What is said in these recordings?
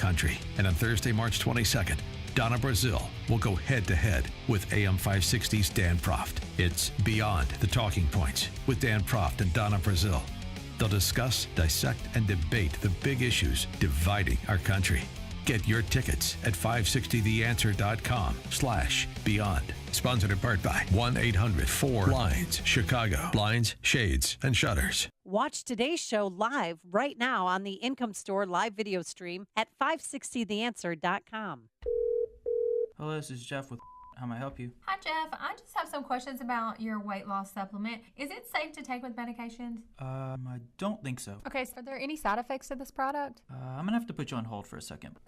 country. And on Thursday, March 22nd, Donna Brazil will go head-to-head with AM 560's Dan Proft. It's Beyond the Talking Points with Dan Proft and Donna Brazil. They'll discuss, dissect, and debate the big issues dividing our country. Get your tickets at 560theanswer.com/beyond. Sponsored in part by 1-800-4-BLINDS, Chicago. Blinds, shades, and shutters. Watch today's show live right now on the Income Store live video stream at 560theanswer.com. Hello, this is Jeff with How May I Help You? Hi, Jeff. I just have some questions about your weight loss supplement. Is it safe to take with medications? I don't think so. Okay, so are there any side effects to this product? I'm going to have to put you on hold for a second.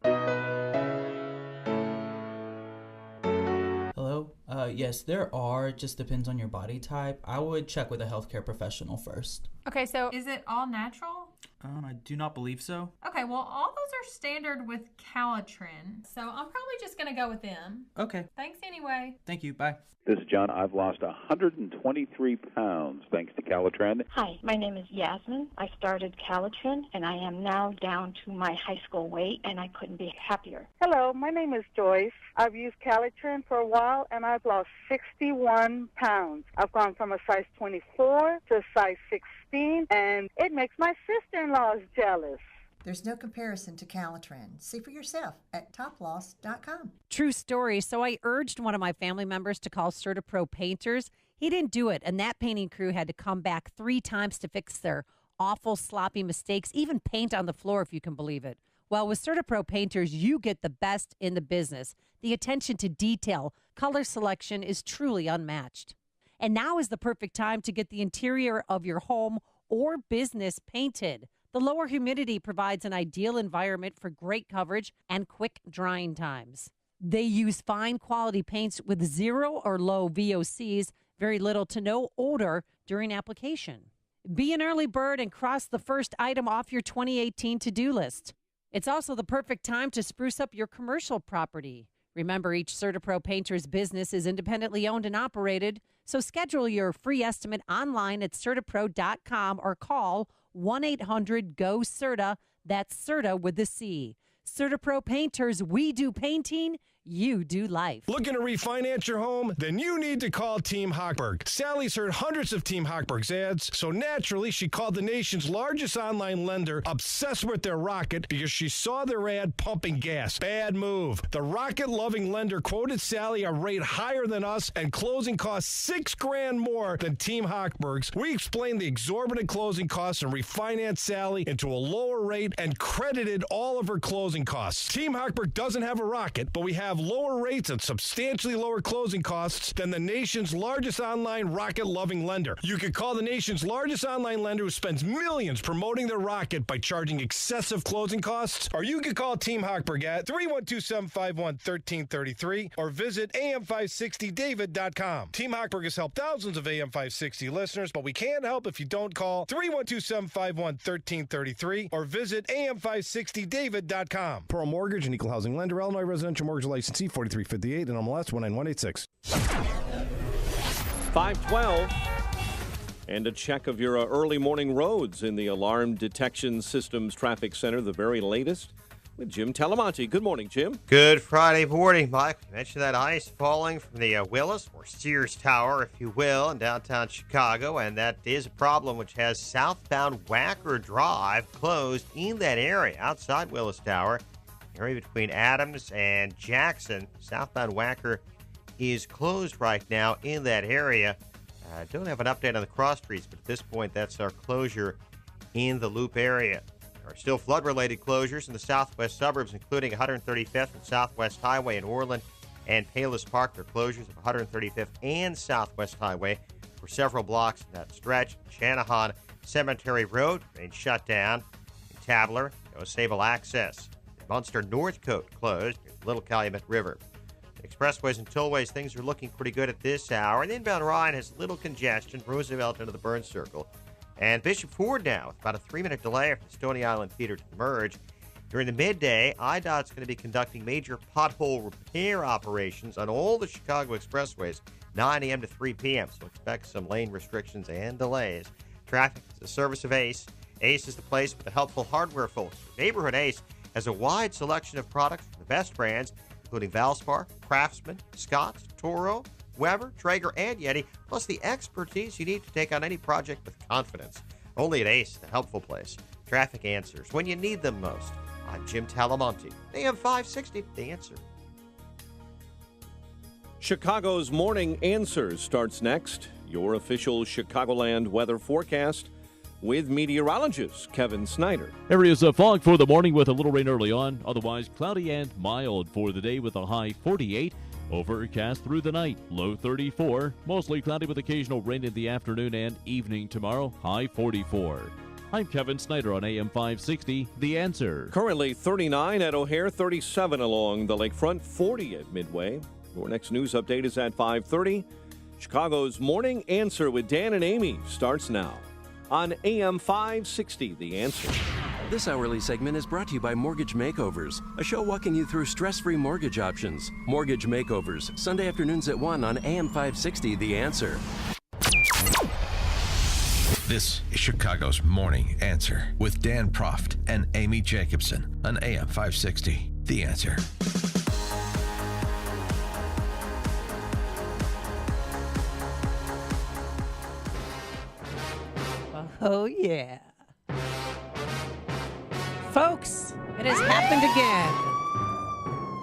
Hello? Yes, there are. It just depends on your body type. I would check with a healthcare professional first. Okay, so is it all natural? I do not believe so. Okay, well, all those are standard with Calitrin, so I'm probably just going to go with them. Okay. Thanks anyway. Thank you. Bye. This is John. I've lost 123 pounds thanks to Calitrin. Hi, my name is Yasmin. I started Calitrin, and I am now down to my high school weight, and I couldn't be happier. Hello, my name is Joyce. I've used Calitrin for a while, and I've lost 61 pounds. I've gone from a size 24 to a size 16, and it makes my sister-in-laws jealous. There's no comparison to Calitrin. See for yourself at toploss.com. True story. So I urged one of my family members to call CertaPro Painters. He didn't do it, and that painting crew had to come back 3 times to fix their awful, sloppy mistakes, even paint on the floor, if you can believe it. Well, with CertaPro Painters, you get the best in the business. The attention to detail, color selection is truly unmatched. And now is the perfect time to get the interior of your home or business painted. The lower humidity provides an ideal environment for great coverage and quick drying times. They use fine quality paints with 0 or low VOCs, very little to no odor during application. Be an early bird and cross the first item off your 2018 to-do list. It's also the perfect time to spruce up your commercial property. Remember, each CertaPro Painter's business is independently owned and operated, so schedule your free estimate online at CertaPro.com or call 1-800-GO-CERTA. That's CERTA with a C. CertaPro Painters, we do painting, you do life. Looking to refinance your home? Then you need to call Team Hochberg. Sally's heard hundreds of Team Hochberg's ads, so naturally she called the nation's largest online lender, obsessed with their Rocket, because she saw their ad pumping gas. Bad move. The Rocket-loving lender quoted Sally a rate higher than us, and closing costs $6,000 more than Team Hochberg's. We explained the exorbitant closing costs and refinanced Sally into a lower rate and credited all of her closing costs. Team Hochberg doesn't have a Rocket, but we have lower rates and substantially lower closing costs than the nation's largest online Rocket-loving lender. You could call the nation's largest online lender who spends millions promoting their Rocket by charging excessive closing costs, or you could call Team Hochberg at 312-751-1333 or visit am560david.com. Team Hochberg has helped thousands of AM560 listeners, but we can't help if you don't call 312-751-1333 or visit am560david.com. Pearl Mortgage, an equal housing lender, Illinois residential mortgage licensee 4358 and MLS 19186. 512. And a check of your early morning roads in the Alarm Detection Systems Traffic Center, the very latest, with Jim Talamonte. Good morning, Jim. Good Friday morning, Mike. You mentioned that ice falling from the Willis or Sears Tower, if you will, in downtown Chicago, and that is a problem which has southbound Wacker Drive closed in that area outside Willis Tower. Area between Adams and Jackson. Southbound Wacker is closed right now in that area. Don't have an update on the cross streets, but at this point, that's our closure in the Loop area. There are still flood-related closures in the southwest suburbs, including 135th and Southwest Highway in Orland and Palos Park. There are closures of 135th and Southwest Highway for several blocks in that stretch. Channahon Cemetery Road remains shut down. In Tabler, no stable access. Munster Northcote closed near the Little Calumet River. Expressways and tollways, things are looking pretty good at this hour. And inbound Ryan has little congestion, Roosevelt into the Burn Circle. And Bishop Ford now with about a 3-minute delay from Stony Island Theater to Merge. During the midday, IDOT's going to be conducting major pothole repair operations on all the Chicago expressways, 9 a.m. to 3 p.m. So expect some lane restrictions and delays. Traffic is the service of Ace. Ace is the place with the helpful hardware folks. Neighborhood Ace has a wide selection of products from the best brands, including Valspar, Craftsman, Scotts, Toro, Weber, Traeger, and Yeti, plus the expertise you need to take on any project with confidence. Only at Ace, the helpful place. Traffic answers when you need them most. I'm Jim Talamonte, AM 560, The Answer. Chicago's Morning Answers starts next. Your official Chicagoland weather forecast with meteorologist Kevin Snyder. Areas of fog for the morning with a little rain early on. Otherwise cloudy and mild for the day with a high 48. Overcast through the night, low 34. Mostly cloudy with occasional rain in the afternoon and evening tomorrow, high 44. I'm Kevin Snyder on AM 560, The Answer. Currently 39 at O'Hare, 37 along the lakefront, 40 at Midway. Your next news update is at 5:30. Chicago's Morning Answer with Dan and Amy starts now on AM 560, The Answer. This hourly segment is brought to you by Mortgage Makeovers, a show walking you through stress-free mortgage options. Mortgage Makeovers, Sunday afternoons at 1 on AM 560, The Answer. This is Chicago's Morning Answer with Dan Proft and Amy Jacobson on AM 560, The Answer. Oh, yeah. Folks, it has happened again.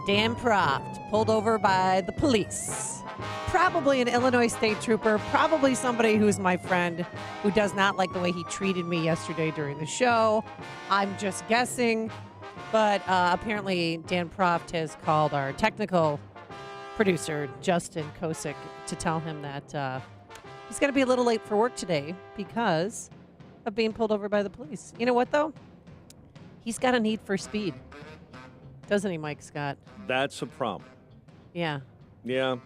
Dan Proft pulled over by the police. Probably an Illinois state trooper, probably somebody who's my friend who does not like the way he treated me yesterday during the show. I'm just guessing. But apparently Dan Proft has called our technical producer, Justin Kosick, to tell him that he's going to be a little late for work today because of being pulled over by the police. You know what, though? He's got a need for speed. Doesn't he, Mike Scott? That's a problem. Yeah. Yeah.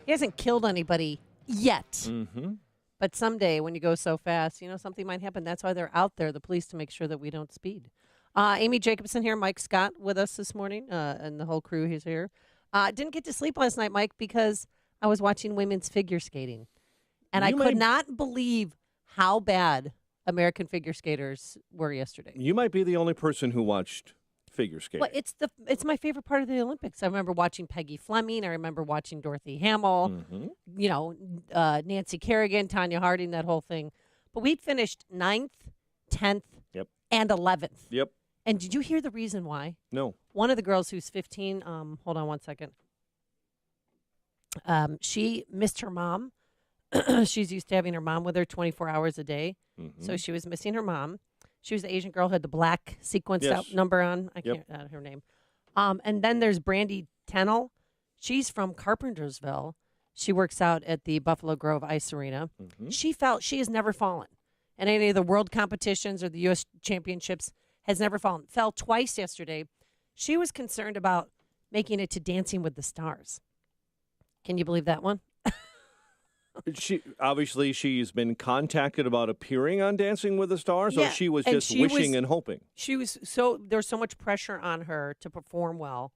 He hasn't killed anybody yet. Mm-hmm. But someday when you go so fast, something might happen. That's why they're out there, the police, to make sure that we don't speed. Amy Jacobson here, Mike Scott with us this morning, and the whole crew is here. Didn't get to sleep last night, Mike, because I was watching women's figure skating. And I could not believe how bad American figure skaters were yesterday. You might be the only person who watched figure skating. Well, it's my favorite part of the Olympics. I remember watching Peggy Fleming. I remember watching Dorothy Hamill. Mm-hmm. Nancy Kerrigan, Tanya Harding, that whole thing. But we finished 9th, 10th, and 11th. Yep. And did you hear the reason why? No. One of the girls who's 15, hold on one second. She missed her mom. She's used to having her mom with her 24 hours a day. Mm-hmm. So she was missing her mom. She was the Asian girl who had the black sequenced out number on. I can't her name. And then there's Brandy Tennell. She's from Carpentersville. She works out at the Buffalo Grove Ice Arena. Mm-hmm. She has never fallen in any of the world competitions or the U.S. championships. Has never fallen. Fell twice yesterday. She was concerned about making it to Dancing with the Stars. Can you believe that one? She's been contacted about appearing on Dancing with the Stars, or she was just wishing and hoping. There's so much pressure on her to perform well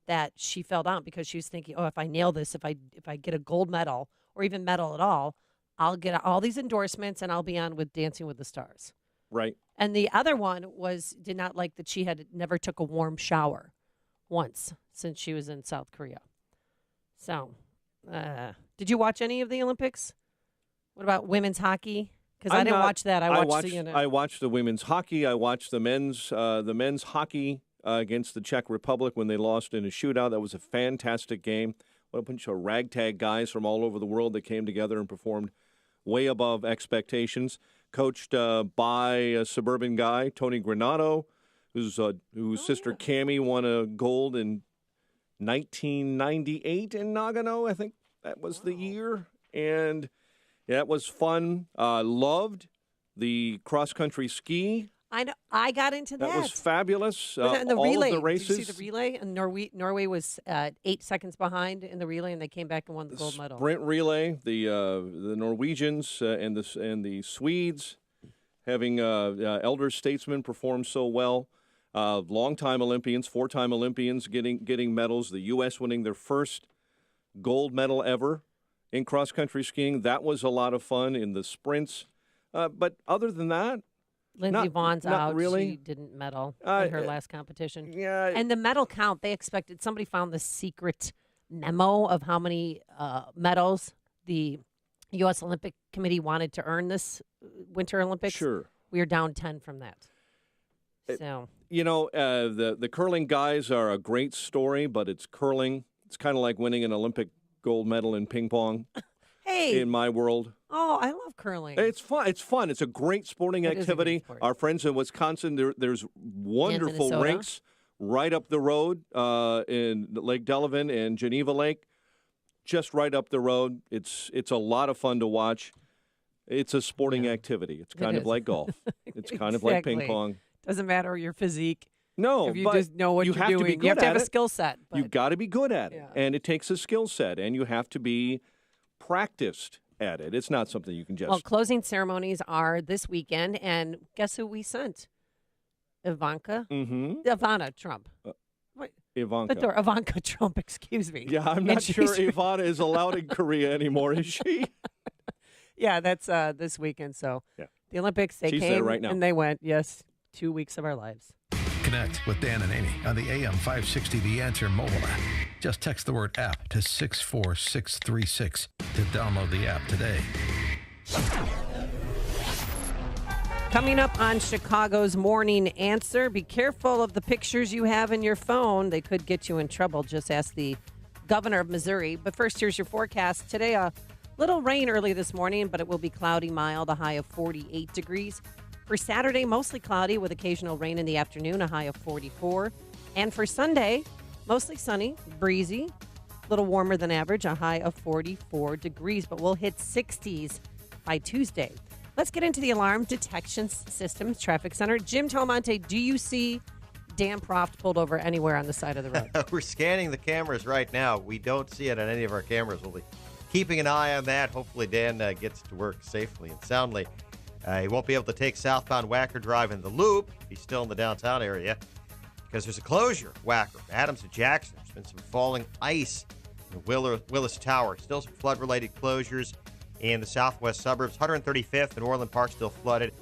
that she fell down because she was thinking, oh, if I nail this, if I get a gold medal or even medal at all, I'll get all these endorsements and I'll be on with Dancing with the Stars. Right. And the other one did not like that she had never took a warm shower once since she was in South Korea. So, did you watch any of the Olympics? What about women's hockey? Because I didn't watch that. I watched the women's hockey. I watched the men's hockey against the Czech Republic when they lost in a shootout. That was a fantastic game. What a bunch of ragtag guys from all over the world that came together and performed way above expectations. Coached by a suburban guy, Tony Granato, whose sister Cammie won a gold in 1998 in Nagano. I think that was the year. And it was fun. Loved the cross-country ski. I know. I got into that. That was fabulous. And the all relay. of the races. Did you see the relay? And Norway was 8 seconds behind in the relay, and they came back and won the gold medal. Sprint relay. The Norwegians and the Swedes having elder statesmen perform so well. Long-time Olympians, 4-time Olympians getting medals. The U.S. winning their first gold medal ever in cross-country skiing. That was a lot of fun in the sprints. But other than that, Lindsey Vaughn's not out. really. She didn't medal in her last competition. Yeah. And the medal count, they expected, somebody found the secret memo of how many medals the U.S. Olympic Committee wanted to earn this Winter Olympics. Sure. We are down 10 from that. So, the curling guys are a great story, but it's curling. It's kind of like winning an Olympic gold medal in ping pong. Hey. In my world. Oh, I love curling. It's fun. It's fun. It's a great sporting It is a activity. great sport. Our friends in Wisconsin, there's wonderful Minnesota. rinks right up the road in Lake Delavan and Geneva Lake, just right up the road. It's a lot of fun to watch. It's a sporting activity. It's kind of like golf. It's kind of like ping Exactly. pong. Doesn't matter your physique. No, if you but just know what you you're have to doing. be good You have to have at a it. skill set. You've got to be good at it, Yeah. and it takes a skill set, and you have to be practiced at it. It's not something you can just. Well, closing ceremonies are this weekend, and guess who we sent? Ivanka? Ivana Trump. Wait, Ivanka. Ivanka Trump, excuse me. Yeah, I'm And not sure she's- Ivana is allowed in Korea anymore, is she? Yeah, that's this weekend. So Yeah. the Olympics, they She's came there right now. and they went. Yes, 2 weeks of our lives. Connect with Dan and Amy on the AM 560 The Answer mobile app. Just text the word app to 64636 to download the app today. Coming up on Chicago's Morning Answer, be careful of the pictures you have in your phone. They could get you in trouble. Just ask the governor of Missouri. But first, here's your forecast. Today, a little rain early this morning, but it will be cloudy, mild, a high of 48 degrees. For Saturday, mostly cloudy with occasional rain in the afternoon, a high of 44. And for Sunday, mostly sunny, breezy, a little warmer than average, a high of 44 degrees. But we'll hit 60s by Tuesday. Let's get into the Alarm Detection Systems Traffic Center. Jim Talamonte, do you see Dan Proft pulled over anywhere on the side of the road? We're scanning the cameras right now. We don't see it on any of our cameras. We'll be keeping an eye on that. Hopefully Dan gets to work safely and soundly. He won't be able to take southbound Wacker Drive in the loop. He's still in the downtown area because there's a closure. Wacker, Adams and Jackson. There's been some falling ice in the Willis Tower. Still some flood-related closures in the southwest suburbs. 135th and Orland Park still flooded.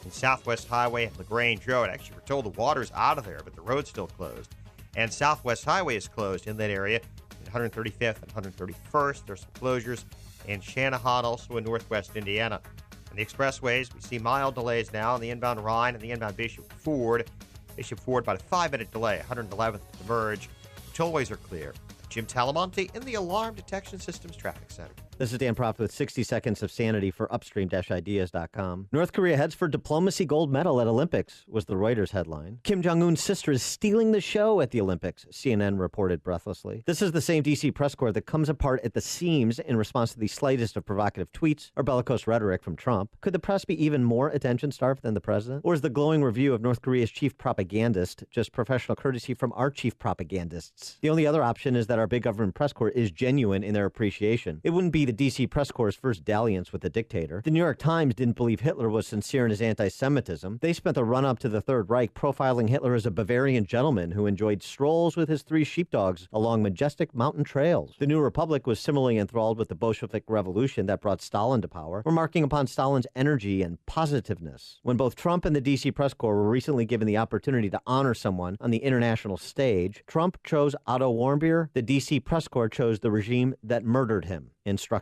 In Southwest Highway and LaGrange Road. Actually, we're told the water's out of there, but the road's still closed. And Southwest Highway is closed in that area. In 135th and 131st, there's some closures. And Shanahan, also in northwest Indiana. On the expressways, we see mild delays now on the inbound Rhine and the inbound Bishop Ford. Bishop Ford, about a 5-minute delay, 111th to the merge. The tollways are clear. Jim Talamonte in the Alarm Detection Systems Traffic Center. This is Dan Proft with 60 Seconds of Sanity for upstream-ideas.com. North Korea heads for diplomacy gold medal at Olympics, was the Reuters headline. Kim Jong-un's sister is stealing the show at the Olympics, CNN reported breathlessly. This is the same D.C. press corps that comes apart at the seams in response to the slightest of provocative tweets or bellicose rhetoric from Trump. Could the press be even more attention-starved than the president? Or is the glowing review of North Korea's chief propagandist just professional courtesy from our chief propagandists? The only other option is that our big government press corps is genuine in their appreciation. It wouldn't be the D.C. press corps' first dalliance with the dictator. The New York Times didn't believe Hitler was sincere in his anti-Semitism. They spent the run-up to the Third Reich profiling Hitler as a Bavarian gentleman who enjoyed strolls with his 3 sheepdogs along majestic mountain trails. The New Republic was similarly enthralled with the Bolshevik Revolution that brought Stalin to power, remarking upon Stalin's energy and positiveness. When both Trump and the D.C. press corps were recently given the opportunity to honor someone on the international stage, Trump chose Otto Warmbier, the D.C. press corps chose the regime that murdered him. Instructive.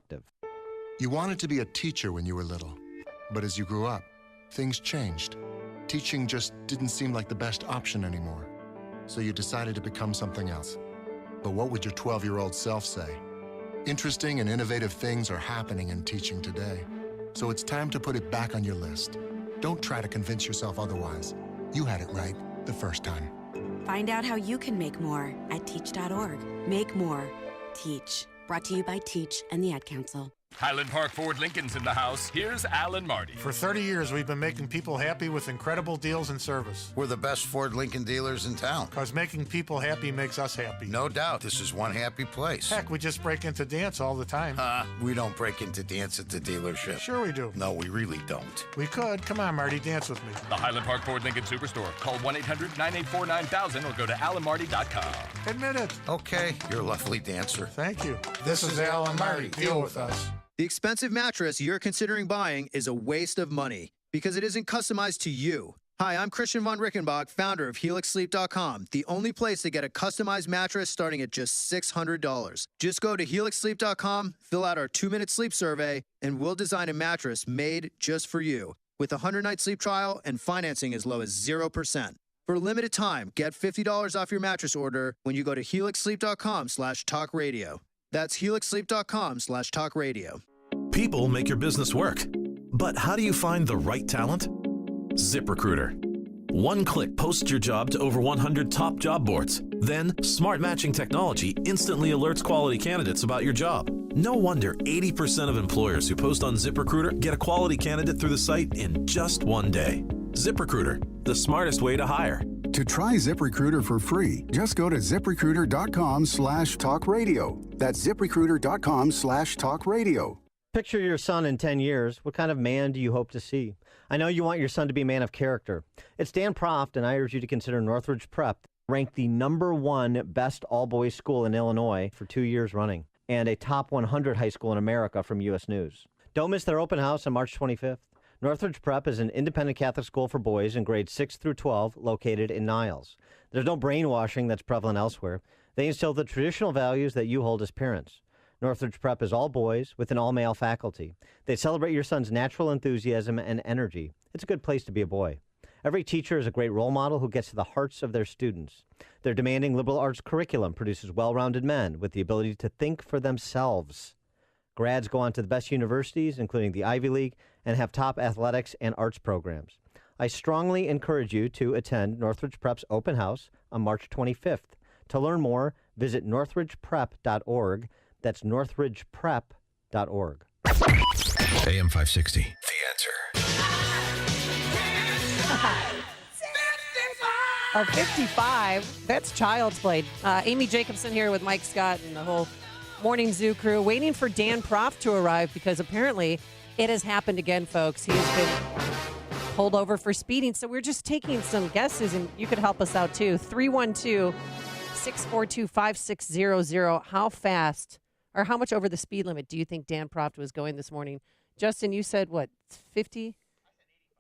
You wanted to be a teacher when you were little, but as you grew up, things changed. Teaching just didn't seem like the best option anymore, so you decided to become something else. But what would your 12-year-old self say? Interesting and innovative things are happening in teaching today, so it's time to put it back on your list. Don't try to convince yourself otherwise. You had it right the first time. Find out how you can make more at teach.org. Make more. Teach. Brought to you by Teach and the Ad Council. Highland Park Ford Lincoln's in the house. Here's Alan Marty. For 30 years, we've been making people happy with incredible deals and service. We're the best Ford Lincoln dealers in town. Because making people happy makes us happy. No doubt. This is one happy place. Heck, we just break into dance all the time. We don't break into dance at the dealership. Sure we do. No, we really don't. We could. Come on, Marty, dance with me. The Highland Park Ford Lincoln Superstore. Call 1-800-984-9000 or go to alanmarty.com. Admit it. Okay, you're a lovely dancer. Thank you. This is Alan Marty. Deal with us. The expensive mattress you're considering buying is a waste of money. because it isn't customized to you. Hi, I'm Christian von Rickenbach, founder of HelixSleep.com, the only place to get a customized mattress starting at just $600. Just go to HelixSleep.com, fill out our 2-minute sleep survey, and we'll design a mattress made just for you. With a 100-night sleep trial and financing as low as 0%. For a limited time, get $50 off your mattress order when you go to HelixSleep.com/talkradio. That's HelixSleep.com/talkradio. People make your business work. But how do you find the right talent? ZipRecruiter. One click posts your job to over 100 top job boards. Then, smart matching technology instantly alerts quality candidates about your job. No wonder 80% of employers who post on ZipRecruiter get a quality candidate through the site in just one day. ZipRecruiter, the smartest way to hire. To try ZipRecruiter for free, just go to ZipRecruiter.com/talkradio. That's ZipRecruiter.com/talkradio. Picture your son in 10 years. What kind of man do you hope to see? I know you want your son to be a man of character. It's Dan Proft, and I urge you to consider Northridge Prep, ranked the #1 best all-boys school in Illinois for 2 years running, and a top 100 high school in America from U.S. News. Don't miss their open house on March 25th. Northridge Prep is an independent Catholic school for boys in grades 6 through 12 located in Niles. There's no brainwashing that's prevalent elsewhere. They instill the traditional values that you hold as parents. Northridge Prep is all boys with an all-male faculty. They celebrate your son's natural enthusiasm and energy. It's a good place to be a boy. Every teacher is a great role model who gets to the hearts of their students. Their demanding liberal arts curriculum produces well-rounded men with the ability to think for themselves. Grads go on to the best universities, including the Ivy League, and have top athletics and arts programs. I strongly encourage you to attend Northridge Prep's open house on March 25th. To learn more, visit northridgeprep.org. That's northridgeprep.org. AM 560. The Answer. 55. That's Child's Play. Amy Jacobson here with Mike Scott and the whole Morning Zoo crew, waiting for Dan Proft to arrive because apparently it has happened again, folks. He has been pulled over for speeding. So we're just taking some guesses, and you could help us out too. 312-642-5600. How fast or how much over the speed limit do you think Dan Proft was going this morning? Justin, you said what, 50?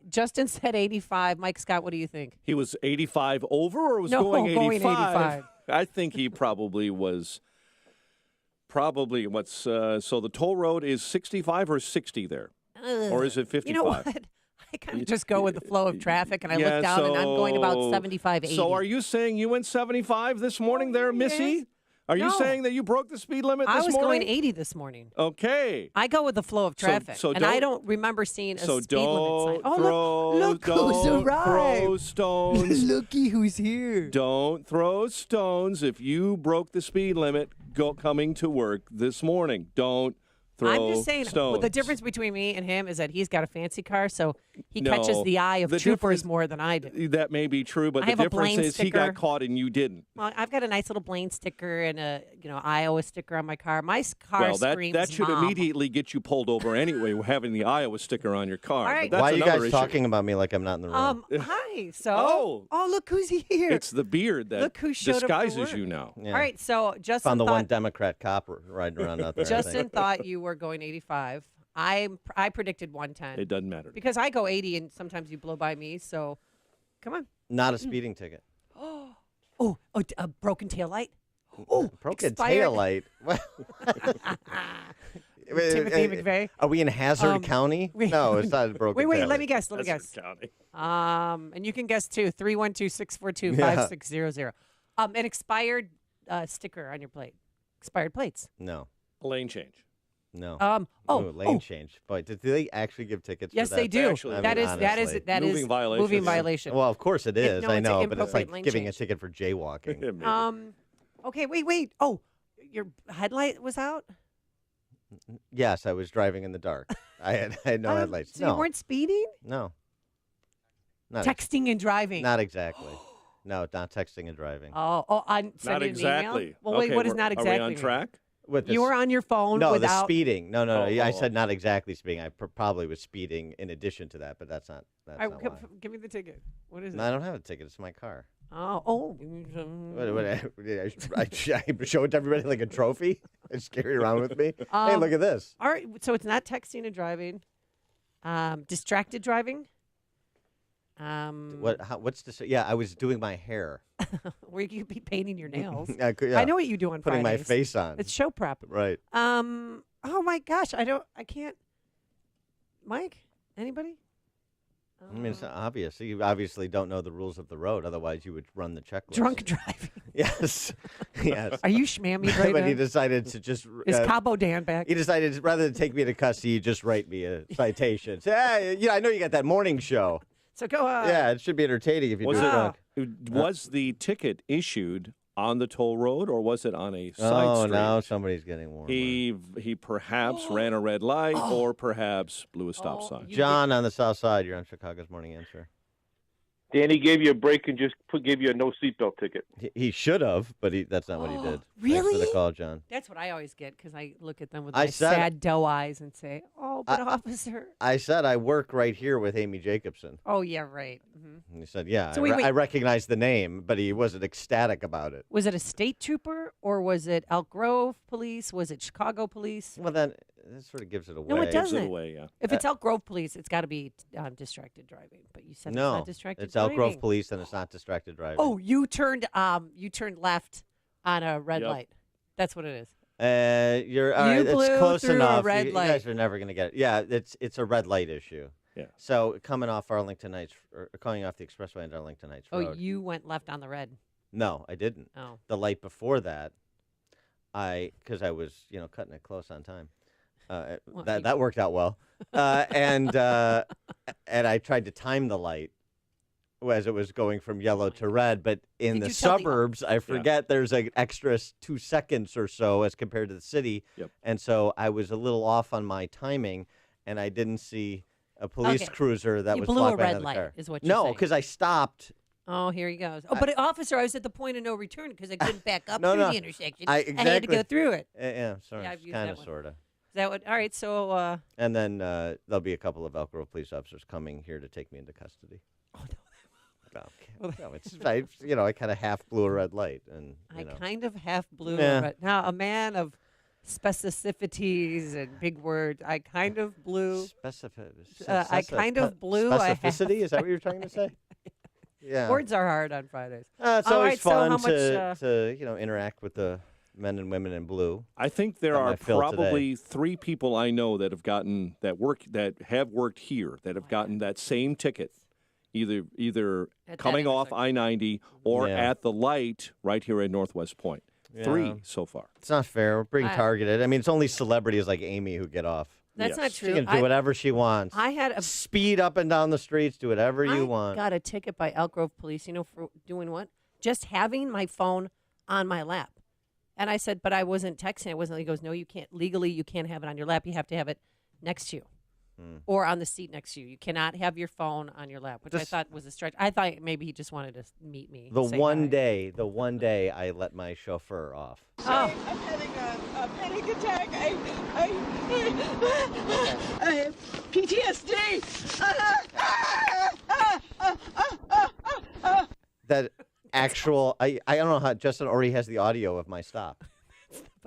Justin said 85. Mike Scott, what do you think? He was 85 over or was No, going 85? going 85. I think he probably was what's so the toll road is 65 or 60 there? Or is it 55? You know what? I kind of just go with the flow of traffic, and I look down, and I'm going about 75, 80. So are you saying you went 75 this morning there, Missy? Yes. Are you saying that you broke the speed limit this morning? I was going 80 this morning. Okay. I go with the flow of traffic, and I don't remember seeing a speed limit sign. Oh, look who's arrived. Throw stones. Looky who's here. Don't throw stones if you broke the speed limit coming to work this morning. Don't throw I'm just saying, stones. the difference between me and him is that he's got a fancy car, so he catches the eye of troopers more than I do. That may be true, but I the have a difference Blaine is he sticker. got caught and you didn't. Well, I've got a nice little Blaine sticker and a Iowa sticker on my car. My car screams that should Mom. immediately get you pulled over anyway, having the Iowa sticker on your car. All right. But that's Why are you another guys issue. talking about me like I'm not in the room? Hi. So, look who's here. It's the beard that Look who showed up for disguises work. you now. Yeah. All right, so Justin Found the thought, one Democrat cop riding around out there. I think. Justin thought you were going 85. I predicted 110. It doesn't matter. Because I go 80, and sometimes you blow by me, so come on. Not a speeding ticket. A broken taillight? Oh, broken expired. taillight. Timothy McVeigh. Are we in Hazard County? No, it's not a broken Wait, taillight. let me guess. Hazard County. And you can guess too. 312-642-5600. An expired sticker on your plate. Expired plates. No. A lane change. No. Lane change. Boy, do they actually give tickets Yes, for that? they do. I That mean, is honestly. Moving violation. Moving violation. Well, of course it is. No, I it's know, an but it's inappropriate like lane giving change. a ticket for jaywalking. Okay, wait. Oh, your headlight was out? Yes, I was driving in the dark. I had no headlights. So you weren't speeding? No. Texting and driving. Not exactly. No, not texting and driving. On sending Not exactly. An email? Well, wait, what does not exactly Are we on mean? track? You were on your phone No, without... the speeding. No. I said not exactly speeding. I probably was speeding in addition to that, but that's not why. Give me the ticket. What is it? No, I don't have a ticket. It's my car. Oh. I show it to everybody like a trophy? I just carry it around with me? Hey, look at this. All right, so it's not texting and driving. Distracted driving? What's this? Yeah, I was doing my hair. Where you could be painting your nails. Yeah. I know what you do on Putting Fridays. my face on. It's show prep. Right. Oh my gosh, I can't. Mike, anybody? I mean, it's obvious. You obviously don't know the rules of the road. Otherwise, you would run the checklist. Drunk driving. Yes. Yes. Are you schmammy right But now? he decided to just... Is Cabo Dan back? He decided, rather than take me to custody, just write me a citation. Say, hey, yeah, I know you got that morning show. So go on. Yeah, it should be entertaining if you do it drunk. Was the ticket issued on the toll road, or was it on a side Oh, street? now somebody's getting warm. He perhaps ran a red light, or perhaps blew a stop sign. John on the south side, you're on Chicago's Morning Answer. Danny gave you a break and just gave you a no seatbelt ticket. He should have, but that's not what he did. Really? Thanks for the call, John. That's what I always get because I look at them with I my said- sad doe eyes and say, "Oh, but officer." I said I work right here with Amy Jacobson. Oh yeah, right. Mm-hmm. And he said, yeah, So wait. I recognize the name, but he wasn't ecstatic about it. Was it a state trooper or was it Elk Grove police? Was it Chicago police? Well, then that sort of gives it away. No, it doesn't. Gives it away, yeah. If it's Elk Grove police, it's got to be distracted driving. But you said it's not distracted it's driving. Elk Grove police, and it's not distracted driving. Oh, you turned left on a red light. That's what it is. You're all right. blew It's close through enough. a red You light. guys are never going to get it. Yeah, it's a red light issue. Yeah. So coming off Arlington Heights, or coming off the expressway into Arlington Heights Oh, Road. you went left on the red. No, I didn't. Oh. The light before that, because I was cutting it close on time. That worked out well, and I tried to time the light as it was going from yellow to red. But in the suburbs, I forget there's an extra 2 seconds or so as compared to the city, and so I was a little off on my timing, and I didn't see a police cruiser that You was blew blocked a by red another light, car. is what you're No, saying. because I stopped. Oh, here he goes. Oh, but officer, I was at the point of no return because I couldn't back up No, through no. the intersection. I I had to exactly- go through it. Yeah, sorry, Yeah, I've used kind that of, one. sort of. Is that what? All right, so And then there'll be a couple of Elk Grove police officers coming here to take me into custody. Oh, no. No, it's I kind of half blew a red light, and I kind of half blew Yeah. a red. Now, a man of specificities and big words, I kind of blew. I kind of blew. Specificity? Is that what you're trying to say? Yeah. Words are hard on Fridays. It's All always right, so fun how much, to interact with the men and women in blue. I think there Got my are fill probably today. 3 people I know that have gotten that have worked here that have gotten that same ticket, either At coming that off I-90 or Yeah. at the light right here at Northwest Point. Yeah. 3 so far. It's not fair. We're being I- targeted. I mean, it's only celebrities like Amy who get off. That's not She true. can do whatever she wants. I had a Speed up and down the streets. Do whatever you want. got a ticket by Elk Grove Police. You know, for doing what? Just having my phone on my lap. And I said, but I wasn't texting. I wasn't. He goes, no, you can't. Legally, you can't have it on your lap. You have to have it next to you. Or on the seat next to you. You cannot have your phone on your lap, which I thought was a stretch. I thought maybe he just wanted to meet me. The say one hi. day I let my chauffeur off. Oh. I'm having a panic attack. I have PTSD. That actual, I don't know how Justin already has the audio of my stop.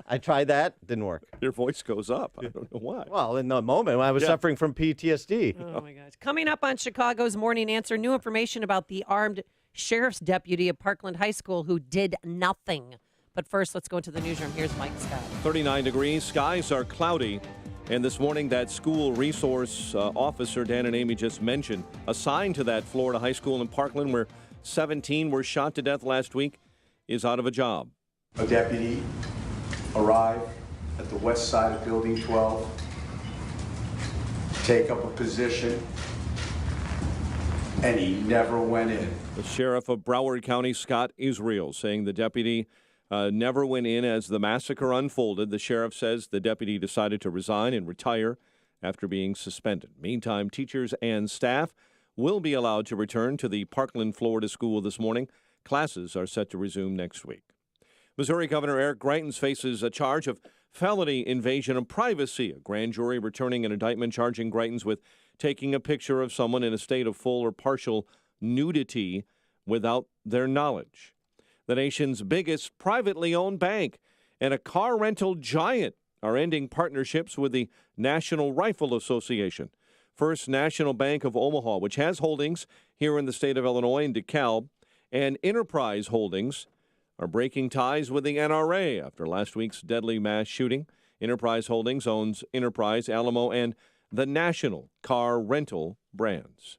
I tried that, didn't work. Your voice goes up. I don't know why. Well, in the moment, I was suffering from PTSD. Oh, my gosh. Coming up on Chicago's Morning Answer, new information about the armed sheriff's deputy at Parkland High School who did nothing. But first, let's go into the newsroom. Here's Mike Scott. 39 degrees. Skies are cloudy. And this morning, that school resource officer Dan and Amy just mentioned, assigned to that Florida high school in Parkland where 17 were shot to death last week, is out of a job. A deputy arrived at the west side of Building 12, take up a position, and he never went in. The sheriff of Broward County, Scott Israel, saying the deputy never went in as the massacre unfolded. The sheriff says the deputy decided to resign and retire after being suspended. Meantime, teachers and staff will be allowed to return to the Parkland, Florida school this morning. Classes are set to resume next week. Missouri Governor Eric Greitens faces a charge of felony invasion of privacy. A grand jury returning an indictment charging Greitens with taking a picture of someone in a state of full or partial nudity without their knowledge. The nation's biggest privately owned bank and a car rental giant are ending partnerships with the National Rifle Association. First National Bank of Omaha, which has holdings here in the state of Illinois in DeKalb, and Enterprise Holdings are breaking ties with the NRA after last week's deadly mass shooting. Enterprise Holdings owns Enterprise, Alamo, and the National car rental brands.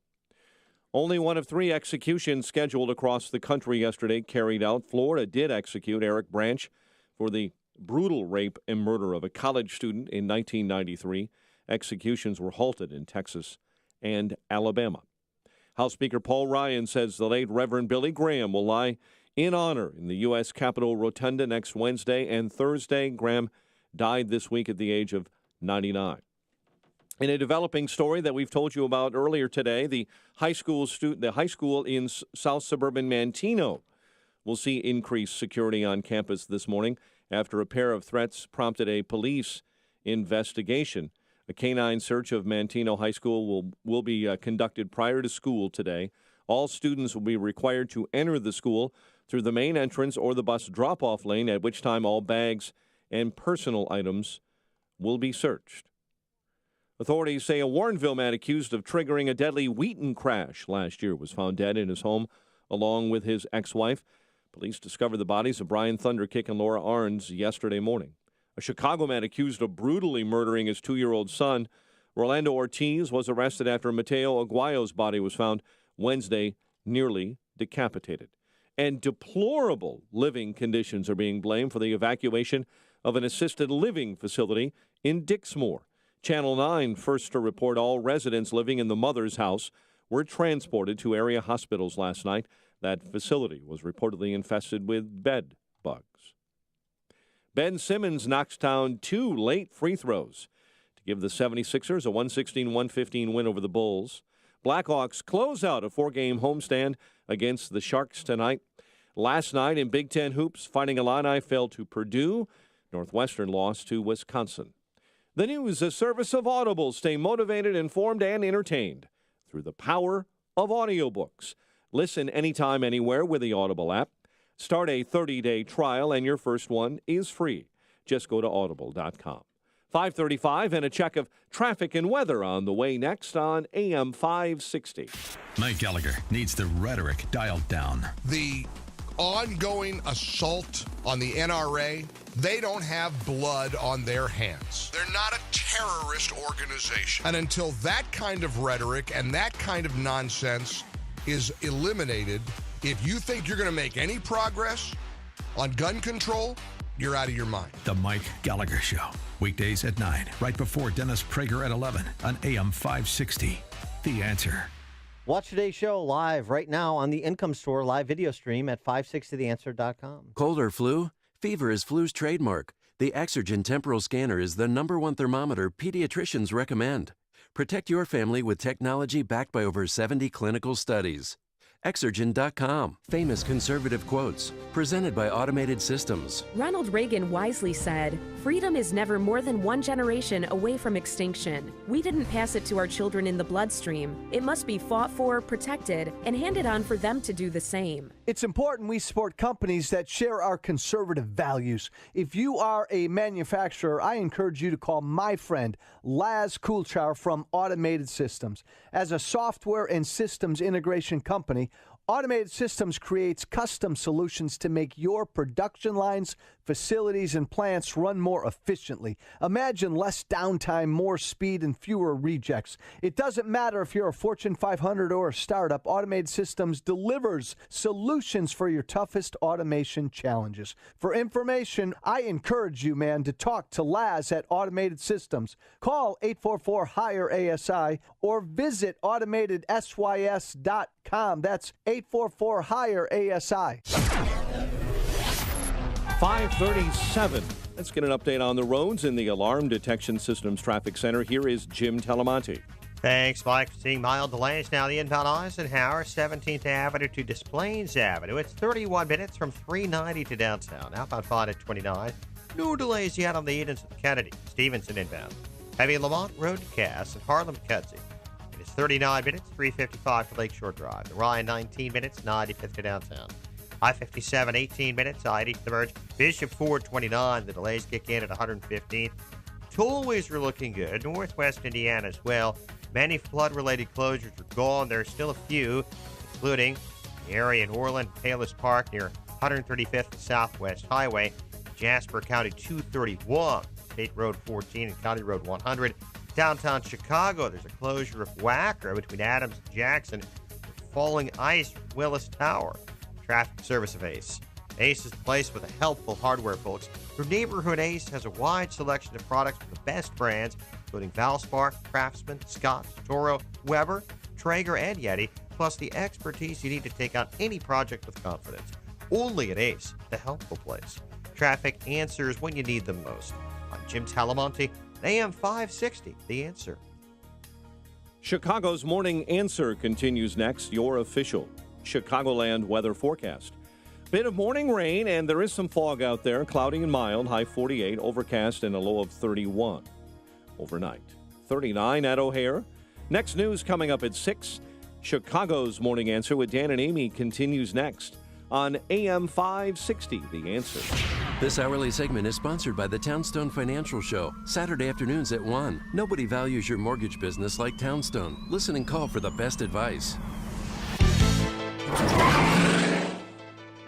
Only one of 3 executions scheduled across the country yesterday carried out. Florida did execute Eric Branch for the brutal rape and murder of a college student in 1993. Executions were halted in Texas and Alabama. House Speaker Paul Ryan says the late Reverend Billy Graham will lie in honor in the U.S. Capitol Rotunda next Wednesday and Thursday. Graham died this week at the age of 99. In a developing story that we've told you about earlier today, the high school in South Suburban Manteno will see increased security on campus this morning after a pair of threats prompted a police investigation. A canine search of Manteno High School will be conducted prior to school today. All students will be required to enter the school through the main entrance or the bus drop-off lane, at which time all bags and personal items will be searched. Authorities say a Warrenville man accused of triggering a deadly Wheaton crash last year was found dead in his home along with his ex-wife. Police discovered the bodies of Brian Thunderkick and Laura Arns yesterday morning. A Chicago man accused of brutally murdering his 2-year-old son, Rolando Ortiz, was arrested after Mateo Aguayo's body was found Wednesday, nearly decapitated. And deplorable living conditions are being blamed for the evacuation of an assisted living facility in Dixmoor. Channel 9 first to report all residents living in the mother's house were transported to area hospitals last night. That facility was reportedly infested with bed bugs. Ben Simmons knocks down 2 late free throws to give the 76ers a 116-115 win over the Bulls. Blackhawks close out a 4-game homestand against the Sharks tonight. Last night in Big Ten hoops, Fighting Illini fell to Purdue. Northwestern lost to Wisconsin. The news, a service of Audible. Stay motivated, informed, and entertained through the power of audiobooks. Listen anytime, anywhere with the Audible app. Start a 30-day trial, and your first one is free. Just go to audible.com. 5:35 and a check of traffic and weather on the way next on AM 560. Mike Gallagher needs the rhetoric dialed down. The ongoing assault on the NRA, they don't have blood on their hands. They're not a terrorist organization. And until that kind of rhetoric and that kind of nonsense is eliminated, if you think you're going to make any progress on gun control, you're out of your mind. The Mike Gallagher Show. Weekdays at 9, right before Dennis Prager at 11 on AM 560. The Answer. Watch today's show live right now on the Income Store live video stream at 560theanswer.com. Cold or flu? Fever is flu's trademark. The Exergen temporal scanner is the #1 thermometer pediatricians recommend. Protect your family with technology backed by over 70 clinical studies. Exergen.com. Famous conservative quotes. Presented by Automated Systems. Ronald Reagan wisely said, "Freedom is never more than one generation away from extinction. We didn't pass it to our children in the bloodstream. It must be fought for, protected, and handed on for them to do the same." It's important we support companies that share our conservative values. If you are a manufacturer, I encourage you to call my friend Laz Kulchar from Automated Systems. As a software and systems integration company, Automated Systems creates custom solutions to make your production lines, facilities, and plants run more efficiently. Imagine less downtime, more speed, and fewer rejects. It doesn't matter if you're a Fortune 500 or a startup, Automated Systems delivers solutions for your toughest automation challenges. For information, I encourage you, man, to talk to Laz at Automated Systems. Call 844-HIRE-ASI or visit AutomatedSYS.com. That's 844-HIRE-ASI. 5:37. Let's get an update on the roads in the Alarm Detection Systems Traffic Center. Here is Jim Telemonte. Thanks, Mike. Seeing mild delays now. The inbound Eisenhower, 17th Avenue to Des Plaines Avenue. It's 31 minutes from 390 to downtown. Outbound 5 at 29. No delays yet on the Edens of Kennedy. Stevenson inbound. Heavy Lamont Road to Cass and Harlem Cudsey. It is 39 minutes, 355 to Lakeshore Drive. The Ryan, 19 minutes, 95th to downtown. I-57, 18 minutes, I-80 to the merge. Bishop Ford, 29. The delays kick in at 115th. Tollways are looking good. Northwest Indiana as well. Many flood-related closures are gone. There are still a few, including the area in Orland, Palos Park near 135th Southwest Highway, Jasper County 231, State Road 14 and County Road 100. Downtown Chicago, there's a closure of Wacker between Adams and Jackson with falling ice from Willis Tower. Traffic service of Ace. Ace is the place with a helpful hardware, folks. Your neighborhood Ace has a wide selection of products from the best brands, including Valspar, Craftsman, Scott, Toro, Weber, Traeger, and Yeti, plus the expertise you need to take on any project with confidence. Only at Ace, the helpful place. Traffic answers when you need them most. I'm Jim Talamonte, AM 560, The Answer. Chicago's Morning Answer continues next, your official Chicagoland weather forecast. Bit of morning rain, and there is some fog out there, cloudy and mild, high 48, overcast, and a low of 31. Overnight, 39 at O'Hare. Next news coming up at 6. Chicago's Morning Answer with Dan and Amy continues next on AM 560, The Answer. This hourly segment is sponsored by the Townstone Financial Show, Saturday afternoons at 1. Nobody values your mortgage business like Townstone. Listen and call for the best advice.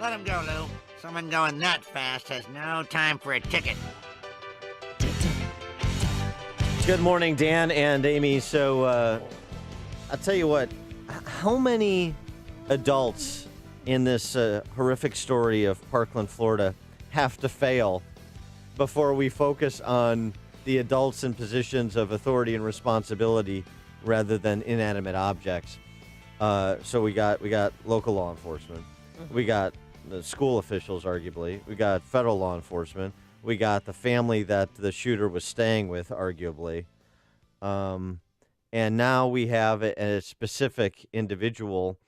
Let him go, Lou. Someone going that fast has no time for a ticket. Good morning, Dan and Amy. So, I'll tell you what, how many adults in this horrific story of Parkland, Florida, have to fail before we focus on the adults in positions of authority and responsibility rather than inanimate objects? So we got local law enforcement. We got the school officials, arguably. We got federal law enforcement. We got the family that the shooter was staying with, arguably. And now we have a specific individual,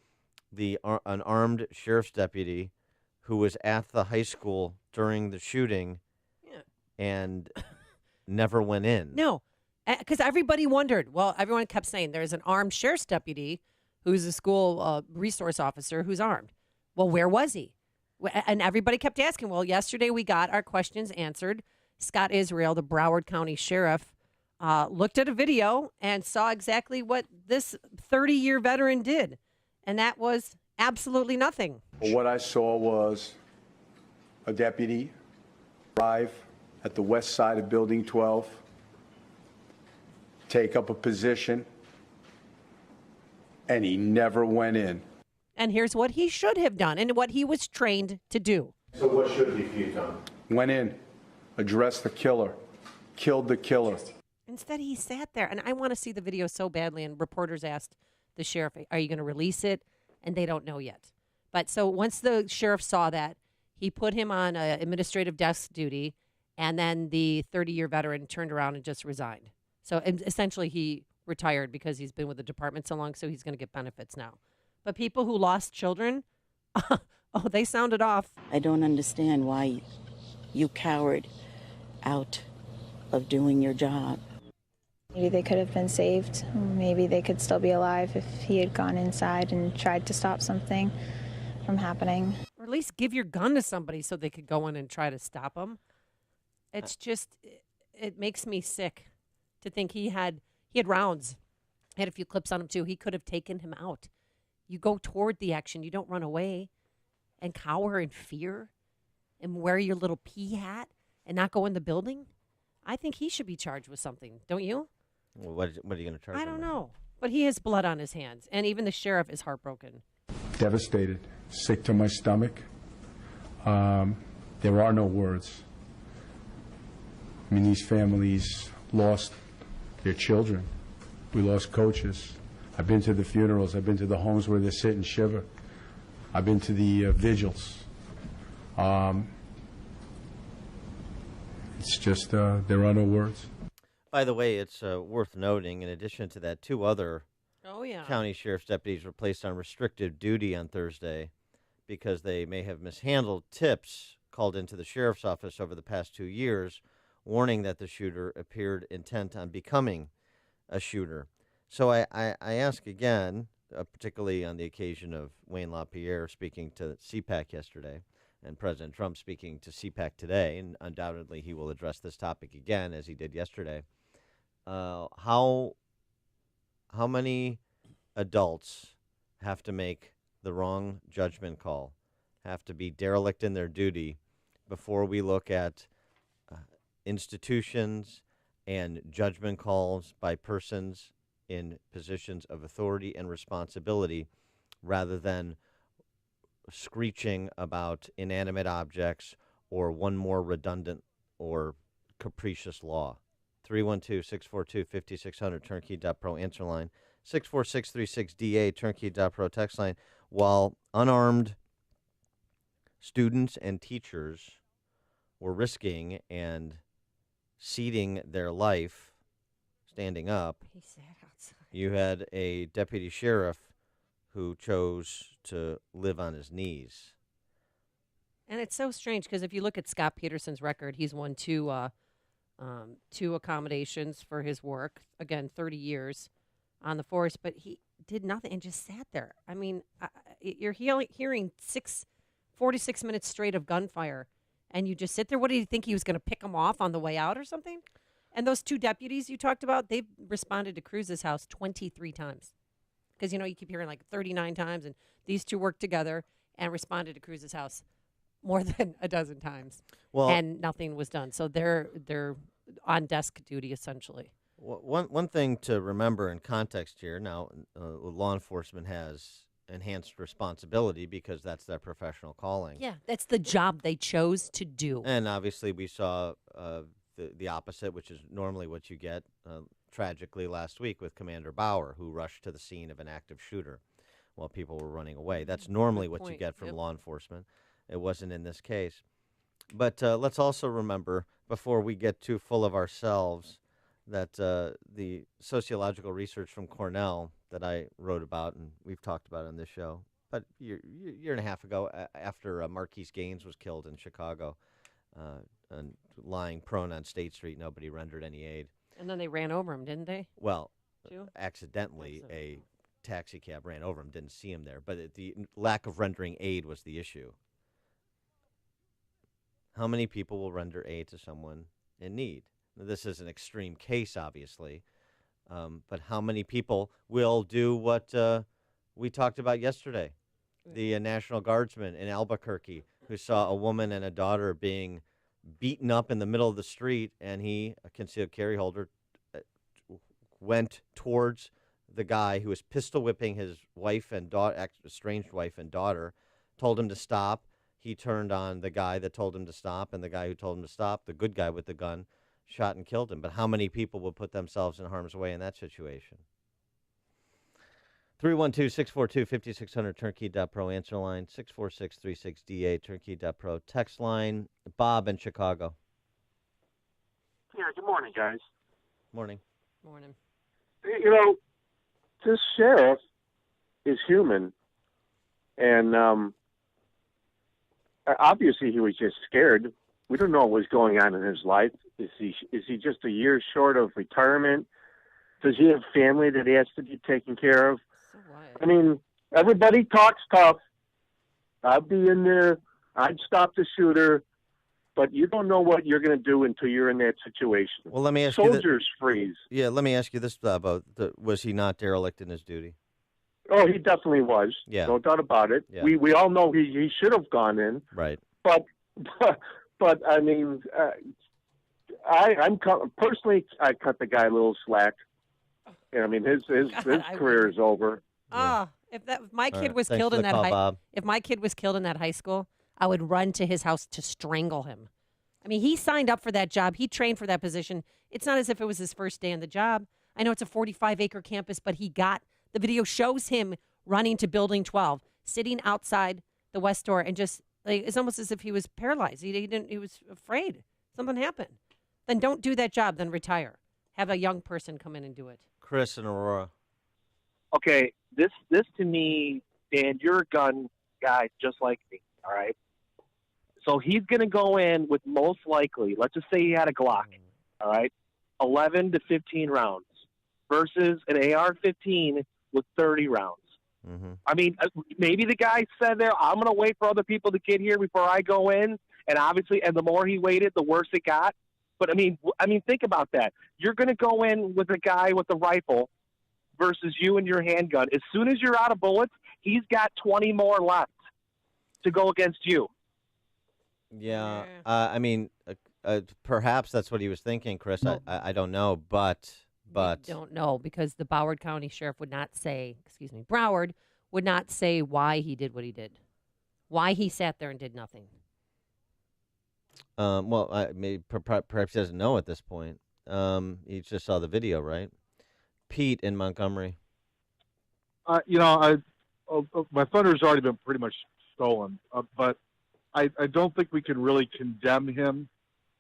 an armed sheriff's deputy who was at the high school during the shooting and never went in. No, because everybody wondered. Well, everyone kept saying there's an armed sheriff's deputy who's a school resource officer who's armed. Well, where was he? And everybody kept asking. Well, yesterday we got our questions answered. Scott Israel, the Broward County Sheriff, looked at a video and saw exactly what this 30-year veteran did. And that was absolutely nothing. What I saw was a deputy arrive at the west side of Building 12, take up a position, and he never went in. And here's what he should have done and what he was trained to do. So what should he have done? Went in, addressed the killer, killed the killer. Instead, he sat there. And I want to see the video so badly. And reporters asked the sheriff, are you going to release it? And they don't know yet. But so once the sheriff saw that, he put him on administrative desk duty. And then the 30-year veteran turned around and just resigned. So essentially, he retired because he's been with the department so long. So he's going to get benefits now. But people who lost children, they sounded off. I don't understand why you cowered out of doing your job. Maybe they could have been saved. Maybe they could still be alive if he had gone inside and tried to stop something from happening. Or at least give your gun to somebody so they could go in and try to stop him. It's just, it makes me sick to think he had rounds. He had a few clips on him, too. He could have taken him out. You go toward the action. You don't run away and cower in fear and wear your little pea hat and not go in the building. I think he should be charged with something, don't you? Well, what are you going to charge him? I don't know. But he has blood on his hands. And even the sheriff is heartbroken. Devastated, sick to my stomach. There are no words. I mean, these families lost their children. We lost coaches. I've been to the funerals. I've been to the homes where they sit and shiver. I've been to the vigils. It's just, there are no words. By the way, it's worth noting, in addition to that, 2 other county sheriff's deputies were placed on restricted duty on Thursday because they may have mishandled tips called into the sheriff's office over the past 2 years, warning that the shooter appeared intent on becoming a shooter. So I ask again, particularly on the occasion of Wayne LaPierre speaking to CPAC yesterday and President Trump speaking to CPAC today, and undoubtedly he will address this topic again as he did yesterday, how how many adults have to make the wrong judgment call, have to be derelict in their duty before we look at institutions and judgment calls by persons in positions of authority and responsibility rather than screeching about inanimate objects or one more redundant or capricious law. 312-642-5600, turnkey.pro answer line. 64636DA, turnkey.pro text line. While unarmed students and teachers were risking and ceding their life standing up, you had a deputy sheriff who chose to live on his knees. And it's so strange because if you look at Scott Peterson's record, he's won two accommodations for his work. Again, 30 years on the force, but he did nothing and just sat there. I mean, you're hearing 46 minutes straight of gunfire, and you just sit there. What did he think he was going to pick them off on the way out or something? And those two deputies you talked about, they've responded to Cruz's house 23 times. Because, you know, you keep hearing like 39 times, and these two worked together and responded to Cruz's house more than a dozen times. Well, and nothing was done. So they're on desk duty, essentially. One thing to remember in context here, now law enforcement has enhanced responsibility because that's their professional calling. Yeah, that's the job they chose to do. And obviously we saw the opposite, which is normally what you get tragically last week with Commander Bauer, who rushed to the scene of an active shooter while people were running away. That's normally what you get from law enforcement. It wasn't in this case. But let's also remember, before we get too full of ourselves, that the sociological research from Cornell that I wrote about, and we've talked about on this show, but a year and a half ago, after Marquise Gaines was killed in Chicago, and lying prone on State Street, nobody rendered any aid. And then they ran over him, didn't they? Well, accidentally, a taxi cab ran over him, didn't see him there, but the lack of rendering aid was the issue. How many people will render aid to someone in need? Now, this is an extreme case, obviously, but how many people will do what we talked about yesterday? The National Guardsman in Albuquerque who saw a woman and a daughter being beaten up in the middle of the street, and he, a concealed carry holder, went towards the guy who was pistol whipping his wife and estranged wife and daughter, told him to stop. He turned on the guy that told him to stop, and the guy who told him to stop, the good guy with the gun, shot and killed him. But how many people will put themselves in harm's way in that situation? 312-642-5600, turnkey.pro answer line, 64636DA, turnkey.pro text line. Bob in Chicago. Yeah, good morning, guys. Morning. Morning. You know, this sheriff is human, and obviously he was just scared. We don't know what was going on in his life. Is he just a year short of retirement? Does he have family that he has to be taken care of? So what? I mean, everybody talks tough. I'd be in there. I'd stop the shooter. But you don't know what you're going to do until you're in that situation. Well, let me ask Soldiers freeze. Yeah, let me ask you this, Bob. Was he not derelict in his duty? Oh, he definitely was. Yeah. No doubt about it. Yeah. We all know he should have gone in. Right. But I mean, I'm personally, I cut the guy a little slack. I mean, his career is over. If my kid was Thanks killed for in the that call, Bob. if my kid was killed in that high school, I would run to his house to strangle him. I mean, he signed up for that job. He trained for that position. It's not as if it was his first day on the job. I know it's a 45-acre campus, but the video shows him running to Building 12, sitting outside the West door, and just it's almost as if he was paralyzed. He was afraid something happened. Then don't do that job. Then retire. Have a young person come in and do it. Chris and Aurora. Okay, this to me, Dan, you're a gun guy just like me, all right? So he's going to go in with most likely, let's just say he had a Glock, all right, 11 to 15 rounds versus an AR-15 with 30 rounds. Mm-hmm. I mean, maybe the guy said there, I'm going to wait for other people to get here before I go in, and obviously, and the more he waited, the worse it got. But, I mean, think about that. You're going to go in with a guy with a rifle versus you and your handgun. As soon as you're out of bullets, he's got 20 more left to go against you. Yeah, I mean, perhaps that's what he was thinking, Chris. I don't know, but don't know, because the Broward County Sheriff would not say, Broward would not say why he did what he did, why he sat there and did nothing. Well, perhaps he doesn't know at this point. He just saw the video, right? Pete in Montgomery. My thunder's already been pretty much stolen, but I don't think we can really condemn him.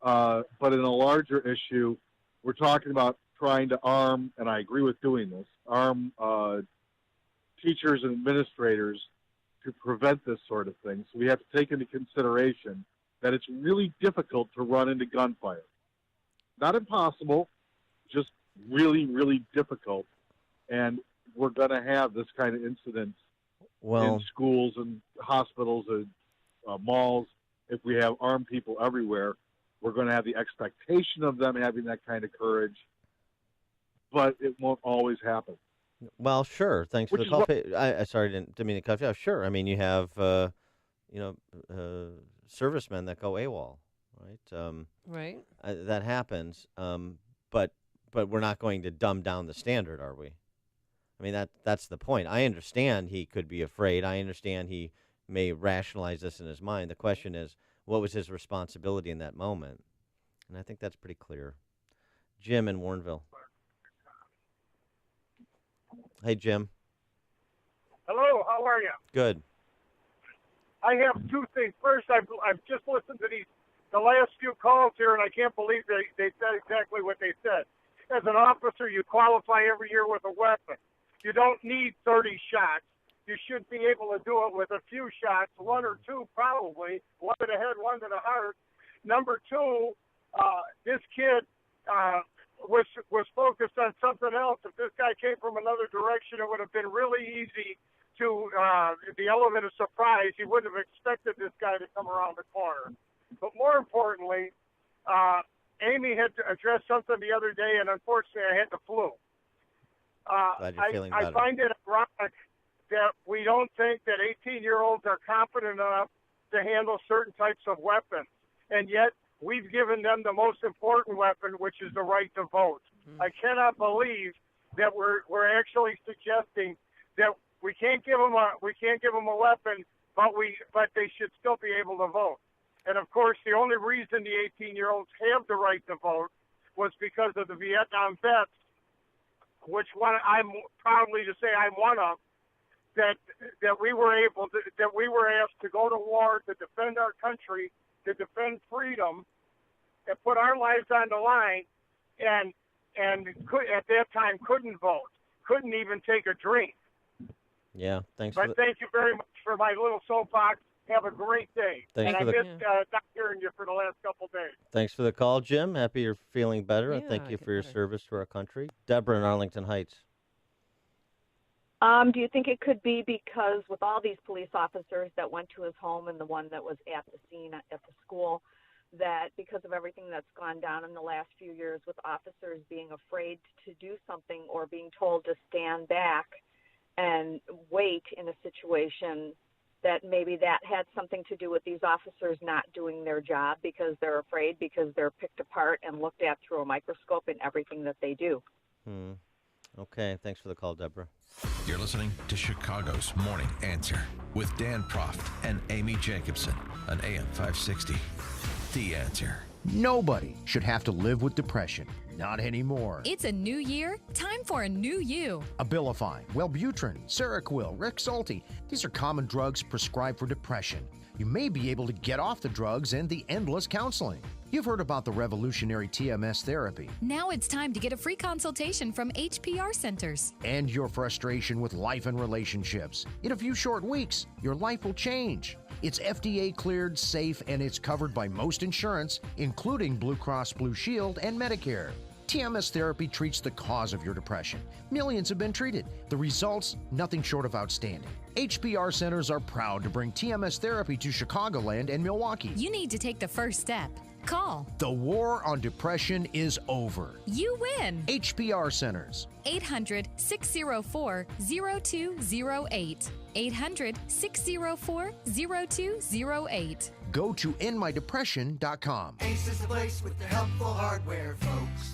But in a larger issue, we're talking about trying to arm, and I agree with doing this, arm teachers and administrators to prevent this sort of thing. So we have to take into consideration that it's really difficult to run into gunfire. Not impossible, just really, really difficult. And we're going to have this kind of incidents in schools and hospitals and malls. If we have armed people everywhere, we're going to have the expectation of them having that kind of courage, but it won't always happen. Well, sure. Thanks for the call. Sorry, didn't mean to cut you off. Sure. I mean, you have, servicemen that go AWOL, right? Right. That happens. But we're not going to dumb down the standard, are we? I mean, that's the point. I understand he could be afraid. I understand he may rationalize this in his mind. The question is, what was his responsibility in that moment? And I think that's pretty clear. Jim in Warrenville. Hey, Jim. Hello, how are you? Good. I have two things. First, I've just listened to the last few calls here, and I can't believe they said exactly what they said. As an officer, you qualify every year with a weapon. You don't need 30 shots. You should be able to do it with a few shots, one or two probably, one to the head, one to the heart. Number two, this kid was focused on something else. If this guy came from another direction, it would have been really easy to the element of surprise. He wouldn't have expected this guy to come around the corner. But more importantly, Amy had addressed something the other day, and unfortunately I had the flu. Glad you're feeling better. I find it ironic that we don't think that 18-year-olds are competent enough to handle certain types of weapons, and yet we've given them the most important weapon, which is the right to vote. I cannot believe that we're actually suggesting that we can't give them a weapon, but they should still be able to vote. And of course, the only reason the 18-year-olds have the right to vote was because of the Vietnam vets, which I'm proudly to say I'm one of. That we were asked to go to war to defend our country, to defend freedom, and put our lives on the line, and at that time couldn't vote, couldn't even take a drink. Yeah, thanks. But thank you very much for my little soapbox. Have a great day. Thanks and for I missed not hearing you for the last couple days. Thanks for the call, Jim. Happy you're feeling better, and thank you for your service to our country. Deborah in Arlington Heights. Do you think it could be because with all these police officers that went to his home and the one that was at the scene at the school, that because of everything that's gone down in the last few years with officers being afraid to do something or being told to stand back and wait in a situation, that maybe that had something to do with these officers not doing their job because they're afraid, because they're picked apart and looked at through a microscope in everything that they do? Okay, thanks for the call, Deborah. You're listening to Chicago's Morning Answer with Dan Proft and Amy Jacobson on AM 560. The Answer. Nobody should have to live with depression. Not anymore. It's a new year. Time for a new you. Abilify, Wellbutrin, Seroquel, Rexulti. These are common drugs prescribed for depression. You may be able to get off the drugs and the endless counseling. You've heard about the revolutionary TMS therapy. Now it's time to get a free consultation from HPR centers. And your frustration with life and relationships. In a few short weeks, your life will change. It's FDA cleared, safe, and it's covered by most insurance, including Blue Cross Blue Shield and Medicare. TMS therapy treats the cause of your depression. Millions have been treated. The results, nothing short of outstanding. HPR centers are proud to bring TMS therapy to Chicagoland and Milwaukee. You need to take the first step. Call. The war on depression is over. You win. HPR Centers. 800-604-0208. 800-604-0208. Go to endmydepression.com. Ace is the place with the helpful hardware, folks.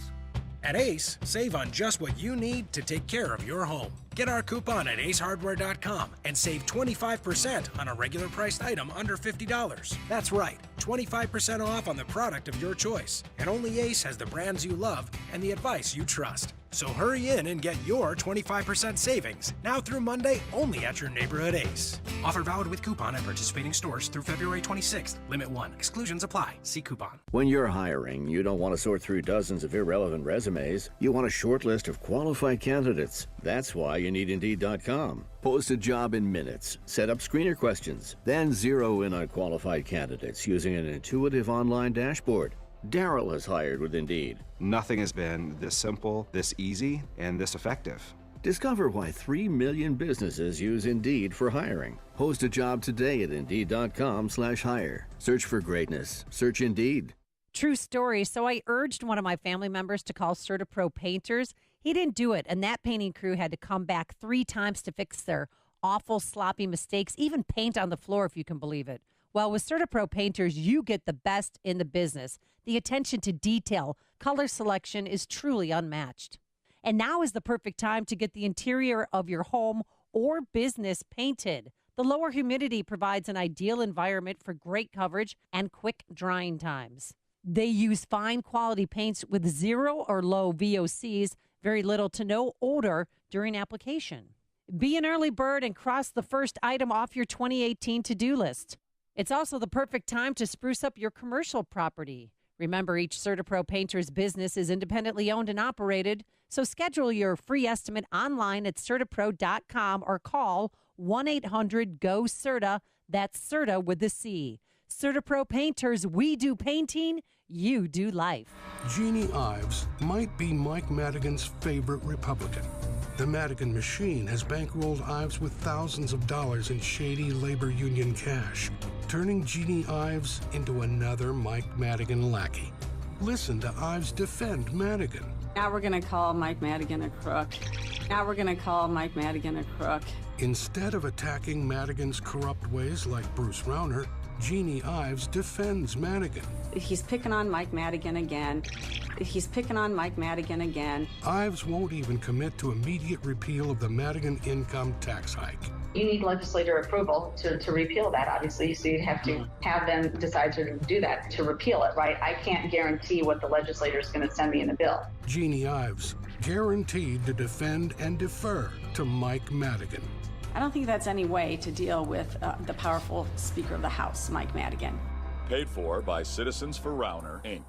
At Ace, save on just what you need to take care of your home. Get our coupon at acehardware.com and save 25% on a regular priced item under $50. That's right, 25% off on the product of your choice. And only Ace has the brands you love and the advice you trust. So hurry in and get your 25% savings now through Monday only at your neighborhood Ace. Offer valid with coupon at participating stores through February 26th. Limit 1. Exclusions apply. See coupon. When you're hiring, you don't want to sort through dozens of irrelevant resumes. You want a short list of qualified candidates. That's why you need Indeed.com. Post a job in minutes. Set up screener questions. Then zero in on qualified candidates using an intuitive online dashboard. Daryl has hired with Indeed. Nothing has been this simple, this easy, and this effective. Discover why 3 million businesses use Indeed for hiring. Post a job today at Indeed.com/hire. Search for greatness. Search Indeed. True story. So I urged one of my family members to call CertaPro Painters. He didn't do it, and that painting crew had to come back 3 times to fix their awful, sloppy mistakes, even paint on the floor, if you can believe it. Well, with CertaPro Painters, you get the best in the business. The attention to detail, color selection is truly unmatched. And now is the perfect time to get the interior of your home or business painted. The lower humidity provides an ideal environment for great coverage and quick drying times. They use fine quality paints with 0 or low VOCs, very little to no odor during application. Be an early bird and cross the first item off your 2018 to-do list. It's also the perfect time to spruce up your commercial property. Remember, each CertaPro Painter's business is independently owned and operated, so schedule your free estimate online at CertaPro.com or call 1-800-GO-CERTA. That's CERTA with the C. CertaPro Painters, we do painting, you do life. Jeannie Ives might be Mike Madigan's favorite Republican. The Madigan machine has bankrolled Ives with thousands of dollars in shady labor union cash, turning Jeannie Ives into another Mike Madigan lackey. Listen to Ives defend Madigan. Now we're going to call Mike Madigan a crook. Now we're going to call Mike Madigan a crook. Instead of attacking Madigan's corrupt ways like Bruce Rauner, Jeannie Ives defends Madigan. He's picking on Mike Madigan again. He's picking on Mike Madigan again. Ives won't even commit to immediate repeal of the Madigan income tax hike. You need legislator approval to repeal that, obviously, so you'd have to have them decide to do that, to repeal it, right? I can't guarantee what the legislator is going to send me in the bill. Jeannie Ives, guaranteed to defend and defer to Mike Madigan. I don't think that's any way to deal with the powerful Speaker of the House, Mike Madigan. Paid for by Citizens for Rauner, Inc.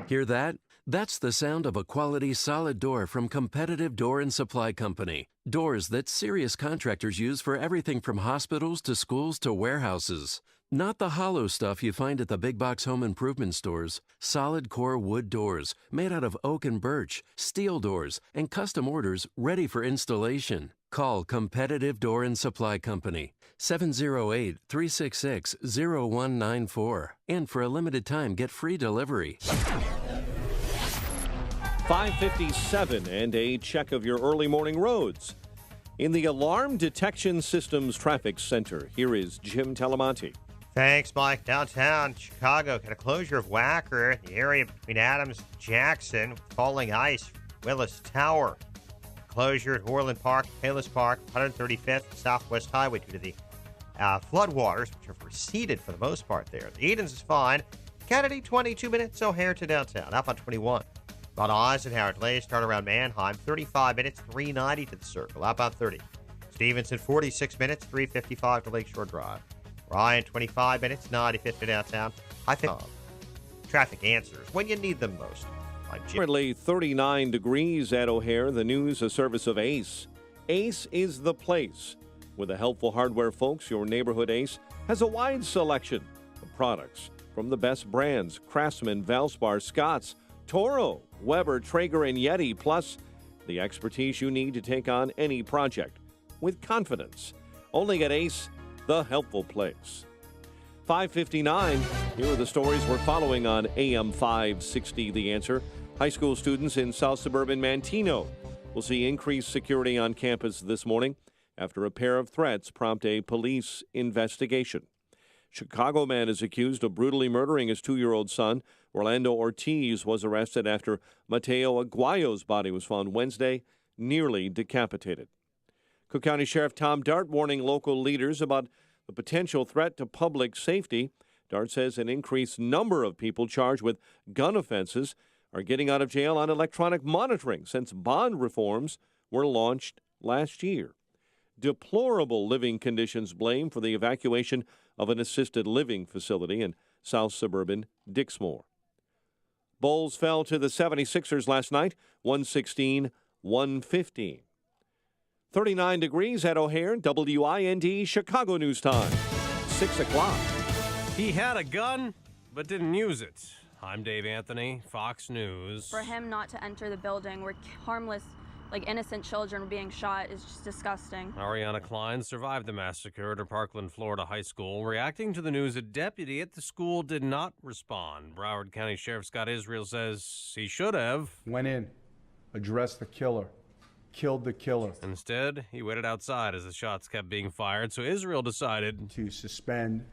Hear that? That's the sound of a quality solid door from Competitive Door and Supply Company. Doors that serious contractors use for everything from hospitals to schools to warehouses. Not the hollow stuff you find at the big box home improvement stores. Solid core wood doors made out of oak and birch, steel doors, and custom orders ready for installation. Call Competitive Door and Supply Company, 708-366-0194. And for a limited time, get free delivery. 5:57 and a check of your early morning roads. In the Alarm Detection Systems Traffic Center, here is Jim Talamonte. Thanks, Mike. Downtown Chicago got a closure of Wacker, the area between Adams and Jackson, falling ice, Willis Tower. Closure at Orland Park, Palos Park, 135th Southwest Highway due to the floodwaters, which have receded for the most part there. The Edens is fine. Kennedy, 22 minutes, O'Hare to downtown. Outbound 21. On Eisenhower, delays start around Manheim, 35 minutes, 390 to the Circle. Outbound 30. Stevenson, 46 minutes, 355 to Lakeshore Drive. Ryan, 25 minutes, 95th to downtown. I think traffic answers when you need them most. I'm Jim. Currently 39 degrees at O'Hare. The news, a service of Ace. Ace is the place. With the helpful hardware folks, your neighborhood Ace has a wide selection of products from the best brands: Craftsman, Valspar, Scotts, Toro, Weber, Traeger, and Yeti, plus the expertise you need to take on any project with confidence. Only at Ace, the helpful place. 5:59. Here are the stories we're following on AM 560, The Answer. High school students in South Suburban Manteno will see increased security on campus this morning after a pair of threats prompt a police investigation. Chicago man is accused of brutally murdering his 2-year-old son. Orlando Ortiz was arrested after Mateo Aguayo's body was found Wednesday, nearly decapitated. Cook County Sheriff Tom Dart warning local leaders about the potential threat to public safety. Dart says an increased number of people charged with gun offenses are getting out of jail on electronic monitoring since bond reforms were launched last year. Deplorable living conditions blamed for the evacuation of an assisted living facility in South Suburban Dixmoor. Bulls fell to the 76ers last night, 116-115. 39 degrees at O'Hare, WIND Chicago News Time, 6 o'clock. He had a gun, but didn't use it. I'm Dave Anthony, Fox News. For him not to enter the building where harmless, innocent children were being shot is just disgusting. Ariana Klein survived the massacre at her Parkland, Florida high school. Reacting to the news, a deputy at the school did not respond. Broward County Sheriff Scott Israel says he should have. Went in, addressed the killer, killed the killer. Instead, he waited outside as the shots kept being fired, so Israel decided to suspend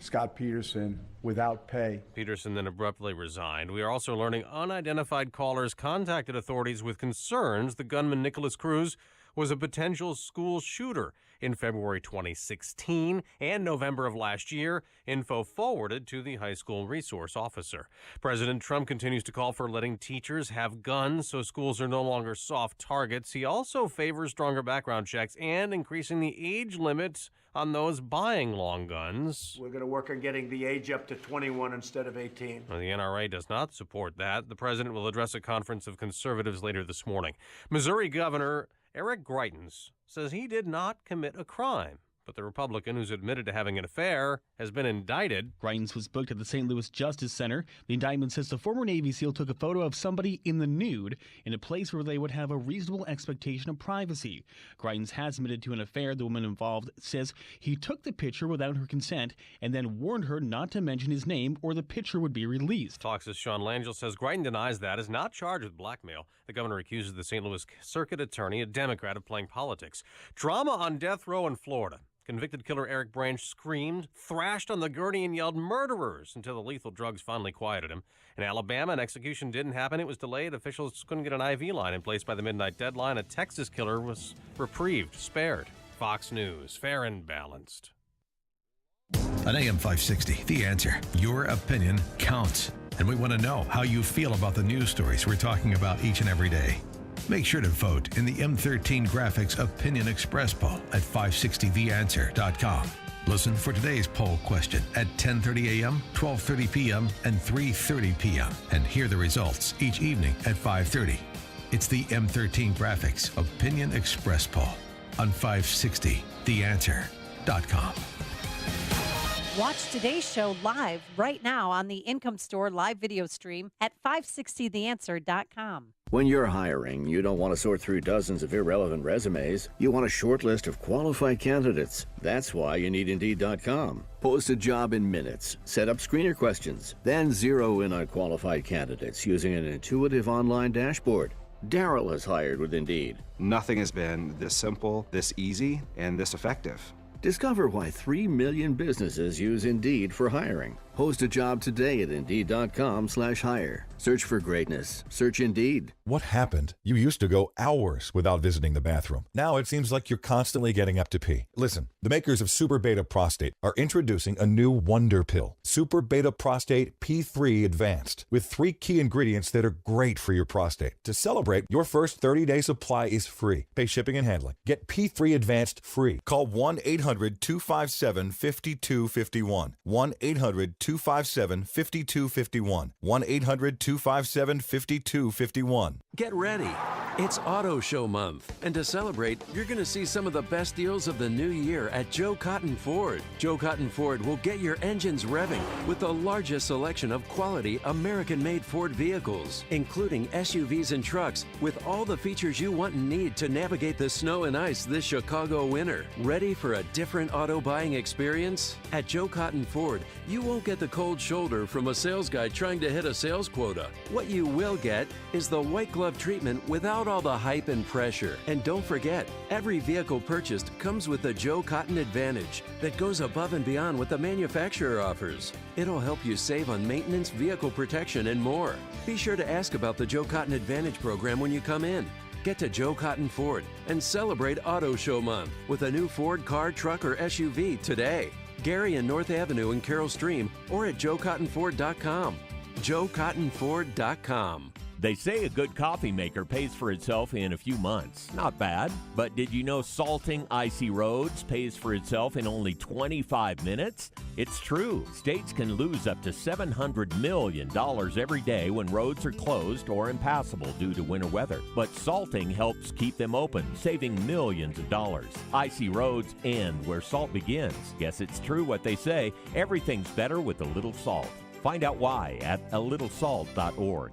Scott Peterson without pay. Peterson then abruptly resigned. We are also learning unidentified callers contacted authorities with concerns the gunman Nicholas Cruz was a potential school shooter in February 2016 and November of last year. Info forwarded to the high school resource officer. President Trump continues to call for letting teachers have guns so schools are no longer soft targets. He also favors stronger background checks and increasing the age limit on those buying long guns. We're going to work on getting the age up to 21 instead of 18. The NRA does not support that. The president will address a conference of conservatives later this morning. Missouri Governor Eric Greitens says he did not commit a crime, but the Republican who's admitted to having an affair has been indicted. Greitens was booked at the St. Louis Justice Center. The indictment says the former Navy SEAL took a photo of somebody in the nude in a place where they would have a reasonable expectation of privacy. Greitens has admitted to an affair. The woman involved says he took the picture without her consent and then warned her not to mention his name or the picture would be released. Fox's Sean Langell says Greitens denies that, is not charged with blackmail. The governor accuses the St. Louis Circuit Attorney, a Democrat, of playing politics. Drama on death row in Florida. Convicted killer Eric Branch screamed, thrashed on the gurney, and yelled "murderers" until the lethal drugs finally quieted him. In Alabama, an execution didn't happen. It was delayed. Officials couldn't get an IV line in place by the midnight deadline. A Texas killer was reprieved, spared. Fox News, fair and balanced. On AM 560, The Answer. Your opinion counts. And we want to know how you feel about the news stories we're talking about each and every day. Make sure to vote in the M13 Graphics Opinion Express poll at 560theanswer.com. Listen for today's poll question at 10:30 a.m., 12:30 p.m., and 3:30 p.m. and hear the results each evening at 5:30. It's the M13 Graphics Opinion Express poll on 560theanswer.com. Watch today's show live right now on the Income Store live video stream at 560theanswer.com. When you're hiring, you don't want to sort through dozens of irrelevant resumes. You want a short list of qualified candidates. That's why you need Indeed.com. Post a job in minutes. Set up screener questions. Then zero in on qualified candidates using an intuitive online dashboard. Daryl has hired with Indeed. Nothing has been this simple, this easy, and this effective. Discover why 3 million businesses use Indeed for hiring. Post a job today at Indeed.com/hire. Search for greatness. Search Indeed. What happened? You used to go hours without visiting the bathroom. Now it seems like you're constantly getting up to pee. Listen, the makers of Super Beta Prostate are introducing a new wonder pill, Super Beta Prostate P3 Advanced, with 3 key ingredients that are great for your prostate. To celebrate, your first 30-day supply is free. Pay shipping and handling. Get P3 Advanced free. Call 1-800-257-5251. 1-800-257-5251. 1-800-257-5251. Get ready. It's Auto Show Month, and to celebrate, you're going to see some of the best deals of the new year at Joe Cotton Ford. Joe Cotton Ford will get your engines revving with the largest selection of quality American-made Ford vehicles, including SUVs and trucks with all the features you want and need to navigate the snow and ice this Chicago winter. Ready for a different auto buying experience? At Joe Cotton Ford, you won't get the cold shoulder from a sales guy trying to hit a sales quota. What you will get is the white glove treatment without all the hype and pressure. And don't forget, every vehicle purchased comes with the Joe Cotton Advantage that goes above and beyond what the manufacturer offers. It'll help you save on maintenance, vehicle protection, and more. Be sure to ask about the Joe Cotton Advantage program when you come in. Get to Joe Cotton Ford and celebrate Auto Show Month with a new Ford car, truck, or SUV today. Gary and North Avenue in Carroll Stream or at joecottonford.com. joecottonford.com. They say a good coffee maker pays for itself in a few months. Not bad. But did you know salting icy roads pays for itself in only 25 minutes? It's true. States can lose up to $700 million every day when roads are closed or impassable due to winter weather. But salting helps keep them open, saving millions of dollars. Icy roads end where salt begins. Guess it's true what they say. Everything's better with a little salt. Find out why at alittlesalt.org.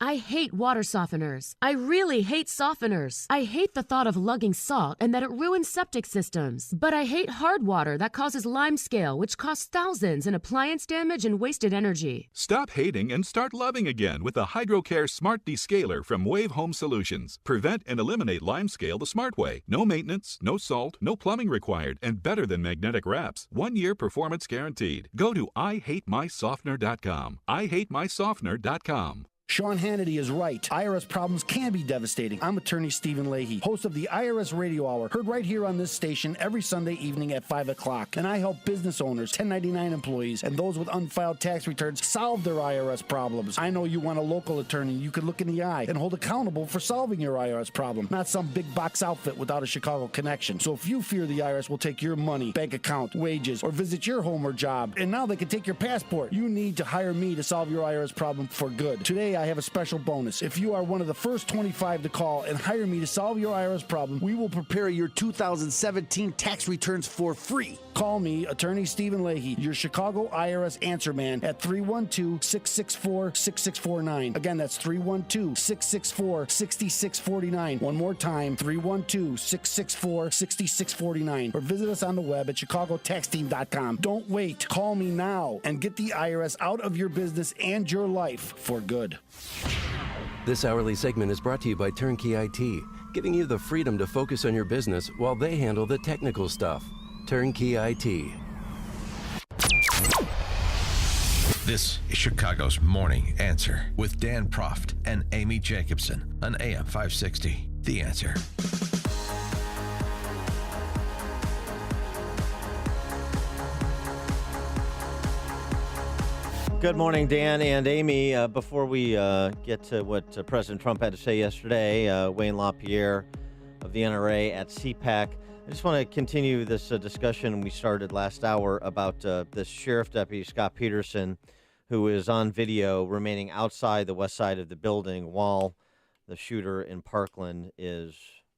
I hate water softeners. I really hate softeners. I hate the thought of lugging salt and that it ruins septic systems. But I hate hard water that causes limescale, which costs thousands in appliance damage and wasted energy. Stop hating and start loving again with the HydroCare Smart Descaler from Wave Home Solutions. Prevent and eliminate limescale the smart way. No maintenance, no salt, no plumbing required, and better than magnetic wraps. 1 year performance guaranteed. Go to IHateMySoftener.com. IHateMySoftener.com. Sean Hannity is right. IRS problems can be devastating. I'm attorney Stephen Leahy, host of the IRS Radio Hour, heard right here on this station every Sunday evening at 5 o'clock. And I help business owners, 1099 employees, and those with unfiled tax returns solve their IRS problems. I know you want a local attorney you could look in the eye and hold accountable for solving your IRS problem, not some big box outfit without a Chicago connection. So if you fear the IRS will take your money, bank account, wages, or visit your home or job, and now they can take your passport, you need to hire me to solve your IRS problem for good. Today, I have a special bonus. If you are one of the first 25 to call and hire me to solve your IRS problem, we will prepare your 2017 tax returns for free. Call me, attorney Stephen Leahy, your Chicago IRS answer man at 312-664-6649. Again, that's 312-664-6649. One more time, 312-664-6649. Or visit us on the web at chicagotaxteam.com. Don't wait. Call me now and get the IRS out of your business and your life for good. This hourly segment is brought to you by Turnkey IT, giving you the freedom to focus on your business while they handle the technical stuff. Turnkey IT. This is Chicago's Morning Answer with Dan Proft and Amy Jacobson on AM 560. The Answer. Good morning, Dan and Amy. Before we get to what President Trump had to say yesterday, Wayne LaPierre of the NRA at CPAC, I just want to continue this discussion we started last hour about this sheriff deputy, Scott Peterson, who is on video remaining outside the west side of the building while the shooter in Parkland is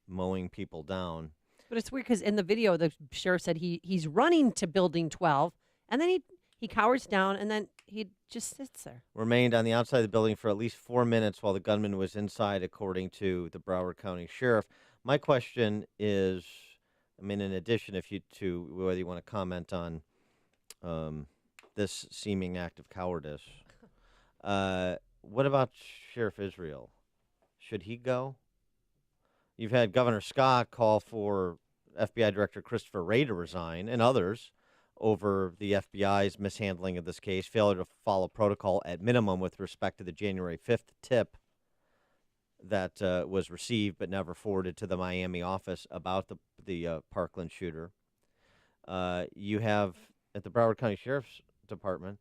mowing people down. But it's weird because in the video, the sheriff said he's running to Building 12, and then he cowers down, and then he just sits there. Remained on the outside of the building for at least 4 minutes while the gunman was inside, according to the Broward County Sheriff. My question is, in addition to whether you want to comment on this seeming act of cowardice, what about Sheriff Israel? Should he go? You've had Governor Scott call for FBI Director Christopher Wray to resign, and others, over the FBI's mishandling of this case, failure to follow protocol at minimum with respect to the January 5th tip that was received but never forwarded to the Miami office about the Parkland shooter. You have, at the Broward County Sheriff's Department,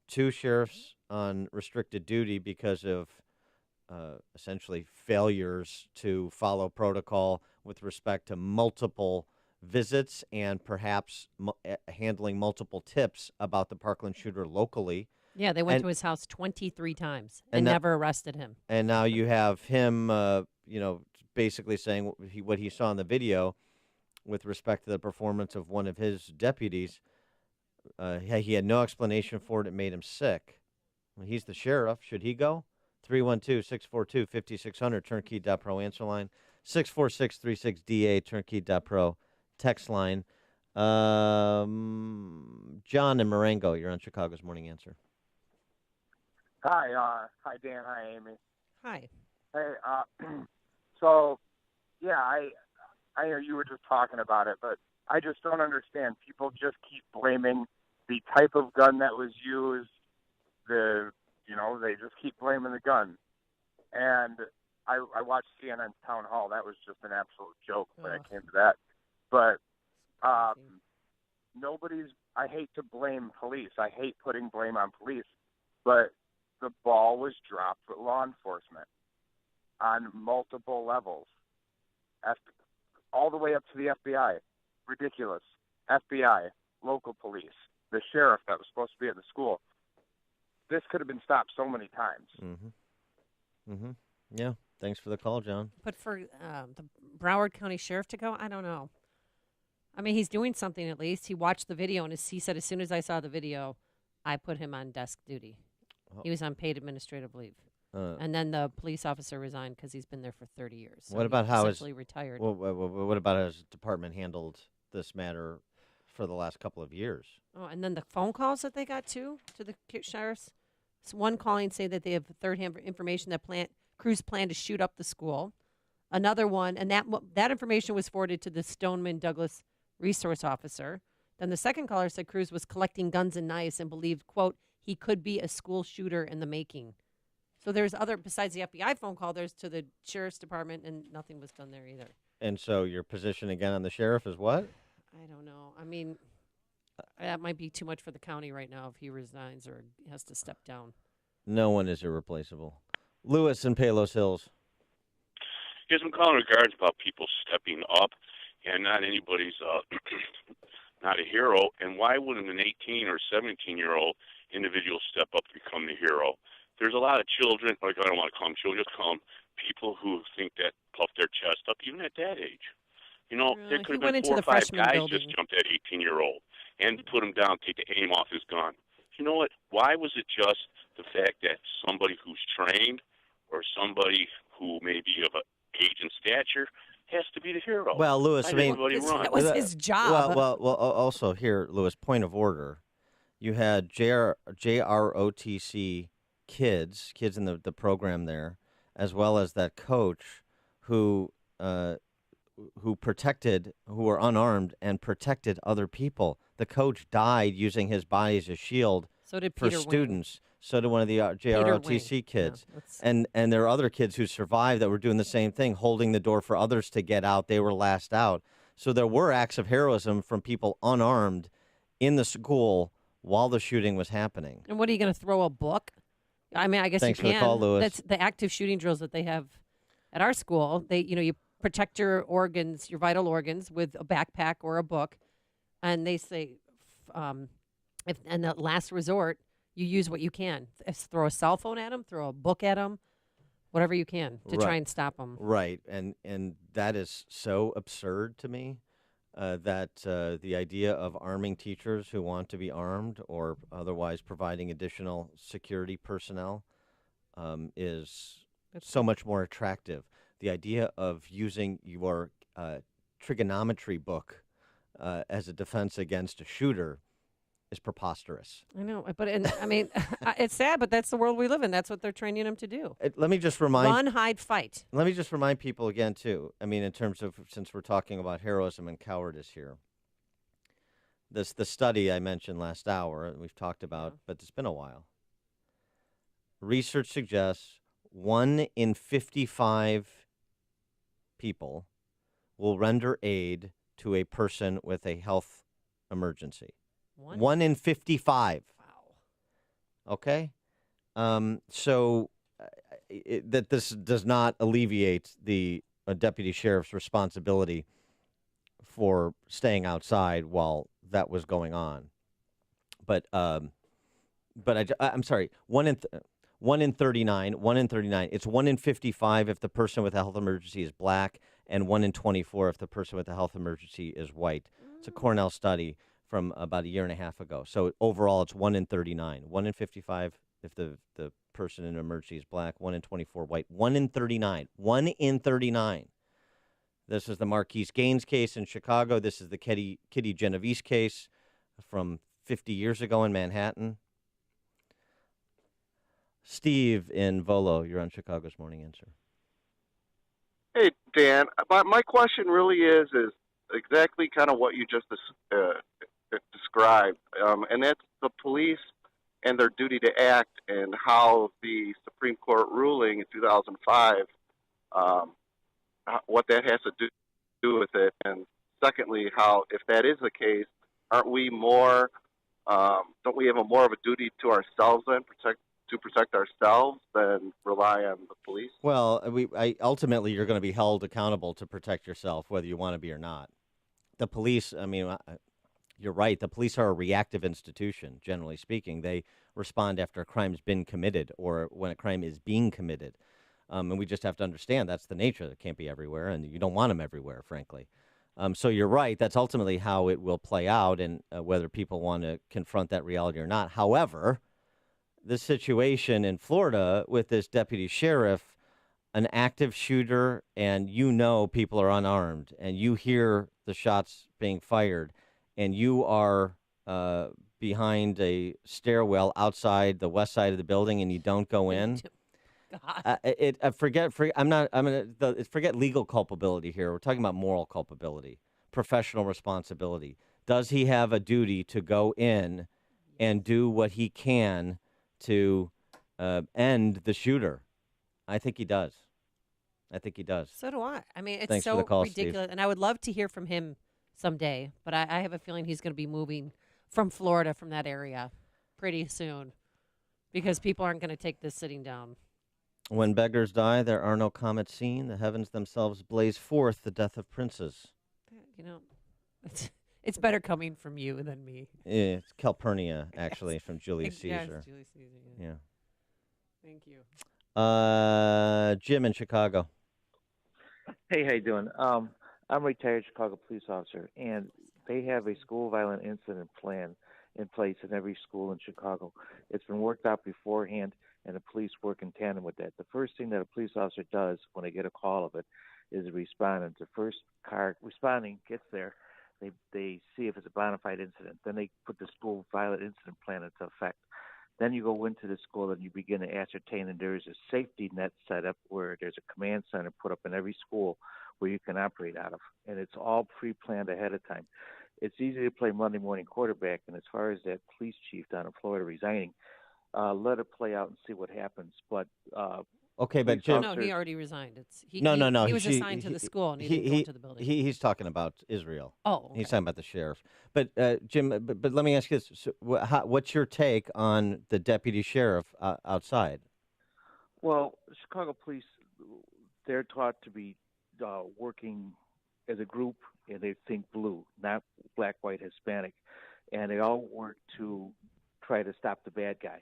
2 sheriffs on restricted duty because of essentially failures to follow protocol with respect to multiple visits and perhaps handling multiple tips about the Parkland shooter locally. Yeah, they went to his house 23 times and never arrested him. And now you have him, basically saying what he saw in the video with respect to the performance of one of his deputies. He had no explanation for it. It made him sick. He's the sheriff. Should he go? 312-642-5600, turnkey.pro answer line. 64636DA, turnkey.pro text line. John and Marengo, you're on Chicago's Morning Answer. Hi, hi Dan, hi Amy. Hi. Hey, so yeah, I know you were just talking about it, but I just don't understand. People just keep blaming the type of gun that was used. They just keep blaming the gun. And I watched CNN's town hall. That was just an absolute joke when it came to that. But I hate to blame police. I hate putting blame on police. But the ball was dropped with law enforcement on multiple levels, all the way up to the FBI. Ridiculous. FBI, local police, the sheriff that was supposed to be at the school. This could have been stopped so many times. Yeah. Thanks for the call, John. But for the Broward County Sheriff to go, I don't know. I mean, he's doing something at least. He watched the video, and he said, as soon as I saw the video, I put him on desk duty. He was on paid administrative leave. And then the police officer resigned because he's been there for 30 years. So what about how his retired? What about how his department handled this matter for the last couple of years? Oh, and then the phone calls that they got to the sheriffs. So one calling say that they have third-hand information that crews plan to shoot up the school. Another one, and that information was forwarded to the Stoneman Douglas resource officer. Then the second caller said Cruz was collecting guns and knives and believed, quote, he could be a school shooter in the making. So there's other, besides the FBI phone call, there's to the sheriff's department, and nothing was done there either. And so your position again on the sheriff is what? I don't know. I mean, that might be too much for the county right now if he resigns or has to step down. No one is irreplaceable. Lewis in Palos Hills. Yes, I'm calling regards about people stepping up, and not anybody's not a hero. And why wouldn't an 18 or 17-year-old individual step up to become the hero? There's a lot of children, like I don't want to call them children, just call them people who think that puff their chest up, even at that age. You know, there could have been 4 or 5 guys just jumped that 18-year-old and put him down, take the aim off his gun. You know what? Why was it just the fact that somebody who's trained or somebody who may be of an age and stature has to be the hero? Well, Lewis, I mean, that was his job. Well, also here, Lewis, point of order. You had JROTC kids in the program there, as well as that coach who were unarmed and protected other people. The coach died using his body as a shield for students. So did one of the JROTC kids. Yeah, and there are other kids who survived that were doing the same thing, holding the door for others to get out. They were last out. So there were acts of heroism from people unarmed in the school while the shooting was happening. And what, are you going to throw a book? I mean, I guess Thanks you can. For the call, Lewis. That's the active shooting drills that they have at our school. You protect your organs, your vital organs, with a backpack or a book, and they say, if in the last resort, you use what you can. Throw a cell phone at them, throw a book at them, whatever you can to try and stop them. Right, and that is so absurd to me. That the idea of arming teachers who want to be armed or otherwise providing additional security personnel is so much more attractive. The idea of using your trigonometry book as a defense against a shooter is preposterous. I know, but I mean, it's sad, but that's the world we live in. That's what they're training them to do. Let me just remind... Run, hide, fight. Let me just remind people again, too. I mean, in terms of, since we're talking about heroism and cowardice here, the study I mentioned last hour, and we've talked about, but it's been a while. Research suggests 1 in 55 people will render aid to a person with a health emergency. 1 in 55. Wow. Okay? So that this does not alleviate the deputy sheriff's responsibility for staying outside while that was going on. But I'm sorry, 1 1 in 39, 1 in 39. It's 1 in 55 if the person with a health emergency is black, and 1 in 24 if the person with a health emergency is white. It's a Cornell study from about a year and a half ago. So overall, it's 1 in 39. 1 in 55 if the person in an emergency is black, 1 in 24 white. 1 in 39. 1 in 39. This is the Marquise Gaines case in Chicago. This is the Kitty Genovese case from 50 years ago in Manhattan. Steve in Volo, you're on Chicago's Morning Answer. Hey, Dan, my question really is exactly kind of what you just described, and that's the police and their duty to act, and how the Supreme Court ruling in 2005, what that has to do with it, and secondly, how, if that is the case, aren't we more, don't we have more of a duty to ourselves then, to protect ourselves than rely on the police? Well, ultimately, you're going to be held accountable to protect yourself, whether you want to be or not. The police, I mean, you're right. The police are a reactive institution, generally speaking. They respond after a crime's been committed or when a crime is being committed. And we just have to understand that's the nature. It can't be everywhere, and you don't want them everywhere, frankly. So you're right. That's ultimately how it will play out, and whether people want to confront that reality or not. However, this situation in Florida with this deputy sheriff, an active shooter, and people are unarmed, and you hear the shots being fired, and you are behind a stairwell outside the west side of the building, and you don't go in. Forget legal culpability here. We're talking about moral culpability, professional responsibility. Does he have a duty to go in and do what he can to end the shooter? I think he does. So do I. I mean, it's Thanks for so the call, ridiculous. Steve. And I would love to hear from him someday. But I have a feeling he's going to be moving from Florida, from that area, pretty soon. Because people aren't going to take this sitting down. When beggars die, there are no comets seen. The heavens themselves blaze forth the death of princes. You know, it's better coming from you than me. Yeah, it's Calpurnia, actually, from Julius Caesar. Yeah, it's Julius Caesar. Yeah. Thank you. Jim in Chicago. Hey, how you doing? I'm a retired Chicago police officer, and they have a school violent incident plan in place in every school in Chicago. It's been worked out beforehand, and the police work in tandem with that. The first thing that a police officer does when they get a call of it is to respond. And the first car responding gets there, they see if it's a bona fide incident. Then they put the school violent incident plan into effect. Then you go into the school and you begin to ascertain, and there is a safety net set up where there's a command center put up in every school where you can operate out of. And it's all pre-planned ahead of time. It's easy to play Monday morning quarterback, and as far as that police chief down in Florida resigning, let it play out and see what happens. But okay, but Jim, no, he already resigned. He was assigned to the school, and he didn't go to the building. He's talking about Israel. Oh, okay. He's talking about the sheriff. But Jim, but let me ask you this: so, what's your take on the deputy sheriff outside? Well, Chicago police, they're taught to be working as a group, and they think blue, not black, white, Hispanic, and they all work to try to stop the bad guy.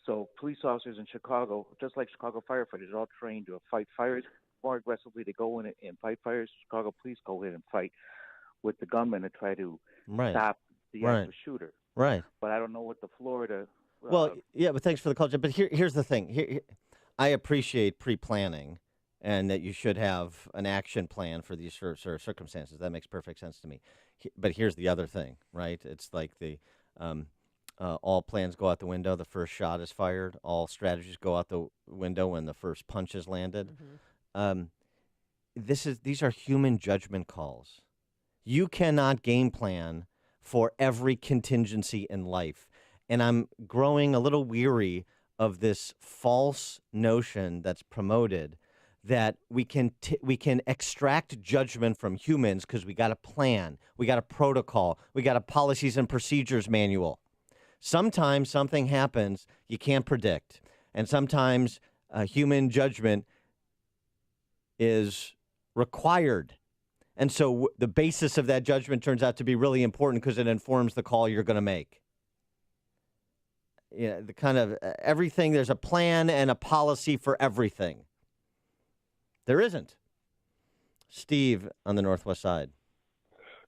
So police officers in Chicago, just like Chicago firefighters, are all trained to fight fires more aggressively. They go in and fight fires. Chicago police go in and fight with the gunman to try to stop the actual shooter. Right. But I don't know what the Florida... well, yeah, but thanks for the call, Jim. But here's the thing. I appreciate pre-planning and that you should have an action plan for these sort of circumstances. That makes perfect sense to me. But here's the other thing, right? It's like the... all plans go out the window. The first shot is fired. All strategies go out the window when the first punch is landed. Mm-hmm. These are human judgment calls. You cannot game plan for every contingency in life. And I'm growing a little weary of this false notion that's promoted that we can extract judgment from humans because we got a plan, we got a protocol, we got a policies and procedures manual. Sometimes something happens you can't predict, and sometimes human judgment is required. And so the basis of that judgment turns out to be really important because it informs the call you're going to make. the kind of everything. There's a plan and a policy for everything. There isn't. Steve on the Northwest Side.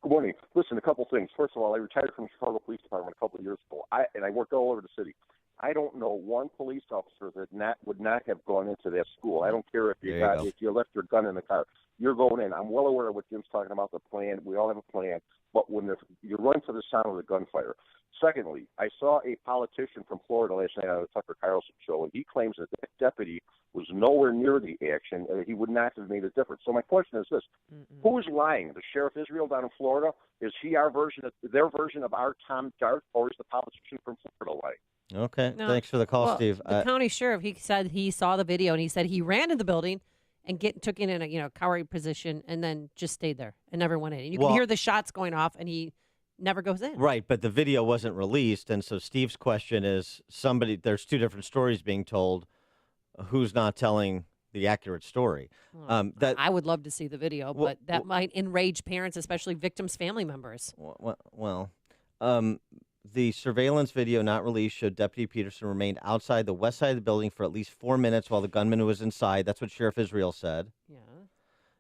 Good morning. Listen, a couple things. First of all, I retired from the Chicago Police Department a couple of years ago, and I worked all over the city. I don't know one police officer that would not have gone into that school. I don't care if if you left your gun in the car. You're going in. I'm well aware of what Jim's talking about, the plan. We all have a plan. But when you run to the sound of the gunfire. Secondly, I saw a politician from Florida last night on the Tucker Carlson show, and he claims that that deputy was nowhere near the action, and he would not have made a difference. So my question is this. Who is lying? The Sheriff Israel down in Florida? Is he their version of our Tom Dart, or is the politician from Florida lying? Okay, No. thanks for the call, Well, Steve. The county sheriff, he said he saw the video, and he said he ran in the building and took in a cowering position and then just stayed there and never went in. And you can hear the shots going off, and he never goes in. Right, but the video wasn't released, and so Steve's question is there's two different stories being told. Who's not telling the accurate story? I would love to see the video, but that might enrage parents, especially victims' family members. The surveillance video not released showed Deputy Peterson remained outside the west side of the building for at least 4 minutes while the gunman was inside. That's what Sheriff Israel said. Yeah.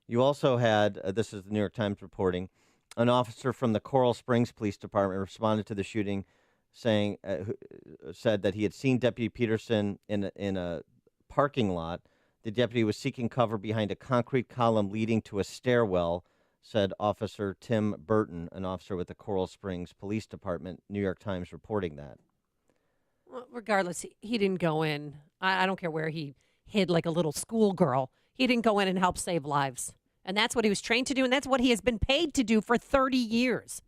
You also had, this is the New York Times reporting, an officer from the Coral Springs Police Department responded to the shooting, said that he had seen Deputy Peterson in a parking lot. The deputy was seeking cover behind a concrete column leading to a stairwell, said Officer Tim Burton, an officer with the Coral Springs Police Department. New York Times reporting that. Well, regardless, he didn't go in. I don't care where he hid like a little schoolgirl. He didn't go in and help save lives. And that's what he was trained to do, and that's what he has been paid to do for 30 years.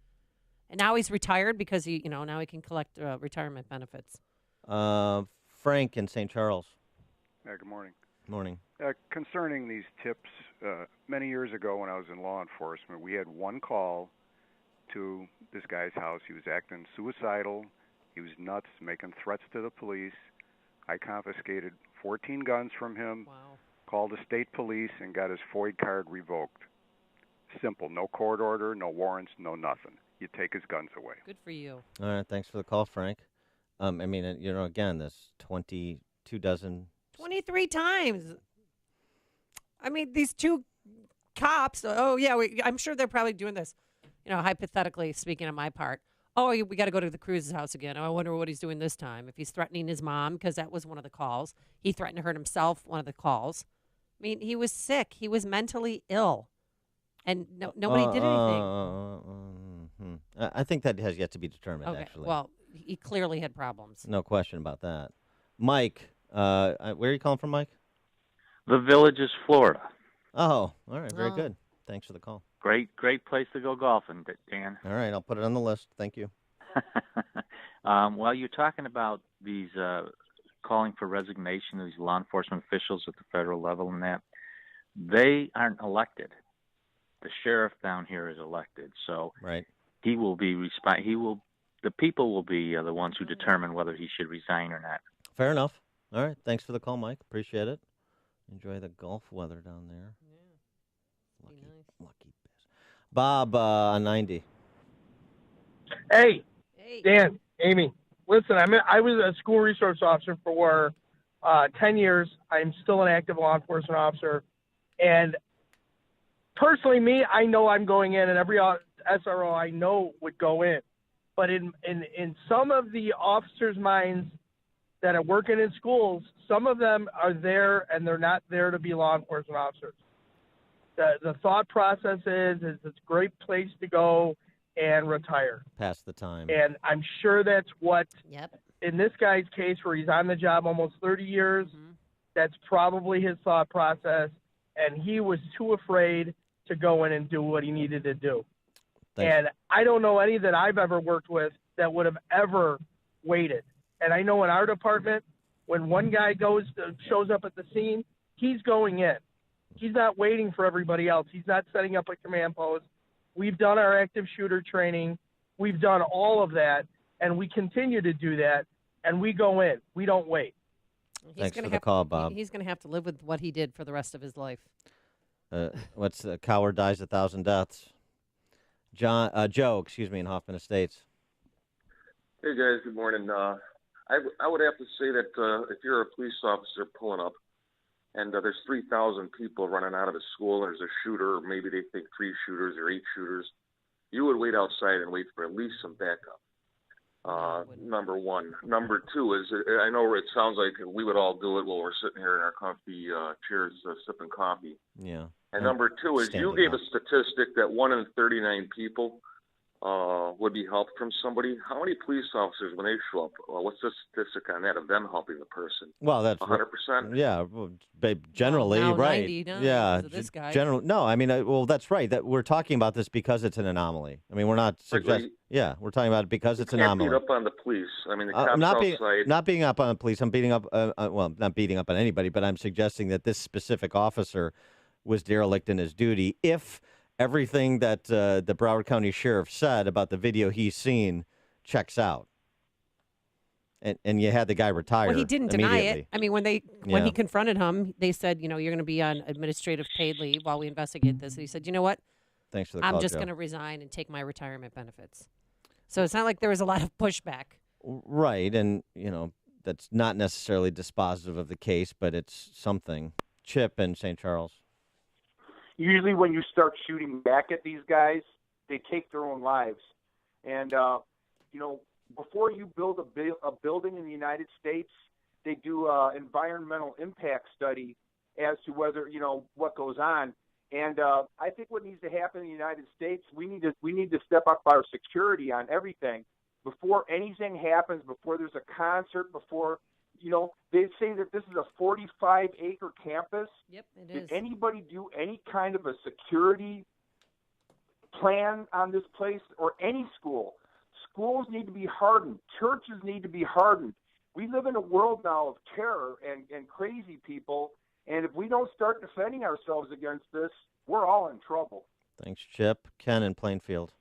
And now he's retired because now he can collect retirement benefits. Frank in St. Charles. Good morning. Morning. Concerning these tips, many years ago when I was in law enforcement, we had one call to this guy's house. He was acting suicidal. He was nuts, making threats to the police. I confiscated 14 guns from him, called the state police, and got his FOID card revoked. Simple. No court order, no warrants, no nothing. You take his guns away. Good for you. All right, thanks for the call, Frank. Again, this 22 dozen... 23 times. I mean, these two cops, I'm sure they're probably doing this, hypothetically speaking on my part. Oh, we got to go to the Cruz's house again. Oh, I wonder what he's doing this time. If he's threatening his mom, because that was one of the calls. He threatened to hurt himself, one of the calls. I mean, he was sick. He was mentally ill. And nobody did anything. I think that has yet to be determined, actually. Well, he clearly had problems. No question about that. Mike, where are you calling from, Mike? The Villages, Florida. Oh, all right. Very good. Thanks for the call. Great place to go golfing, Dan. All right. I'll put it on the list. Thank you. Well, you're talking about these calling for resignation of these law enforcement officials at the federal level and that. They aren't elected. The sheriff down here is elected. So he will be the people will be the ones who determine whether he should resign or not. Fair enough. All right. Thanks for the call, Mike. Appreciate it. Enjoy the golf weather down there. Yeah. Lucky biz. Bob on 90. Hey, Dan, Amy. Listen, I was a school resource officer for 10 years. I'm still an active law enforcement officer. And personally, I know I'm going in, and every SRO I know would go in. But in some of the officers' minds that are working in schools, some of them are there and they're not there to be law enforcement officers. The thought process is it's a great place to go and retire. Pass the time. And I'm sure that's what, in this guy's case where he's on the job almost 30 years, that's probably his thought process. And he was too afraid to go in and do what he needed to do. Thanks. And I don't know any that I've ever worked with that would have ever waited. And I know in our department, when one guy shows up at the scene, he's going in. He's not waiting for everybody else. He's not setting up a command post. We've done our active shooter training. We've done all of that, and we continue to do that, and we go in. We don't wait. Thanks for the call, Bob. He's going to have to live with what he did for the rest of his life. What's a coward dies 1,000 deaths? Joe, in Hoffman Estates. Hey guys, good morning. I would have to say that if you're a police officer pulling up and there's 3,000 people running out of the school and there's a shooter, or maybe they think 3 shooters or 8 shooters, you would wait outside and wait for at least some backup. Number one. Number two is, I know it sounds like we would all do it while we're sitting here in our comfy chairs sipping coffee. Yeah. And number two is, you gave a statistic that 1 in 39 people would be helped from somebody. How many police officers, when they show up, what's the statistic on that of them helping the person? Well, that's 100%. Yeah, generally, now right? 99 Yeah, because of this guy. No, I mean, well, that's right. That we're talking about this because it's an anomaly. I mean, we're not suggesting. Yeah, we're talking about it because it's an anomaly. Can't beat up on the police. I mean, the cops outside. Not beating up on the police. I'm beating up. Well, not beating up on anybody, but I'm suggesting that this specific officer was derelict in his duty. If everything that the Broward County Sheriff said about the video he's seen checks out, and you had the guy retire. Well, he didn't deny it. I mean, when he confronted him, they said, you're going to be on administrative paid leave while we investigate this. And he said, you know what? Thanks for the call, I'm just Joe. going to resign and take my retirement benefits. So it's not like there was a lot of pushback. Right, and that's not necessarily dispositive of the case, but it's something. Chip in St. Charles. Usually when you start shooting back at these guys, they take their own lives. And, before you build a building in the United States, they do an environmental impact study as to whether, what goes on. And I think what needs to happen in the United States, we need to step up our security on everything. Before anything happens, before there's a concert, before, they say that this is a 45-acre campus. Yep, it is. Did anybody do any kind of a security plan on this place or any school? Schools need to be hardened. Churches need to be hardened. We live in a world now of terror and crazy people, and if we don't start defending ourselves against this, we're all in trouble. Thanks, Chip. Ken in Plainfield.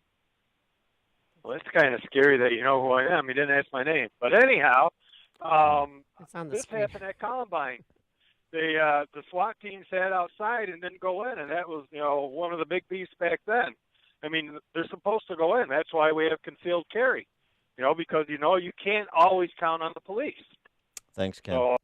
Well, it's kind of scary that you know who I am. He didn't ask my name. But anyhow, this happened at Columbine. The SWAT team sat outside and didn't go in, and that was, one of the big beefs back then. I mean, they're supposed to go in. That's why we have concealed carry, because, you can't always count on the police. Thanks, Ken. So,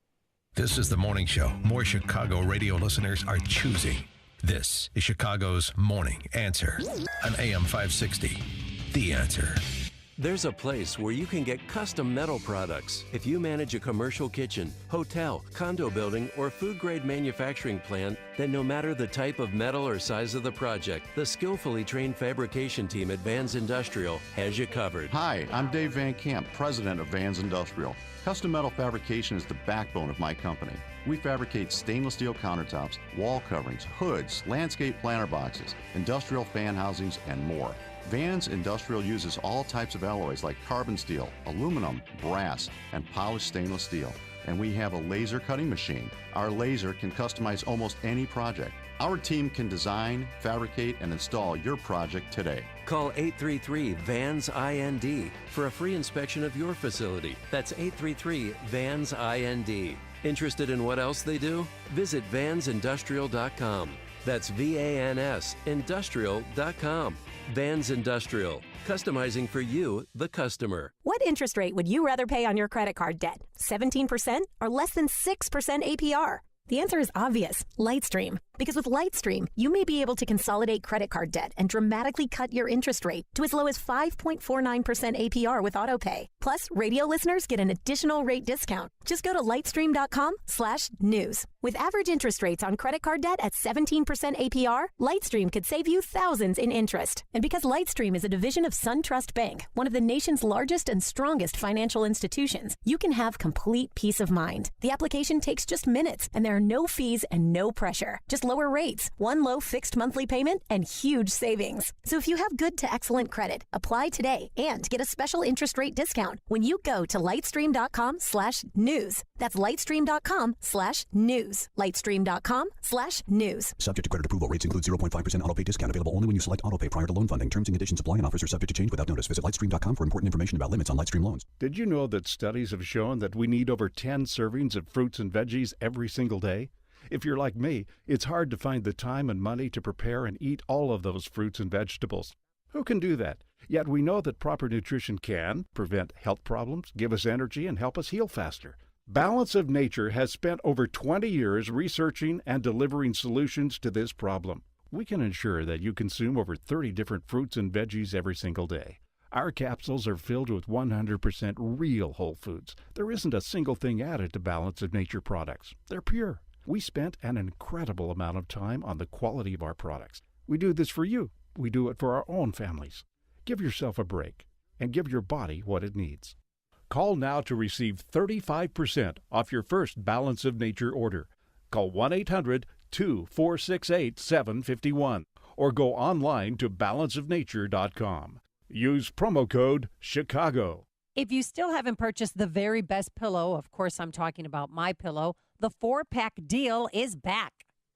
This is the morning show more Chicago radio listeners are choosing. This is Chicago's Morning Answer on AM 560. The Answer. There's a place where you can get custom metal products. If you manage a commercial kitchen, hotel, condo building, or food-grade manufacturing plant, then no matter the type of metal or size of the project, the skillfully trained fabrication team at Vans Industrial has you covered. Hi, I'm Dave Van Camp, president of Vans Industrial. Custom metal fabrication is the backbone of my company. We fabricate stainless steel countertops, wall coverings, hoods, landscape planter boxes, industrial fan housings, and more. Vans Industrial uses all types of alloys like carbon steel, aluminum, brass, and polished stainless steel. And we have a laser cutting machine. Our laser can customize almost any project. Our team can design, fabricate, and install your project today. Call 833-VANS-IND for a free inspection of your facility. That's 833-VANS-IND. Interested in what else they do? Visit vansindustrial.com. That's VANS industrial.com. Vans Industrial, customizing for you, the customer. What interest rate would you rather pay on your credit card debt? 17% or less than 6% APR? The answer is obvious, Lightstream. Because with Lightstream, you may be able to consolidate credit card debt and dramatically cut your interest rate to as low as 5.49% APR with AutoPay. Plus, radio listeners get an additional rate discount. Just go to lightstream.com/news. With average interest rates on credit card debt at 17% APR, Lightstream could save you thousands in interest. And because Lightstream is a division of SunTrust Bank, one of the nation's largest and strongest financial institutions, you can have complete peace of mind. The application takes just minutes, and there are no fees and no pressure. Just lower rates, one low fixed monthly payment, and huge savings. So if you have good to excellent credit, apply today and get a special interest rate discount when you go to lightstream.com/news. That's lightstream.com/news. Lightstream.com/news. Subject to credit approval. Rates include 0.5% autopay discount available only when you select autopay prior to loan funding. Terms and conditions apply and offers are subject to change without notice. Visit lightstream.com for important information about limits on Lightstream loans. Did you know that studies have shown that we need over 10 servings of fruits and veggies every single day? If you're like me, it's hard to find the time and money to prepare and eat all of those fruits and vegetables. Who can do that? Yet we know that proper nutrition can prevent health problems, give us energy, and help us heal faster. Balance of Nature has spent over 20 years researching and delivering solutions to this problem. We can ensure that you consume over 30 different fruits and veggies every single day. Our capsules are filled with 100% real whole foods. There isn't a single thing added to Balance of Nature products. They're pure. We spent an incredible amount of time on the quality of our products. We do this for you. We do it for our own families. Give yourself a break and give your body what it needs. Call now to receive 35% off your first Balance of Nature order. Call 1-800-2468-751 or go online to balanceofnature.com. Use promo code Chicago. If you still haven't purchased the very best pillow, of course I'm talking about MyPillow, the 4-pack deal is back.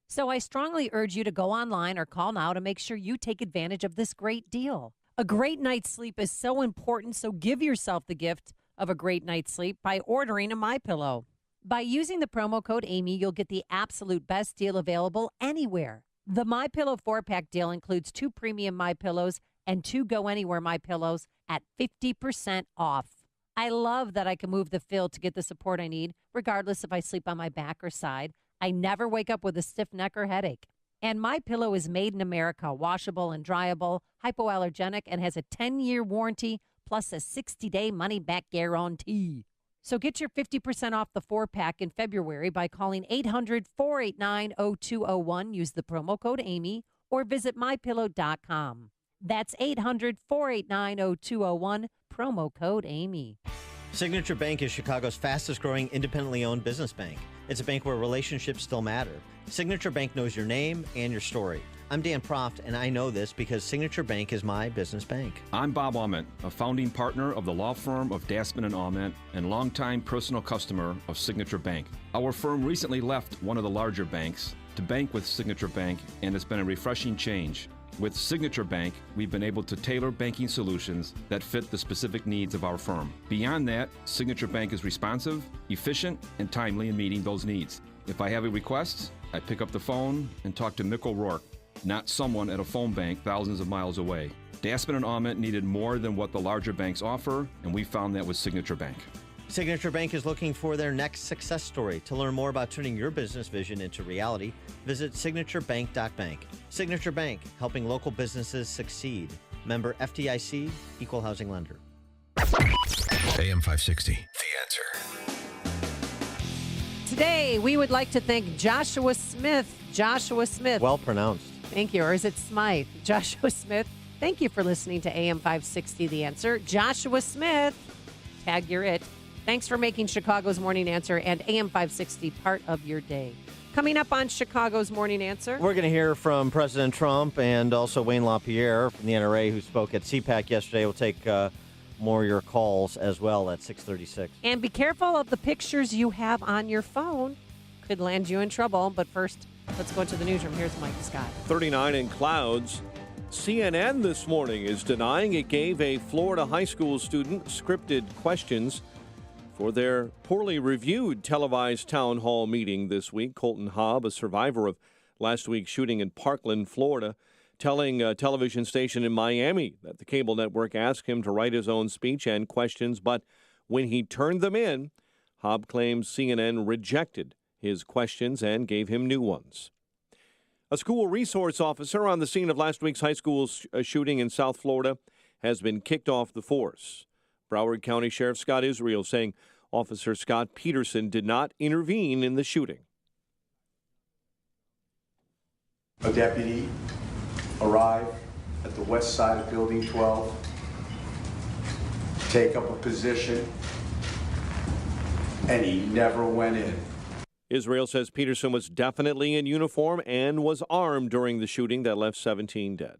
So I strongly urge you to go online or call now to make sure you take advantage of this great deal. A great night's sleep is so important, so give yourself the gift of a great night's sleep by ordering a MyPillow. By using the promo code Amy, you'll get the absolute best deal available anywhere. The MyPillow 4-pack deal includes 2 premium MyPillows and 2 Go Anywhere MyPillows at 50% off. I love that I can move the fill to get the support I need, regardless if I sleep on my back or side. I never wake up with a stiff neck or headache. And MyPillow is made in America, washable and dryable, hypoallergenic, and has a 10-year warranty plus a 60-day money-back guarantee. So get your 50% off the 4-pack in February by calling 800-489-0201. Use the promo code Amy or visit MyPillow.com. That's 800-489-0201, promo code Amy. Signature Bank is Chicago's fastest-growing independently owned business bank. It's a bank where relationships still matter. Signature Bank knows your name and your story. I'm Dan Proft, and I know this because Signature Bank is my business bank. I'm Bob Aument, a founding partner of the law firm of Daspin and Aument and longtime personal customer of Signature Bank. Our firm recently left one of the larger banks to bank with Signature Bank, and it's been a refreshing change. With Signature Bank, we've been able to tailor banking solutions that fit the specific needs of our firm. Beyond that, Signature Bank is responsive, efficient, and timely in meeting those needs. If I have a request, I pick up the phone and talk to Mick O'Rourke, not someone at a phone bank thousands of miles away. Daspin and Aument needed more than what the larger banks offer, and we found that with Signature Bank. Signature Bank is looking for their next success story. To learn more about turning your business vision into reality, visit signaturebank.bank. Signature Bank, helping local businesses succeed. Member FDIC, Equal Housing Lender. AM 560, The Answer. Today, we would like to thank Joshua Smith. Joshua Smith. Well pronounced. Thank you. Or is it Smythe? Joshua Smith. Thank you for listening to AM 560, The Answer. Joshua Smith. Tag your it. Thanks for making Chicago's Morning Answer and AM 560 part of your day. Coming up on Chicago's Morning Answer. We're going to hear from President Trump and also Wayne LaPierre from the NRA, who spoke at CPAC yesterday. We'll take more of your calls as well at 6:36. And be careful of the pictures you have on your phone. Could land you in trouble. But first, let's go to the newsroom. Here's Mike Scott. 39 in clouds. CNN this morning is denying it gave a Florida high school student scripted questions for their poorly reviewed televised town hall meeting this week. Colton Hobb, a survivor of last week's shooting in Parkland, Florida, telling a television station in Miami that the cable network asked him to write his own speech and questions, but when he turned them in, Hobb claims CNN rejected his questions and gave him new ones. A school resource officer on the scene of last week's high school shooting in South Florida has been kicked off the force. Broward County Sheriff Scott Israel saying Officer Scott Peterson did not intervene in the shooting. A deputy arrived at the west side of Building 12, take up a position, and he never went in. Israel says Peterson was definitely in uniform and was armed during the shooting that left 17 dead.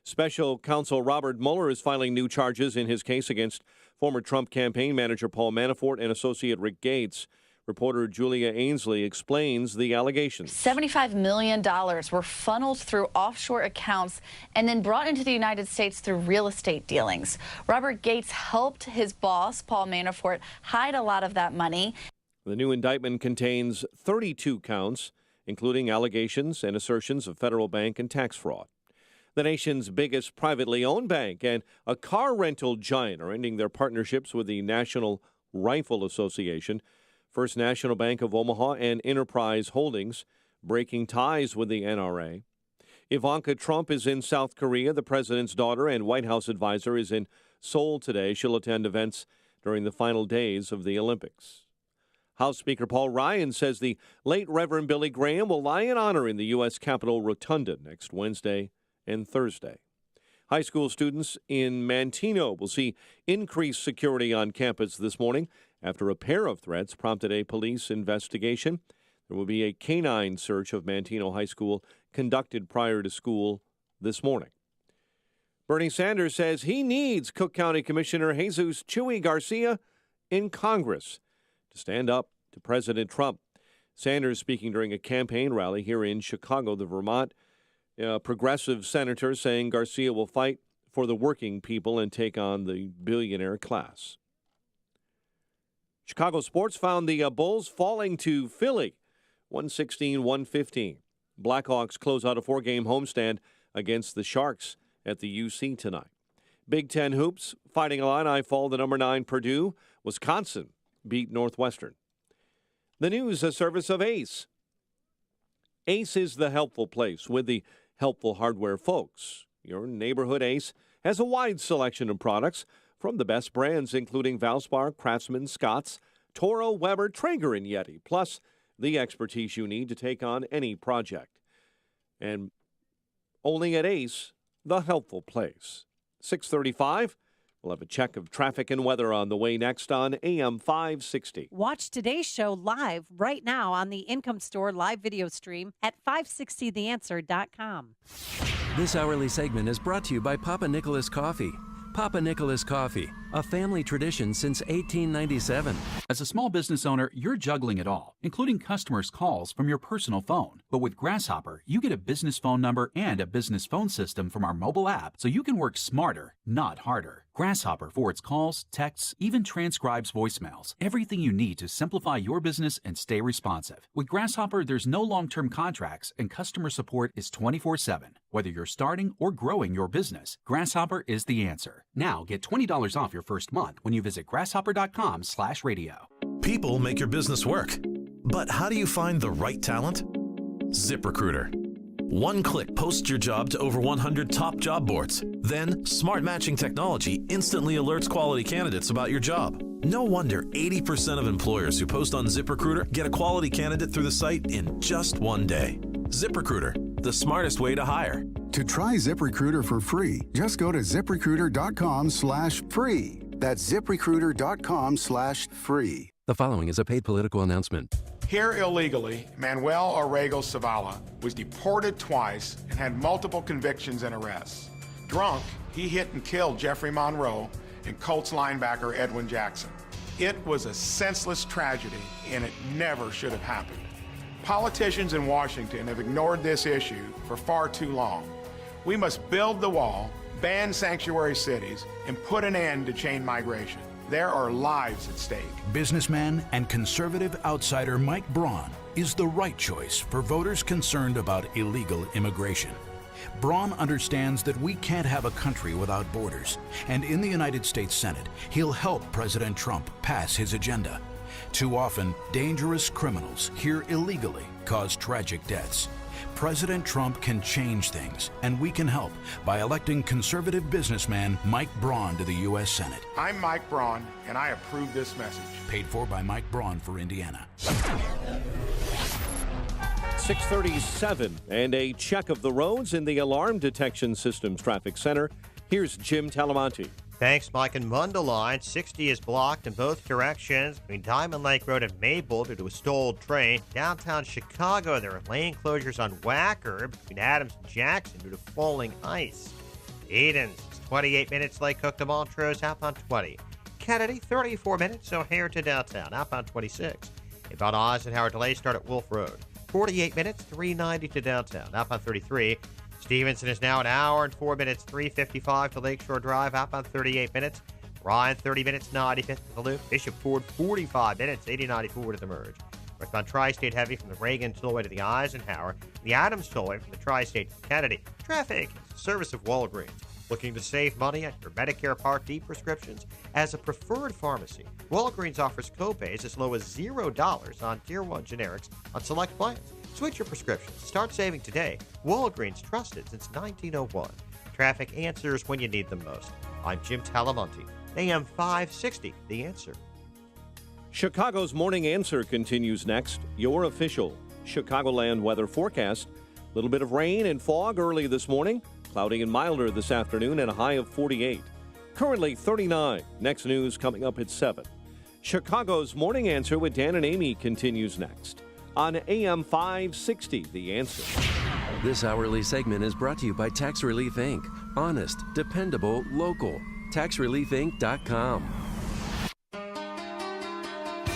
Special counsel Robert Muller is filing new charges in his case against former Trump campaign manager Paul Manafort and associate Rick Gates. Reporter Julia Ainsley explains the allegations. $75 million were funneled through offshore accounts and then brought into the United States through real estate dealings. Robert Gates helped his boss, Paul Manafort, hide a lot of that money. The new indictment contains 32 counts, including allegations and assertions of federal bank and tax fraud. The nation's biggest privately owned bank and a car rental giant are ending their partnerships with the National Rifle Association. First National Bank of Omaha and Enterprise Holdings breaking ties with the NRA. Ivanka Trump is in South Korea. The president's daughter and White House advisor is in Seoul today. She'll attend events during the final days of the Olympics. House Speaker Paul Ryan says the late Reverend Billy Graham will lie in honor in the U.S. Capitol Rotunda next Wednesday and Thursday. High school students in Manteno will see increased security on campus this morning after a pair of threats prompted a police investigation. There will be a canine search of Manteno High School conducted prior to school this morning. Bernie Sanders says he needs Cook County Commissioner Jesus Chuy Garcia in Congress to stand up to President Trump. Sanders speaking during a campaign rally here in Chicago, the Vermont progressive senator saying Garcia will fight for the working people and take on the billionaire class. Chicago sports found the Bulls falling to Philly, 116-115. Blackhawks close out a 4-game homestand against the Sharks at the UC tonight. Big Ten hoops, Fighting Illini fall to number 9 Purdue. Wisconsin beat Northwestern. The news, a service of Ace. Ace is the helpful place with the helpful hardware folks. Your neighborhood Ace has a wide selection of products from the best brands, including Valspar, Craftsman, Scotts, Toro, Weber, Traeger, and Yeti, plus the expertise you need to take on any project. And only at Ace, the helpful place. 6:35. We'll have a check of traffic and weather on the way next on AM 560. Watch today's show live right now on the Income Store live video stream at 560theanswer.com. This hourly segment is brought to you by Papa Nicholas Coffee. Papa Nicholas Coffee, a family tradition since 1897. As a small business owner, you're juggling it all, including customers' calls from your personal phone. But with Grasshopper, you get a business phone number and a business phone system from our mobile app, so you can work smarter, not harder. Grasshopper forwards calls, texts, even transcribes voicemails. Everything you need to simplify your business and stay responsive. With Grasshopper, there's no long-term contracts and customer support is 24/7. Whether you're starting or growing your business, Grasshopper is the answer. Now get $20 off your first month when you visit grasshopper.com/radio. People make your business work. But how do you find the right talent? ZipRecruiter. One click posts your job to over 100 top job boards. Then, smart matching technology instantly alerts quality candidates about your job. No wonder 80% of employers who post on ZipRecruiter get a quality candidate through the site in just one day. ZipRecruiter, the smartest way to hire. To try ZipRecruiter for free, just go to ZipRecruiter.com/free. That's ZipRecruiter.com/free. The following is a paid political announcement. Here illegally, Manuel Orrego Zavala was deported twice and had multiple convictions and arrests. Drunk, he hit and killed Jeffrey Monroe and Colts linebacker Edwin Jackson. It was a senseless tragedy, and it never should have happened. Politicians in Washington have ignored this issue for far too long. We must build the wall, ban sanctuary cities, and put an end to chain migration. There are lives at stake. Businessman and conservative outsider Mike Braun is the right choice for voters concerned about illegal immigration. Braun understands that we can't have a country without borders, and in the United States Senate, he'll help President Trump pass his agenda. Too often, dangerous criminals here illegally cause tragic deaths. President Trump can change things, and we can help by electing conservative businessman Mike Braun to the U.S. Senate. I'm Mike Braun, and I approve this message. Paid for by Mike Braun for Indiana. 6:37, and a check of the roads in the Alarm Detection Systems Traffic Center. Here's Jim Talamonte. Thanks, Mike. And Mundelein, 60 is blocked in both directions between Diamond Lake Road and Maple due to a stalled train. Downtown Chicago, there are lane closures on Wacker between Adams and Jackson due to falling ice. Edens, 28 minutes, Lake Cook to Montrose, outbound 20. Kennedy, 34 minutes, O'Hare to downtown, outbound 26. Inbound Eisenhower delays start at Wolf Road. 48 minutes, 390 to downtown, outbound 33. Stevenson is now an hour and 4 minutes, 355 to Lakeshore Drive, outbound 38 minutes. Ryan, 30 minutes, 95th to the Loop. Bishop Ford, 45 minutes, 80-94 to the merge. Northbound Tri-State heavy from the Reagan Tollway to the Eisenhower, the Adams Tollway from the Tri-State to Kennedy. Traffic is a service of Walgreens. Looking to save money on your Medicare Part D prescriptions? As a preferred pharmacy, Walgreens offers copays as low as $0 on Tier 1 generics on select plans. Switch your prescriptions. Start saving today. Walgreens, trusted since 1901. Traffic answers when you need them most. I'm Jim Talamonte, AM 560, The Answer. Chicago's Morning Answer continues next. Your official Chicagoland weather forecast. A little bit of rain and fog early this morning. Cloudy and milder this afternoon and a high of 48. Currently 39. Next news coming up at 7. Chicago's Morning Answer with Dan and Amy continues next on AM 560, The Answer. This hourly segment is brought to you by Tax Relief Inc. Honest, dependable, local. TaxReliefInc.com.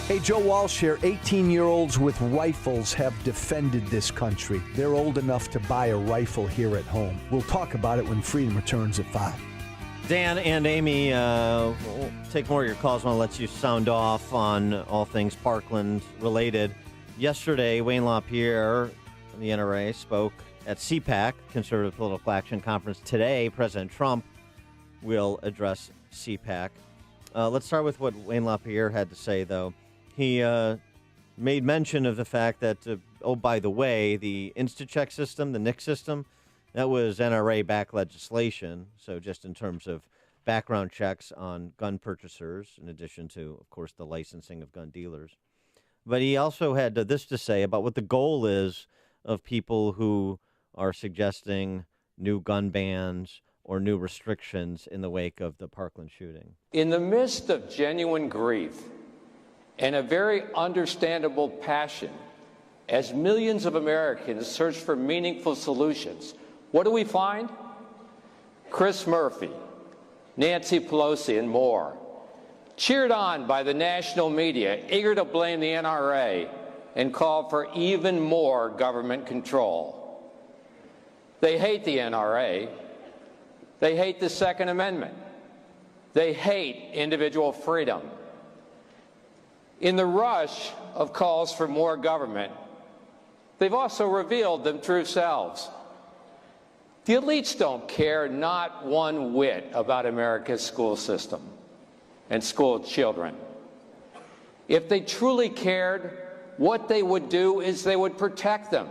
Hey, Joe Walsh here. 18-year-olds with rifles have defended this country. They're old enough to buy a rifle here at home. We'll talk about it when Freedom returns at 5. Dan and Amy, we'll take more of your calls. I want to let you sound off on all things Parkland related. Yesterday, Wayne LaPierre from the NRA spoke at CPAC, Conservative Political Action Conference. Today, President Trump will address CPAC. Let's start with what Wayne LaPierre had to say, though. He made mention of the fact that, by the way, the InstaCheck system, the NIC system, that was NRA-backed legislation. So just in terms of background checks on gun purchasers, in addition to, of course, the licensing of gun dealers. But he also had this to say about what the goal is of people who are suggesting new gun bans or new restrictions in the wake of the Parkland shooting. In the midst of genuine grief and a very understandable passion, as millions of Americans search for meaningful solutions, what do we find? Chris Murphy, Nancy Pelosi, and more, cheered on by the national media, eager to blame the NRA and call for even more government control. They hate the NRA. They hate the Second Amendment. They hate individual freedom. In the rush of calls for more government, they've also revealed their true selves. The elites don't care not one whit about America's school system and school children. If they truly cared, what they would do is they would protect them.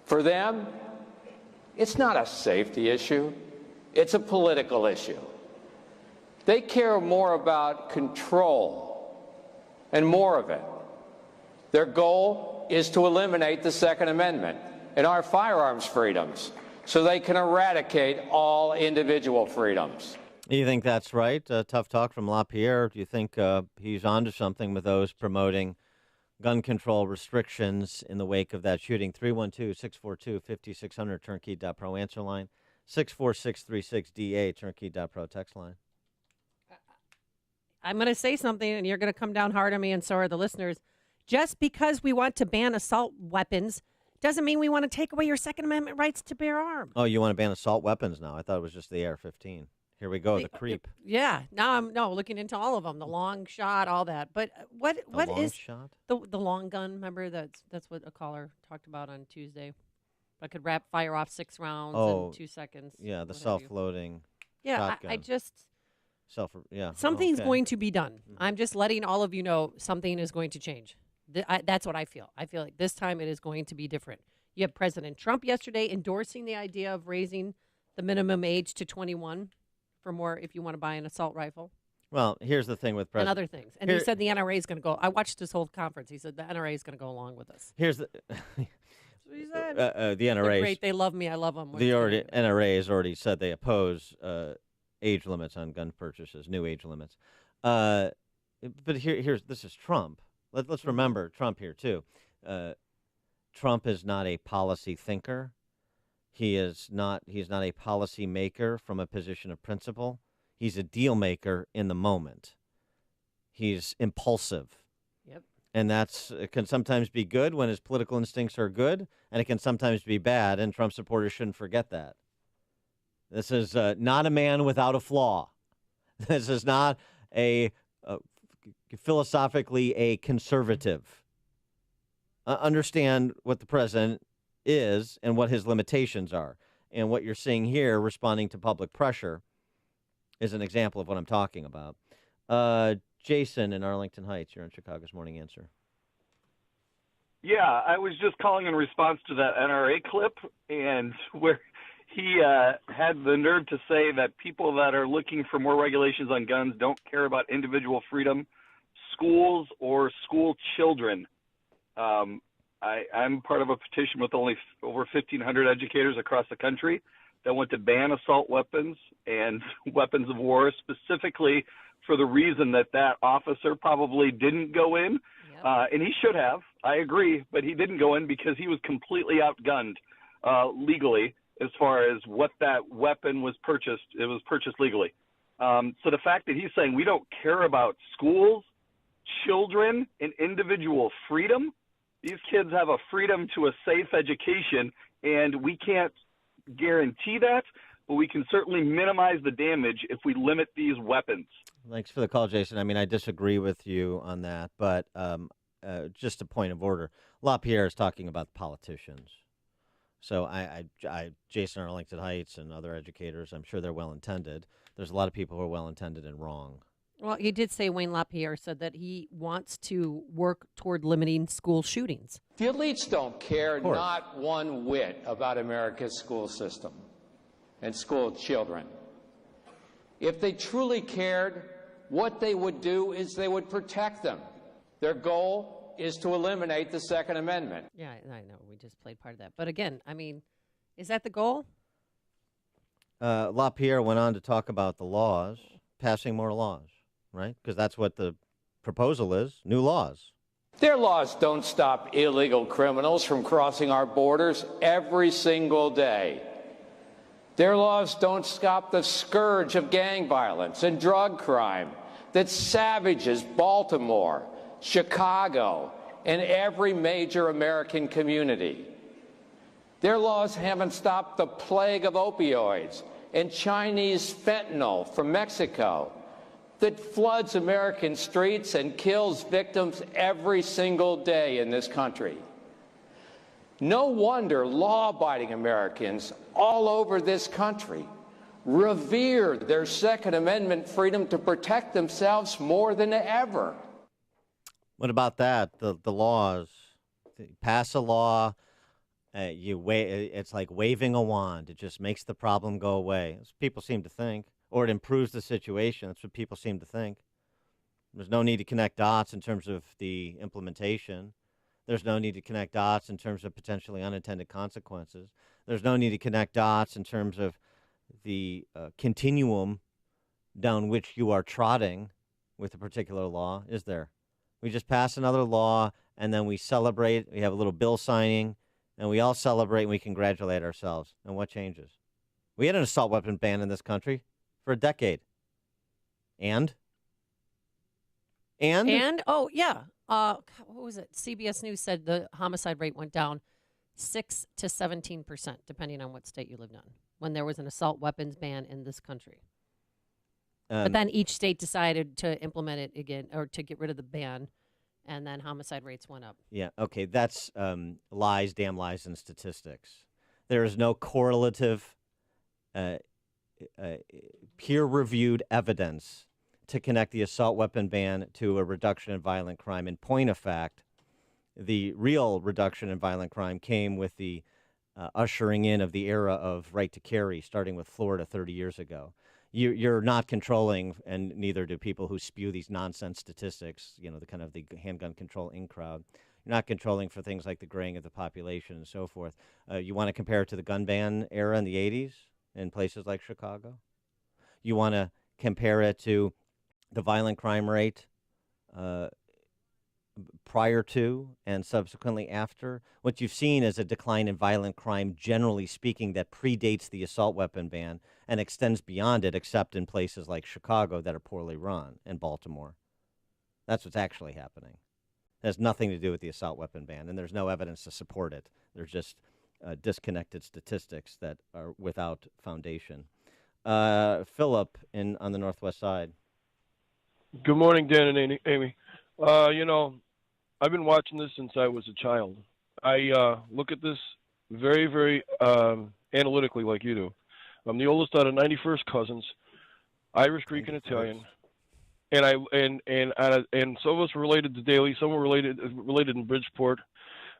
For them, it's not a safety issue. It's a political issue. They care more about control and more of it. Their goal is to eliminate the Second Amendment and our firearms freedoms so they can eradicate all individual freedoms. You think that's right? Tough talk from LaPierre. Do you think he's onto something with those promoting gun control restrictions in the wake of that shooting? 312-642-5600, turnkey.pro answer line. 64636DA, turnkey.pro text line. I'm going to say something, and you're going to come down hard on me, and so are the listeners. Just because we want to ban assault weapons doesn't mean we want to take away your Second Amendment rights to bear arms. Oh, you want to ban assault weapons now? I thought it was just the AR-15. Here we go, the creep. Yeah, now I'm looking into all of them, the long shot, all that. But what is shot? The long gun? Remember that's what a caller talked about on Tuesday. I could fire off 6 rounds in 2 seconds. Yeah, the self-loading. Yeah, shotgun. I just yeah. Something's okay. going to be done. I'm just letting all of you know something is going to change. That's what I feel. I feel like this time it is going to be different. You have President Trump yesterday endorsing the idea of raising the minimum age to 21 for more if you want to buy an assault rifle. Well, here's the thing with President. And other things. And he said the NRA is going to go. I watched this whole conference. He said the NRA is going to go along with us. Here's the. He said. The NRA. They're great. They love me. I love them. NRA has already said they oppose age limits on gun purchases, new age limits. But this is Trump. Let's remember Trump here too. Trump is not a policy thinker. He's not a policy maker from a position of principle. He's a deal maker in the moment. He's impulsive. Yep. And it can sometimes be good when his political instincts are good, and it can sometimes be bad, and Trump supporters shouldn't forget that. This is not a man without a flaw. This is not philosophically a conservative. understand what the president is and what his limitations are. And what you're seeing here, responding to public pressure, is an example of what I'm talking about. Jason in Arlington Heights, you're on Chicago's Morning Answer. Yeah, I was just calling in response to that NRA clip, and where he had the nerve to say that people that are looking for more regulations on guns don't care about individual freedom, schools, or school children. I'm part of a petition with only over 1,500 educators across the country that want to ban assault weapons and weapons of war, specifically for the reason that that officer probably didn't go in, and he should have. I agree, but he didn't go in because he was completely outgunned legally as far as what that weapon was purchased. It was purchased legally. So the fact that he's saying we don't care about schools, children, and individual freedom, these kids have a freedom to a safe education, and we can't guarantee that, but we can certainly minimize the damage if we limit these weapons. Thanks for the call, Jason. I mean, I disagree with you on that, but just a point of order. LaPierre is talking about politicians. So Jason Arlington Heights and other educators, I'm sure they're well-intended. There's a lot of people who are well-intended and wrong. Well, he did say, Wayne LaPierre said that he wants to work toward limiting school shootings. The elites don't care not one whit about America's school system and school children. If they truly cared, what they would do is they would protect them. Their goal is to eliminate the Second Amendment. Yeah, I know. We just played part of that. But again, I mean, is that the goal? LaPierre went on to talk about the laws, passing more laws, right? Because that's what the proposal is, new laws. Their laws don't stop illegal criminals from crossing our borders every single day. Their laws don't stop the scourge of gang violence and drug crime that savages Baltimore, Chicago, and every major American community. Their laws haven't stopped the plague of opioids and Chinese fentanyl from Mexico that floods American streets and kills victims every single day in this country. No wonder law-abiding Americans all over this country revere their Second Amendment freedom to protect themselves more than ever. What about that? The laws. Pass a law, it's like waving a wand. It just makes the problem go away. That's what people seem to think. Or it improves the situation. That's what people seem to think. There's no need to connect dots in terms of the implementation. There's no need to connect dots in terms of potentially unintended consequences. There's no need to connect dots in terms of the continuum down which you are trotting with a particular law, is there? We just pass another law, and then we celebrate. We have a little bill signing, and we all celebrate, and we congratulate ourselves. And what changes? We had an assault weapon ban in this country for a decade. And? Oh, yeah. What was it? CBS News said the homicide rate went down 6 to 17%, depending on what state you lived in, when there was an assault weapons ban in this country. But then each state decided to implement it again, or to get rid of the ban, and then homicide rates went up. Yeah, okay, that's lies, damn lies, and statistics. There is no correlative, peer-reviewed evidence to connect the assault weapon ban to a reduction in violent crime. In point of fact, the real reduction in violent crime came with the ushering in of the era of right to carry, starting with Florida 30 years ago. You're not controlling, and neither do people who spew these nonsense statistics, the kind of the handgun control in crowd. You're not controlling for things like the graying of the population and so forth. You want to compare it to the gun ban era in the 80s in places like Chicago? You want to compare it to the violent crime rate prior to and subsequently after? What you've seen is a decline in violent crime, generally speaking, that predates the assault weapon ban and extends beyond it, except in places like Chicago that are poorly run, and Baltimore. That's what's actually happening. It has nothing to do with the assault weapon ban, and there's no evidence to support it. There's just disconnected statistics that are without foundation. Philip on the Northwest Side. Good morning, Dan and Amy. I I've been watching this since I was a child. I look at this very, very analytically, like you do. I'm the oldest out of 91st cousins, Irish, Greek, and Italian, and some of us were related to Daly. Some were related in Bridgeport.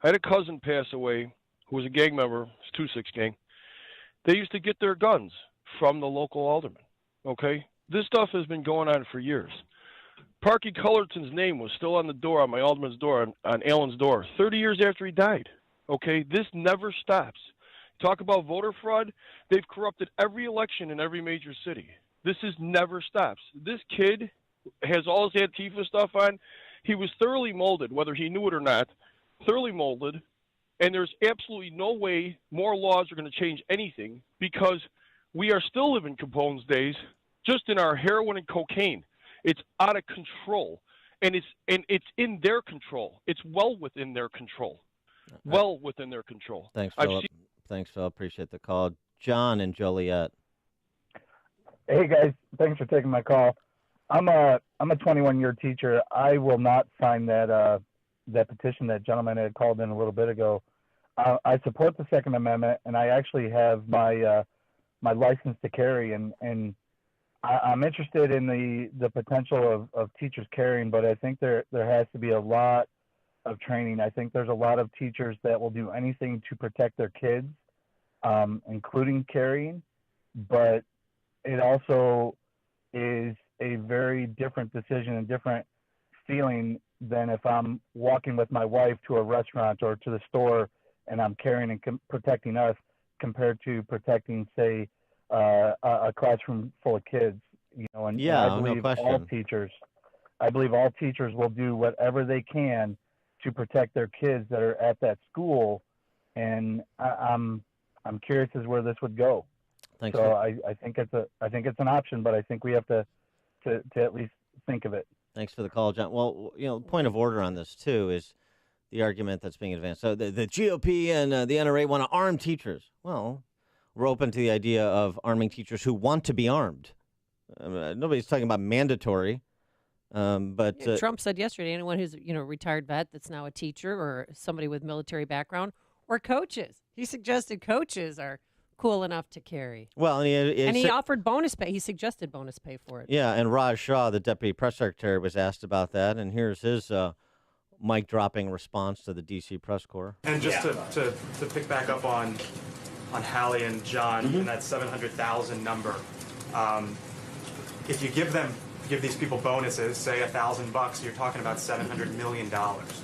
I had a cousin pass away who was a gang member, 2-6 gang. They used to get their guns from the local alderman. Okay, this stuff has been going on for years. Parky Cullerton's name was still on the door, on my alderman's door, on Allen's door, 30 years after he died. Okay, this never stops. Talk about voter fraud. They've corrupted every election in every major city. This never stops. This kid has all his Antifa stuff on. He was thoroughly molded, whether he knew it or not, thoroughly molded, and there's absolutely no way more laws are going to change anything because we are still living Capone's days, just in our heroin and cocaine. It's out of control, and it's in their control. It's well within their control. Well within their control. Thanks, Philip. Thanks, Phil. Appreciate the call. John in Joliet. Hey guys, thanks for taking my call. I'm a 21-year teacher. I will not sign that petition that gentleman had called in a little bit ago. I support the Second Amendment, and I actually have my license to carry, and I'm interested in the potential of teachers carrying, but I think there has to be a lot of training. I think there's a lot of teachers that will do anything to protect their kids, including carrying, but it also is a very different decision and different feeling than if I'm walking with my wife to a restaurant or to the store and I'm carrying and protecting us compared to protecting, say, a classroom full of kids. You know, and yeah, I believe no all teachers will do whatever they can to protect their kids that are at that school, and I'm curious as where this would go. Thanks. So I think it's an option, but I think we have to at least think of it. Thanks for the call, John. Well, point of order on this too is the argument that's being advanced. So the GOP and the NRA want to arm teachers. Well, we're open to the idea of arming teachers who want to be armed. Nobody's talking about mandatory. But Trump said yesterday, anyone who's a retired vet that's now a teacher or somebody with military background or coaches. He suggested coaches are cool enough to carry. Well, and he offered bonus pay. He suggested bonus pay for it. Yeah, and Raj Shah, the deputy press secretary, was asked about that, and here's his mic-dropping response to the D.C. press corps. And just to pick back up on Hallie and John and that 700,000 number, if you give these people bonuses, say $1,000, you're talking about $700 million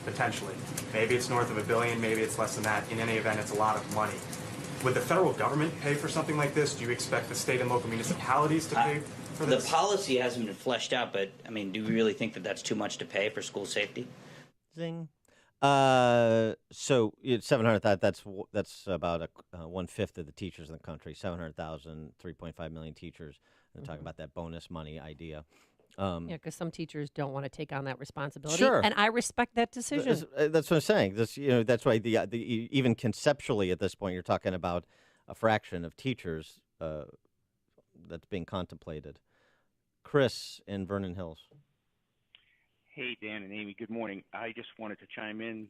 potentially. Maybe it's north of $1 billion, maybe it's less than that. In any event, it's a lot of money. Would the federal government pay for something like this? Do you expect the state and local municipalities to pay for this? The policy hasn't been fleshed out, but I mean, do we really think that that's too much to pay for school safety? Zing. So it's 700,000. That's about 1/5 of the teachers in the country. 700,000, 3.5 million teachers. They're talking about that bonus money idea. Because some teachers don't want to take on that responsibility. Sure. And I respect that decision. That's what I'm saying. That's why even conceptually at this point, you're talking about a fraction of teachers that's being contemplated. Chris in Vernon Hills. Hey, Dan and Amy, good morning. I just wanted to chime in.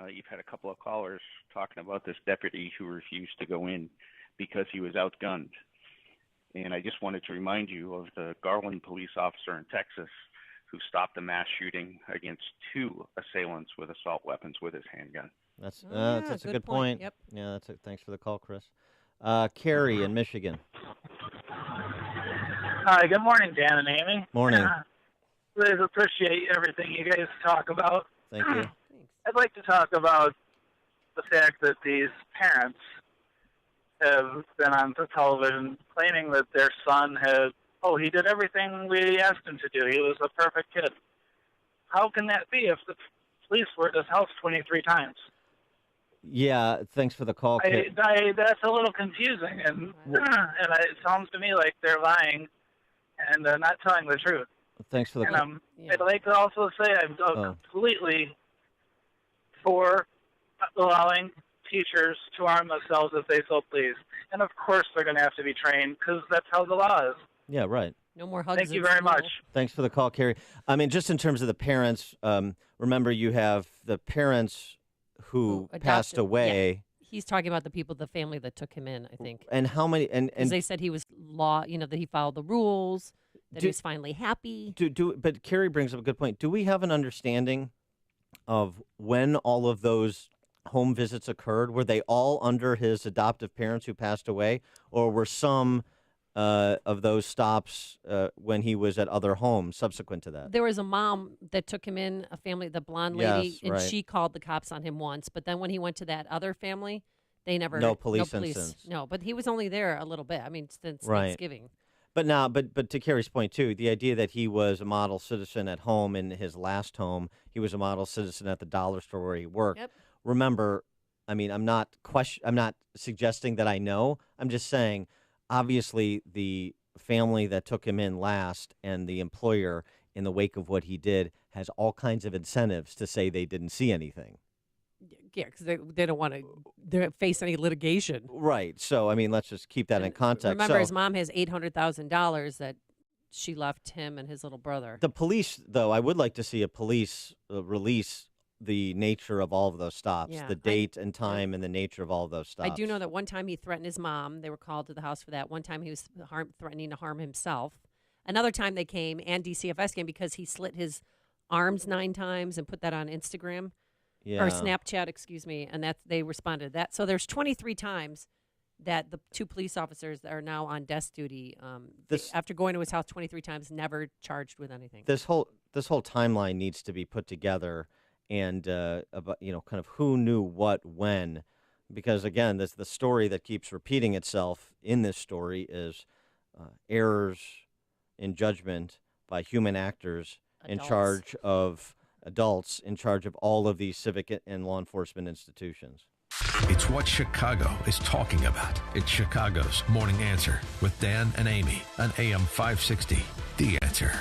You've had a couple of callers talking about this deputy who refused to go in because he was outgunned. And I just wanted to remind you of the Garland police officer in Texas who stopped a mass shooting against 2 assailants with assault weapons with his handgun. That's a good point. Yep. Yeah, thanks for the call, Chris. Carrie in Michigan. Hi, good morning, Dan and Amy. Morning. Really appreciate everything you guys talk about. Thank you. I'd like to talk about the fact that these parents have been on the television claiming that their son he did everything we asked him to do. He was a perfect kid. How can that be if the police were at his house 23 times? Yeah, thanks for the call. That's a little confusing, and it sounds to me like they're lying and not telling the truth. Thanks for the call. I'd like to also say I'm completely for allowing teachers to arm themselves if they so please. And of course they're going to have to be trained because that's how the law is. Yeah, right. No more hugs. Thank you very much. Thanks for the call, Carrie. I mean, just in terms of the parents, remember, you have the parents who passed adopted- away. yeah. He's talking about the people, the family that took him in, I think. And how many? And they said he was that he followed the rules, that he was finally happy. But Carrie brings up a good point. Do we have an understanding of when all of those home visits occurred? Were they all under his adoptive parents who passed away, or were some of those stops when he was at other homes subsequent to that? There was a mom that took him in, a family, the blonde lady, Yes, and right. she called the cops on him once. But then when he went to that other family, they never No police instance. No, but he was only there a little bit. I mean, since Right. Thanksgiving. But now, but to Carrie's point too, the idea that he was a model citizen at home in his last home, he was a model citizen at the dollar store where he worked. Yep. Remember, I mean, I'm not suggesting that I know. I'm just saying, obviously, the family that took him in last and the employer, in the wake of what he did, has all kinds of incentives to say they didn't see anything. Yeah, because they don't want to face any litigation. Right. So, I mean, let's just keep that in context. Remember, So, his mom has $800,000 that she left him and his little brother. the police, though, I would like to see a police release the nature of all of those stops, Yeah, the date and time and the nature of all of those stops. I do know that one time he threatened his mom. They were called to the house for that. One time he was threatening to harm himself. Another time they came, and DCFS came, because he slit his arms 9 times and put that on Instagram. Yeah. Or Snapchat, excuse me, and that they responded to that. So there's 23 times that the 2 police officers that are now on desk duty, after going to his house 23 times, never charged with anything. This whole timeline needs to be put together, and about, kind of who knew what when, because again, the story that keeps repeating itself in this story is errors in judgment by human actors in charge of adults, in charge of all of these civic and law enforcement institutions. It's what Chicago is talking about. It's Chicago's Morning Answer with Dan and Amy on AM 560. The Answer.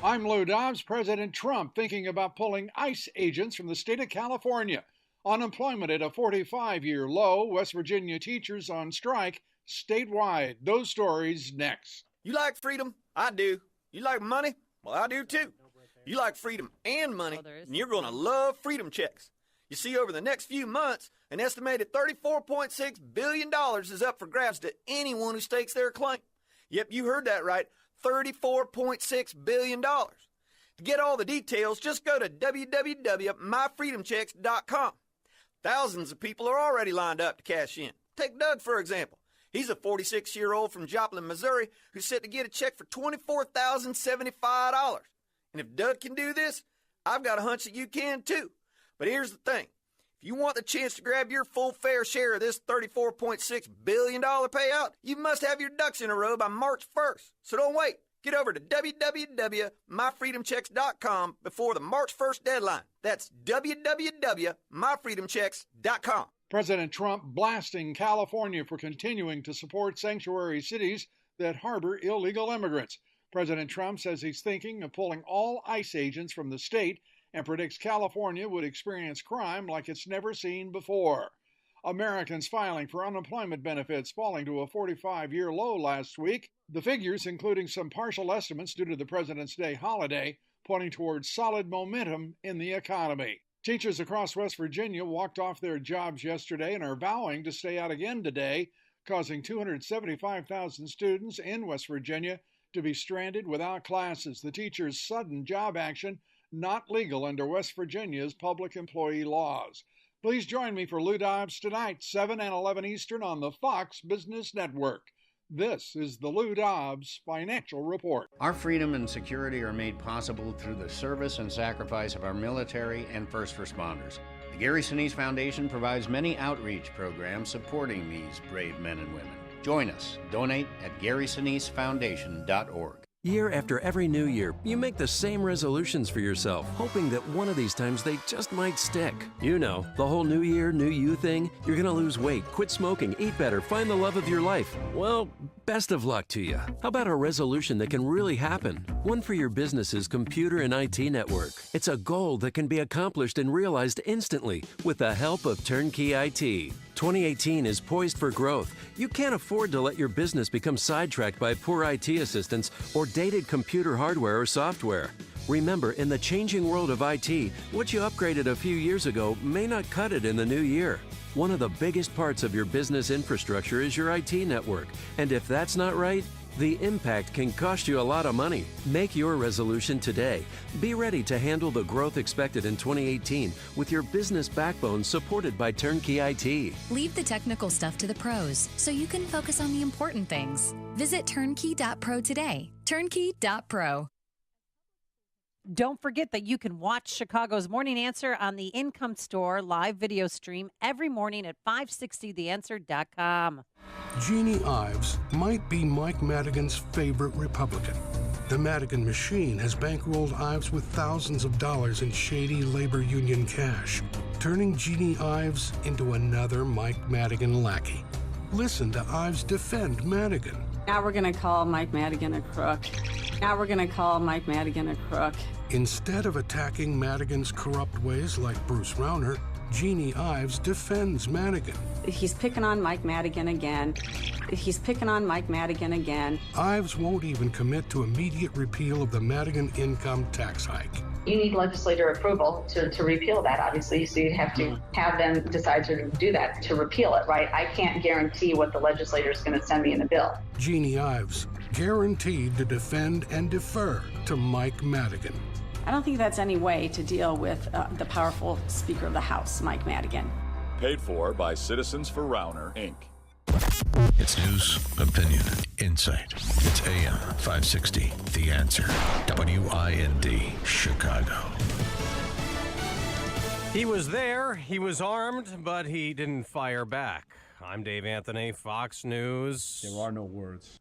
I'm Lou Dobbs. President Trump thinking about pulling ICE agents from the state of California. Unemployment at a 45-year low. West Virginia teachers on strike statewide. Those stories next. You like freedom? I do. You like money? Well, I do too. You like freedom and money, and you're going to love freedom checks. You see, over the next few months, an estimated $34.6 billion is up for grabs to anyone who stakes their claim. Yep, you heard that right, $34.6 billion. To get all the details, just go to www.myfreedomchecks.com. Thousands of people are already lined up to cash in. Take Doug, for example. He's a 46-year-old from Joplin, Missouri, who's set to get a check for $24,075. And if Doug can do this, I've got a hunch that you can too. But here's the thing. If you want the chance to grab your full fair share of this $34.6 billion payout, you must have your ducks in a row by March 1st. So don't wait. Get over to www.myfreedomchecks.com before the March 1st deadline. That's www.myfreedomchecks.com. President Trump blasting California for continuing to support sanctuary cities that harbor illegal immigrants. President Trump says he's thinking of pulling all ICE agents from the state and predicts California would experience crime like it's never seen before. Americans filing for unemployment benefits falling to a 45-year low last week. The figures, including some partial estimates due to the President's Day holiday, pointing towards solid momentum in the economy. Teachers across West Virginia walked off their jobs yesterday and are vowing to stay out again today, causing 275,000 students in West Virginia to be stranded without classes. The teachers' sudden job action not legal under West Virginia's public employee laws. Please join me for Lou Dobbs tonight, 7 and 11 Eastern on the Fox Business Network. This is the Lou Dobbs Financial Report. Our freedom and security are made possible through the service and sacrifice of our military and first responders. The Gary Sinise Foundation provides many outreach programs supporting these brave men and women. Join us. Donate at GarySiniseFoundation.org. Year after every new year, you make the same resolutions for yourself, hoping that one of these times they just might stick. You know, the whole new year, new you thing. You're gonna lose weight, quit smoking, eat better, find the love of your life. Well, best of luck to you. How about a resolution that can really happen? One for your business's computer and IT network. It's a goal that can be accomplished and realized instantly with the help of Turnkey IT. 2018 is poised for growth. You can't afford to let your business become sidetracked by poor IT assistance or dated computer hardware or software. Remember, in the changing world of IT, what you upgraded a few years ago may not cut it in the new year. One of the biggest parts of your business infrastructure is your IT network. And if that's not right, the impact can cost you a lot of money. Make your resolution today. Be ready to handle the growth expected in 2018 with your business backbone supported by Turnkey IT. Leave the technical stuff to the pros so you can focus on the important things. Visit turnkey.pro today. Turnkey.pro. Don't forget that you can watch Chicago's Morning Answer on the Income Store live video stream every morning at 560theanswer.com. Jeannie Ives might be Mike Madigan's favorite Republican. The Madigan machine has bankrolled Ives with thousands of dollars in shady labor union cash, turning Jeannie Ives into another Mike Madigan lackey. Listen to Ives defend Madigan. Now we're going to call Mike Madigan a crook. Now we're going to call Mike Madigan a crook. Instead of attacking Madigan's corrupt ways like Bruce Rauner, Jeannie Ives defends Madigan. He's picking on Mike Madigan again. He's picking on Mike Madigan again. Ives won't even commit to immediate repeal of the Madigan income tax hike. You need legislator approval to repeal that, obviously, so you have to have them decide to do that, to repeal it, right? I can't guarantee what the legislator is going to send me in the bill. Jeannie Ives, guaranteed to defend and defer to Mike Madigan. I don't think that's any way to deal with the powerful Speaker of the House, Mike Madigan. Paid for by Citizens for Rauner, Inc. It's news, opinion, insight. It's AM 560, The Answer. WIND, Chicago. He was there, he was armed, but he didn't fire back. I'm Dave Anthony, Fox News. There are no words.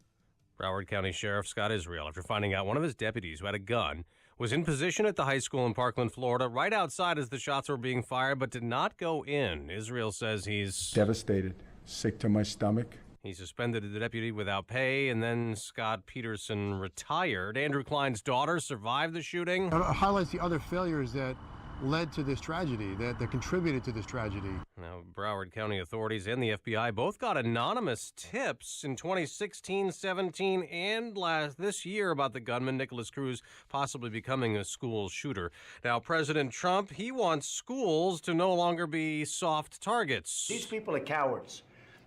Broward County Sheriff Scott Israel, after finding out one of his deputies who had a gun, was in position at the high school in Parkland, Florida, right outside as the shots were being fired, but did not go in. Israel says he's devastated, sick to my stomach. He suspended the deputy without pay, and then Scott Peterson retired. Andrew Klein's daughter survived the shooting. It highlights the other failures that led to this tragedy, that contributed to this tragedy. Now, Broward County authorities and the FBI both got anonymous tips in 2016, 17, and this year about the gunman Nicholas Cruz possibly becoming a school shooter. Now, President Trump, he wants schools to no longer be soft targets. These people are cowards.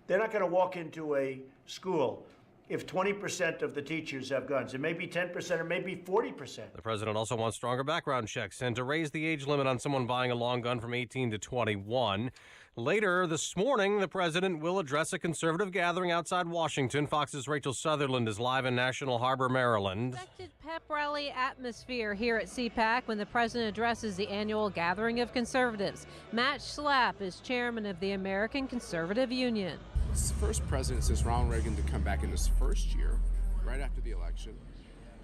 They're not going to walk into a school if 20% of the teachers have guns. It may be 10% or maybe 40%. The president also wants stronger background checks and to raise the age limit on someone buying a long gun from 18 to 21. Later this morning, the president will address a conservative gathering outside Washington. Fox's Rachel Sutherland is live in National Harbor, Maryland. Expected pep rally atmosphere here at CPAC when the president addresses the annual gathering of conservatives. Matt Schlapp is chairman of the American Conservative Union. It's the first president since Ronald Reagan to come back in his first year, right after the election.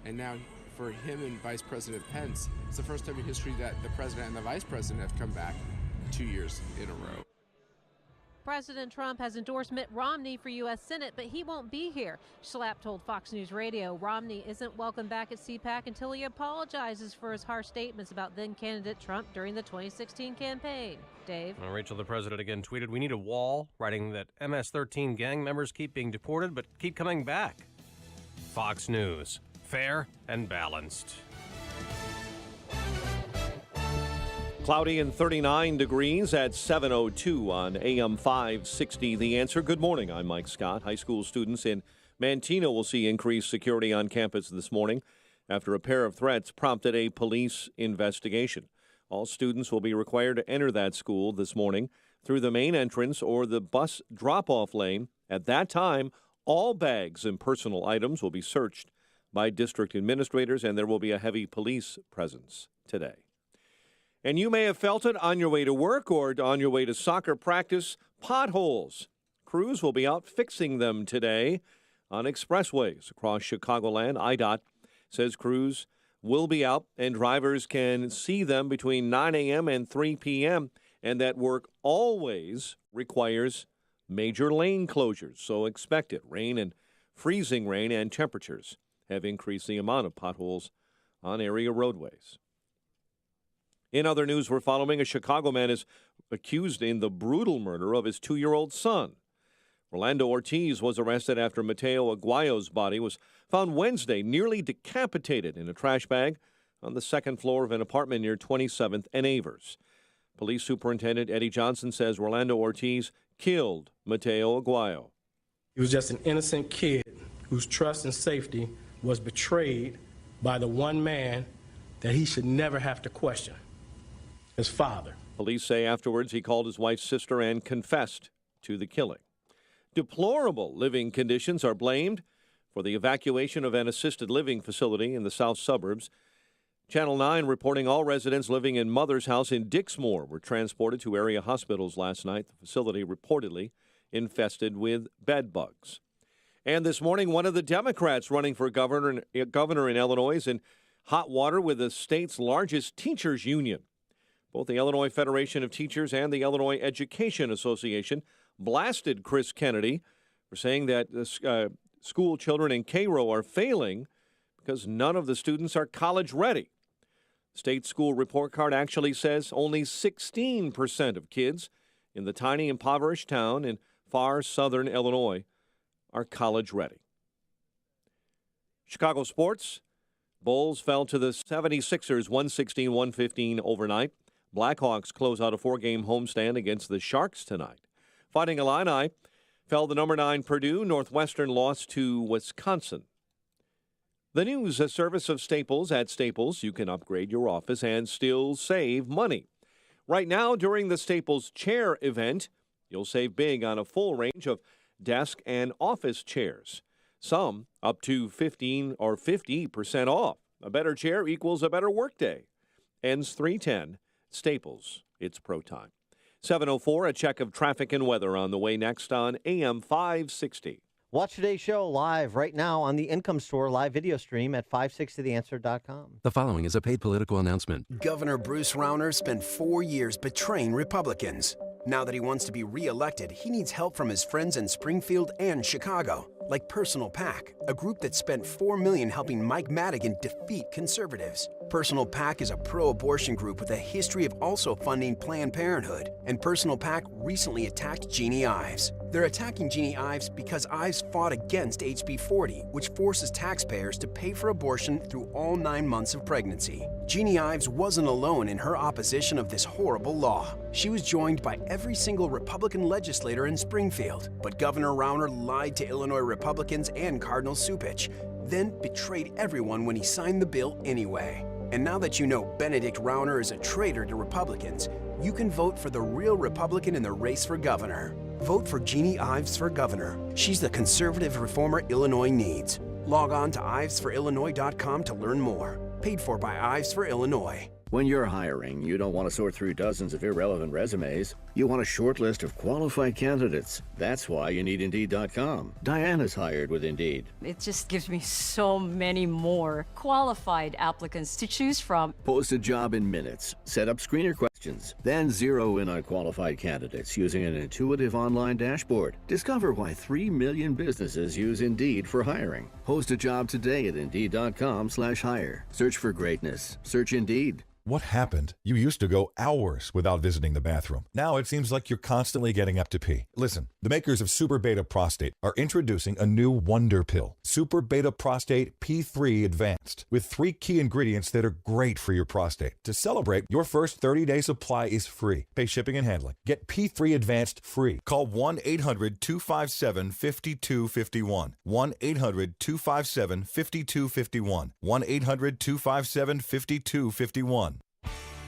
And now for him and Vice President Pence, it's the first time in history that the president and the vice president have come back 2 years in a row. President Trump has endorsed Mitt Romney for U.S. Senate, but he won't be here. Schlapp told Fox News Radio Romney isn't welcome back at CPAC until he apologizes for his harsh statements about then-candidate Trump during the 2016 campaign. Dave? Rachel, the president again tweeted, "We need a wall," writing that MS-13 gang members keep being deported but keep coming back. Fox News. Fair and balanced. Cloudy and 39 degrees at 7:02 on AM 560. The Answer. Good morning. I'm Mike Scott. High school students in Manteno will see increased security on campus this morning after a pair of threats prompted a police investigation. All students will be required to enter that school this morning through the main entrance or the bus drop-off lane. At that time, all bags and personal items will be searched by district administrators, and there will be a heavy police presence today. And you may have felt it on your way to work or on your way to soccer practice. Potholes. Crews will be out fixing them today on expressways across Chicagoland. IDOT says crews will be out and drivers can see them between 9 a.m. and 3 p.m. And that work always requires major lane closures. So expect it. Rain and freezing rain and temperatures have increased the amount of potholes on area roadways. In other news we're following, a Chicago man is accused in the brutal murder of his 2-year-old son. Rolando Ortiz was arrested after Mateo Aguayo's body was found Wednesday nearly decapitated in a trash bag on the second floor of an apartment near 27th and Avers. Police Superintendent Eddie Johnson says Rolando Ortiz killed Mateo Aguayo. He was just an innocent kid whose trust and safety was betrayed by the one man that he should never have to question, his father. Police say afterwards he called his wife's sister and confessed to the killing. Deplorable living conditions are blamed for the evacuation of an assisted living facility in the south suburbs. Channel 9 reporting all residents living in Mother's house in Dixmoor were transported to area hospitals last night. The facility reportedly infested with bed bugs. And this morning, one of the Democrats running for governor in Illinois is in hot water with the state's largest teachers union. Both the Illinois Federation of Teachers and the Illinois Education Association blasted Chris Kennedy for saying that school children in Cairo are failing because none of the students are college ready. State school report card actually says only 16% of kids in the tiny impoverished town in far southern Illinois are college ready. Chicago sports. Bulls fell to the 76ers 116-115 overnight. Blackhawks close out a 4-game homestand against the Sharks tonight. Fighting Illini fell the number 9 Purdue. Northwestern lost to Wisconsin. The news, a service of Staples. At Staples, you can upgrade your office and still save money. Right now, during the Staples Chair event, you'll save big on a full range of desk and office chairs. Some up to 15 or 50% off. A better chair equals a better workday. Ends 3/10. Staples, it's pro time. 7:04, a check of traffic and weather on the way next on AM 560. Watch today's show live right now on the Income Store live video stream at 560theanswer.com. The following is a paid political announcement. Governor Bruce Rauner spent 4 years betraying Republicans. Now that he wants to be re-elected, he needs help from his friends in Springfield and Chicago, like Personal PAC, a group that spent $4 million helping Mike Madigan defeat conservatives. Personal PAC is a pro-abortion group with a history of also funding Planned Parenthood, and Personal PAC recently attacked Jeannie Ives. They're attacking Jeannie Ives because Ives fought against HB 40, which forces taxpayers to pay for abortion through all 9 months of pregnancy. Jeannie Ives wasn't alone in her opposition of this horrible law. She was joined by every single Republican legislator in Springfield, but Governor Rauner lied to Illinois Republicans and Cardinal Cupich, then betrayed everyone when he signed the bill anyway. And now that you know Benedict Rauner is a traitor to Republicans, you can vote for the real Republican in the race for governor. Vote for Jeannie Ives for governor. She's the conservative reformer Illinois needs. Log on to ivesforillinois.com to learn more. Paid for by Ives for Illinois. When you're hiring, you don't want to sort through dozens of irrelevant resumes. You want a short list of qualified candidates. That's why you need Indeed.com. Diana's hired with Indeed. It just gives me so many more qualified applicants to choose from. Post a job in minutes. Set up screener questions. Then zero in on qualified candidates using an intuitive online dashboard. Discover why 3 million businesses use Indeed for hiring. Post a job today at Indeed.com/hire. Search for greatness. Search Indeed. What happened? You used to go hours without visiting the bathroom. Now it seems like you're constantly getting up to pee. Listen, the makers of Super Beta Prostate are introducing a new wonder pill, Super Beta Prostate P3 Advanced, with 3 key ingredients that are great for your prostate. To celebrate, your first 30-day supply is free. Pay shipping and handling. Get P3 Advanced free. Call 1-800-257-5251. 1-800-257-5251. 1-800-257-5251.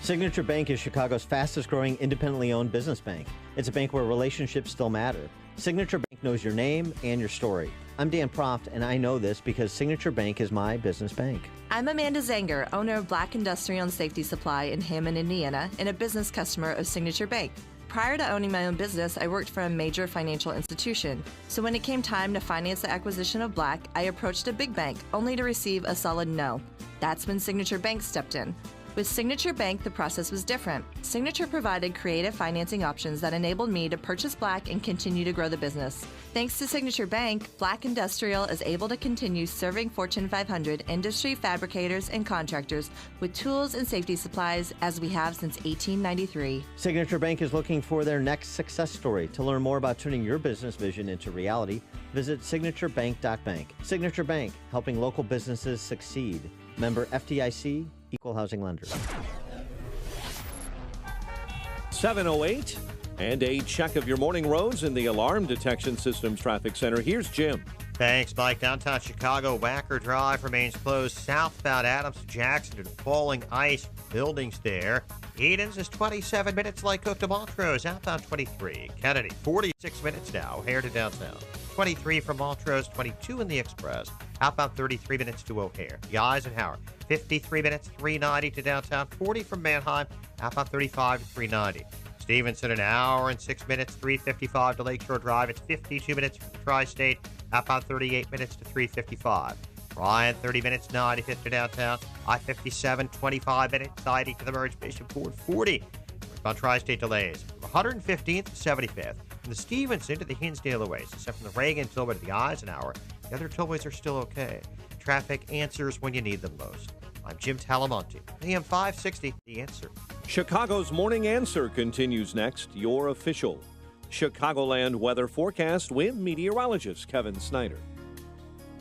Signature Bank is Chicago's fastest growing independently owned business bank. It's a bank where relationships still matter. Signature Bank knows your name and your story. I'm Dan Proft, and I know this because Signature Bank is my business bank. I'm Amanda Zanger, owner of Black Industrial and Safety Supply in Hammond, Indiana, and a business customer of Signature Bank. Prior to owning my own business, I worked for a major financial institution. So when it came time to finance the acquisition of Black, I approached a big bank, only to receive a solid no. That's when Signature Bank stepped in. With Signature Bank, the process was different. Signature provided creative financing options that enabled me to purchase Black and continue to grow the business. Thanks to Signature Bank, Black Industrial is able to continue serving Fortune 500 industry fabricators and contractors with tools and safety supplies as we have since 1893. Signature Bank is looking for their next success story. To learn more about turning your business vision into reality, visit signaturebank.bank. Signature Bank, helping local businesses succeed. Member FDIC, equal housing lender. 7:08, and a check of your morning roads in the Alarm Detection Systems Traffic Center. Here's Jim. Thanks, Mike. Downtown Chicago, Wacker Drive remains closed southbound Adams to Jackson due to falling ice. Buildings there. Edens is 27 minutes. Lake Cook to Montrose, outbound 23. Kennedy, 46 minutes now. O'Hare to downtown. 23 from Montrose, 22 in the Express. Outbound 33 minutes to O'Hare. The Eisenhower, 53 minutes, 390 to downtown. 40 from Manheim. Outbound 35 to 390. Stevenson, an hour and 6 minutes, 355 to Lakeshore Drive. It's 52 minutes from the Tri-State. Outbound 38 minutes to 355. Bryan, 30 minutes, 95th to downtown. I-57, 25 minutes, 90 to the Merge Bishop Ford, 40. About Tri-State delays. From 115th to 75th. From the Stevenson to the Hinsdale Oasis. Except from the Reagan tollway to the Eisenhower, the other tollways are still okay. Traffic answers when you need them most. I'm Jim Talamonte, AM 560, The Answer. Chicago's Morning Answer continues next. Your official Chicagoland weather forecast with meteorologist Kevin Snyder.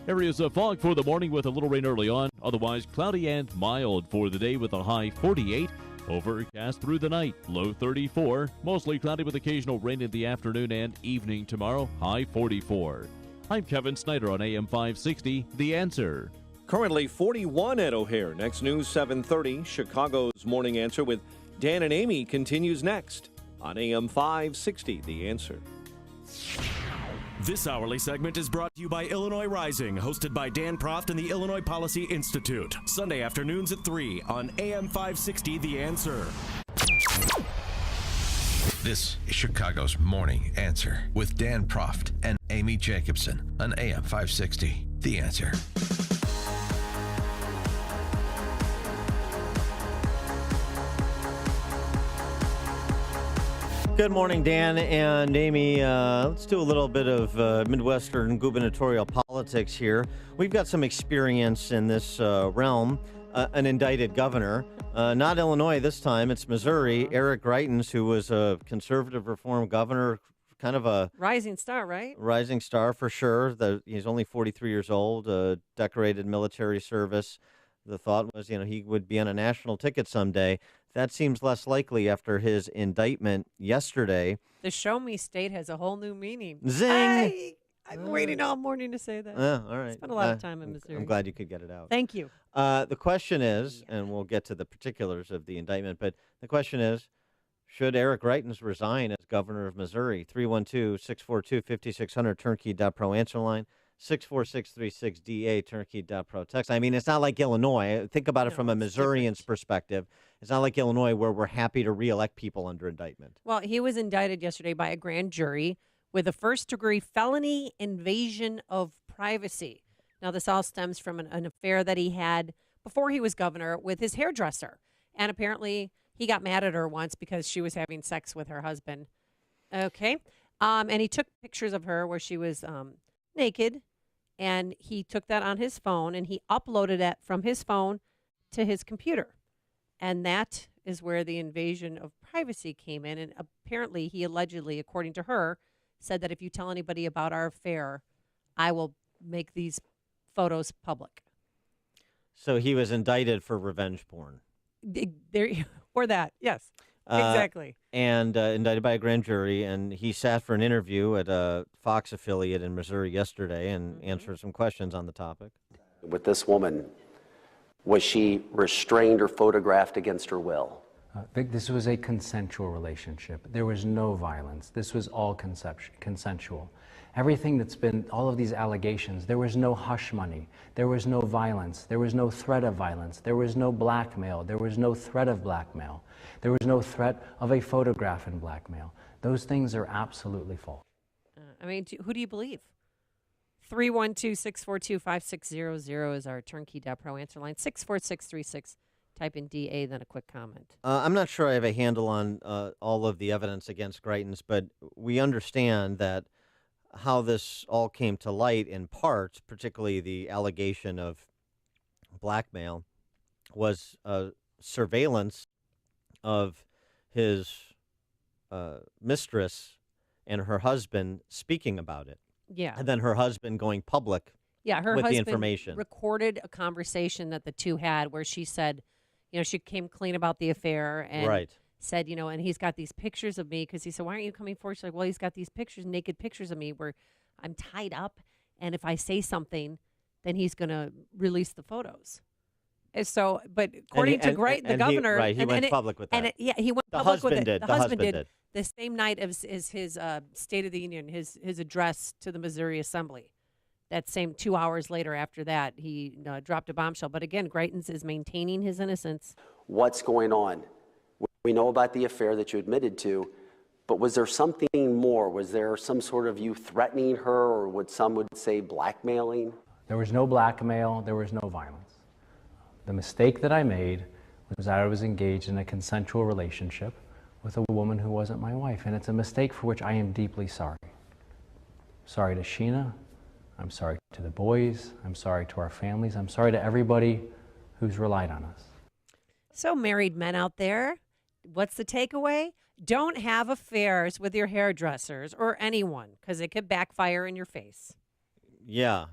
Areas of fog for the morning with a little rain early on. Otherwise cloudy and mild for the day with a high 48. Overcast through the night, low 34. Mostly cloudy with occasional rain in the afternoon and evening tomorrow, high 44. I'm Kevin Snyder on AM 560, The Answer. Currently 41 at O'Hare. Next news 7:30. Chicago's Morning Answer with Dan and Amy continues next on AM 560, The Answer. This hourly segment is brought to you by Illinois Rising, hosted by Dan Proft and the Illinois Policy Institute. Sunday afternoons at 3 on AM 560, The Answer. This is Chicago's Morning Answer with Dan Proft and Amy Jacobson on AM 560, The Answer. Good morning, Dan and Amy. Let's do a little bit of Midwestern gubernatorial politics here. We've got some experience in this realm. An indicted governor, not Illinois this time, it's Missouri. Eric Greitens, who was a conservative reform governor, kind of a rising star, right? Rising star for sure. He's only 43 years old, decorated military service. The thought was, he would be on a national ticket someday. That seems less likely after his indictment yesterday. The show me state has a whole new meaning. Zing! I'm waiting all morning to say that. All right. Spent a lot of time in Missouri. I'm glad you could get it out. Thank you. The question is, and we'll get to the particulars of the indictment, but the question is, should Eric Greitens resign as governor of Missouri? 312-642-5600, turnkey.pro answer line. 64636DA, turnkey.pro text. I mean, it's not like Illinois. Think about it from a Missourian's perspective. It's not like Illinois where we're happy to reelect people under indictment. Well, he was indicted yesterday by a grand jury with a first-degree felony invasion of privacy. Now, this all stems from an affair that he had before he was governor with his hairdresser. And apparently he got mad at her once because she was having sex with her husband. Okay. And he took pictures of her where she was naked. And he took that on his phone and he uploaded it from his phone to his computer. And that is where the invasion of privacy came in. And apparently he allegedly, according to her, said that if you tell anybody about our affair, I will make these photos public. So he was indicted for revenge porn. Or that, yes, exactly. And indicted by a grand jury. And he sat for an interview at a Fox affiliate in Missouri yesterday and answered some questions on the topic. With this woman, was she restrained or photographed against her will? Vic, this was a consensual relationship. There was no violence. This was all consensual. Everything that's been, all of these allegations, there was no hush money. There was no violence. There was no threat of violence. There was no blackmail. There was no threat of blackmail. There was no threat of a photograph in blackmail. Those things are absolutely false. I mean, who do you believe? 312-642-5600 is our turnkey.pro answer line. 64636. Type in DA, then a quick comment. I'm not sure I have a handle on all of the evidence against Greitens, but we understand that how this all came to light in part, particularly the allegation of blackmail, was surveillance of his mistress and her husband speaking about it. Yeah. And then her husband going public Yeah, her with the husband information. recorded a conversation that the two had where she said, she came clean about the affair and said, and he's got these pictures of me because he said, why aren't you coming forward? She's like, well, he's got these pictures, naked pictures of me where I'm tied up. And if I say something, then he's going to release the photos. And so, but according to the governor. He went public with that. He went the public husband with it. did. The husband did. The same night as his State of the Union, his address to the Missouri Assembly. That same 2 hours later after that, he dropped a bombshell. But again, Greitens is maintaining his innocence. What's going on? We know about the affair that you admitted to, but was there something more? Was there some sort of you threatening her, or what some would say blackmailing? There was no blackmail. There was no violence. The mistake that I made was that I was engaged in a consensual relationship with a woman who wasn't my wife, and it's a mistake for which I am deeply sorry. Sorry to Sheena. I'm sorry to the boys. I'm sorry to our families. I'm sorry to everybody who's relied on us. So married men out there, what's the takeaway? Don't have affairs with your hairdressers or anyone because it could backfire in your face. Yeah.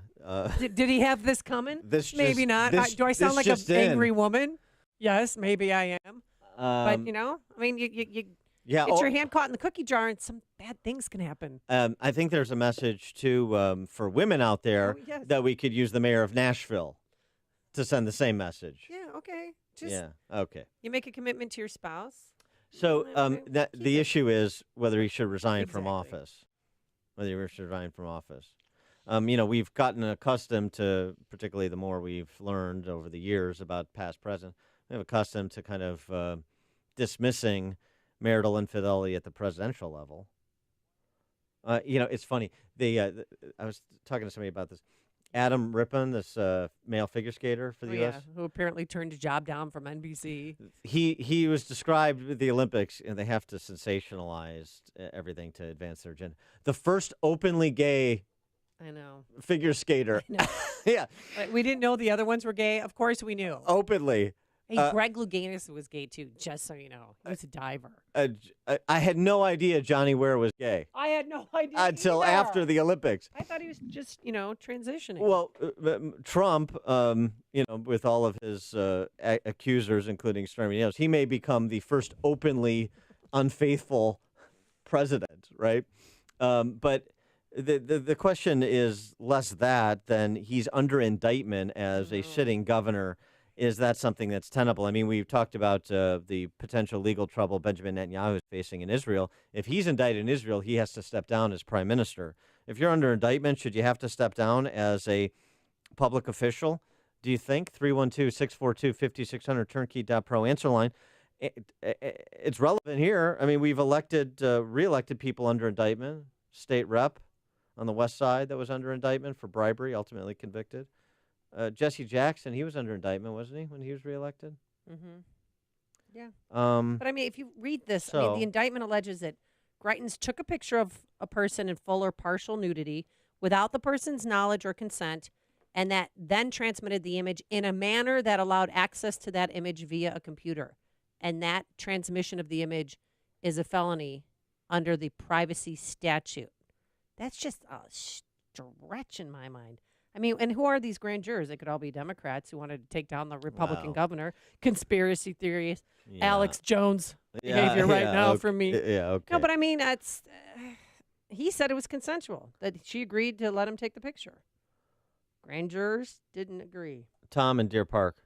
Did he have this coming? Maybe not. Do I sound like an angry woman? Yes, maybe I am. But, you get your hand caught in the cookie jar and some bad things can happen. I think there's a message, too, for women out there that we could use the mayor of Nashville to send the same message. Yeah, okay. Okay. You make a commitment to your spouse. So the issue is whether he should resign from office. Whether he should resign from office. We've gotten accustomed to, particularly the more we've learned over the years about past presidents, we've accustomed to kind of dismissing marital infidelity at the presidential level. It's funny. I was talking to somebody about this. Adam Rippon, this male figure skater for the U.S., who apparently turned a job down from NBC. He was described with the Olympics, and they have to sensationalize everything to advance their agenda. The first openly gay figure skater. I know. Yeah. We didn't know the other ones were gay. Of course we knew. Openly. Hey, Greg Louganis was gay, too, just so you know. He was a diver. I had no idea Johnny Ware was gay. I had no idea until either. after the Olympics. I thought he was just, transitioning. Well, Trump, with all of his accusers, including Stormy Daniels, he may become the first openly unfaithful president, right? But the question is less that than he's under indictment as a sitting governor. Is that something that's tenable? I mean, we've talked about the potential legal trouble Benjamin Netanyahu is facing in Israel. If he's indicted in Israel, he has to step down as prime minister. If you're under indictment, should you have to step down as a public official? Do you think? 312-642-5600, turnkey.pro answer line. It's relevant here. I mean, we've reelected people under indictment. State rep on the west side that was under indictment for bribery, ultimately convicted. Jesse Jackson, he was under indictment, wasn't he, when he was reelected? Mm-hmm. Yeah. But I mean, if you read this, the indictment alleges that Greitens took a picture of a person in full or partial nudity without the person's knowledge or consent, and that then transmitted the image in a manner that allowed access to that image via a computer. And that transmission of the image is a felony under the privacy statute. That's just a stretch in my mind. I mean, and who are these grand jurors? They could all be Democrats who wanted to take down the Republican governor. Conspiracy theories. Alex Jones behavior now from me. Yeah, okay. No, but I mean, that's he said it was consensual, that she agreed to let him take the picture. Grand jurors didn't agree. Tom in Deer Park.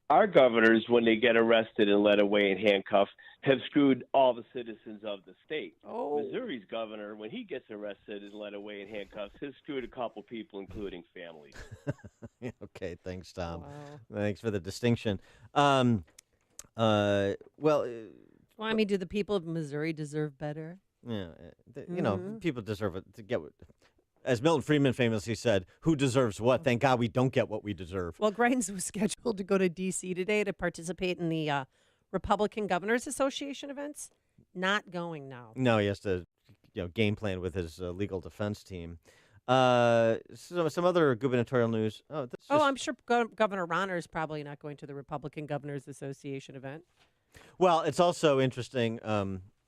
Our governors, when they get arrested and led away in handcuffs, have screwed all the citizens of the state. Oh. Missouri's governor, when he gets arrested and led away in handcuffs, has screwed a couple people, including families. Okay, thanks, Tom. Wow. Thanks for the distinction. Well, I mean, do the people of Missouri deserve better? Yeah, people deserve it to get what. As Milton Friedman famously said, who deserves what? Thank God we don't get what we deserve. Well, Greitens was scheduled to go to D.C. today to participate in the Republican Governors Association events. Not going now. No, he has to game plan with his legal defense team. Some other gubernatorial news. I'm sure Governor Ronner is probably not going to the Republican Governors Association event. Well, it's also interesting.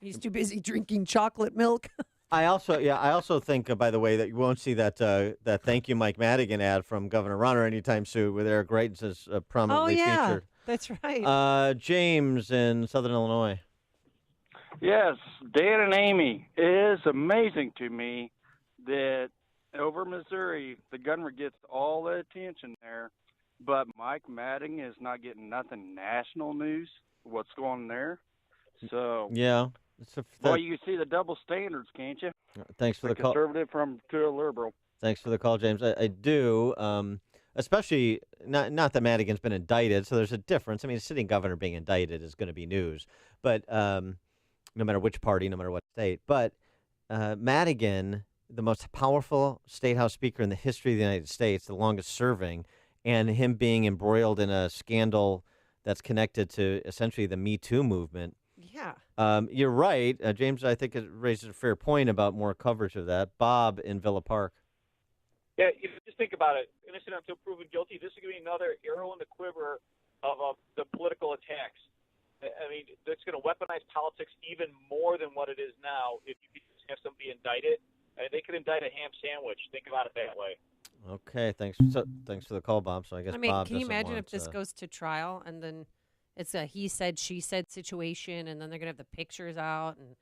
He's too busy drinking chocolate milk. I also think, by the way, that you won't see that "Thank You, Mike Madigan" ad from Governor Runner anytime soon, with Eric Greitens as prominently featured. That's right. James in Southern Illinois. Yes, Dan and Amy, it is amazing to me that over Missouri, the governor gets all the attention there, but Mike Madigan is not getting nothing national news. What's going on there? So Yeah. Well, you can see the double standards, can't you? Thanks for the call. Conservative to a liberal. Thanks for the call, James. I do, especially not that Madigan's been indicted, so there's a difference. I mean, a sitting governor being indicted is going to be news, but no matter which party, no matter what state. But Madigan, the most powerful state house speaker in the history of the United States, the longest serving, and him being embroiled in a scandal that's connected to essentially the Me Too movement. Yeah. You're right. James, I think it raises a fair point about more coverage of that. Bob in Villa Park. Yeah, if you just think about it, innocent until proven guilty, this is going to be another arrow in the quiver of the political attacks. I mean, it's going to weaponize politics even more than what it is now if you could just have somebody indicted. They could indict a ham sandwich. Think about it that way. Okay, thanks for the call, Bob. So I guess Bob can you doesn't imagine want if this goes to trial and then it's a he said, she said situation, and then they're going to have the pictures out, and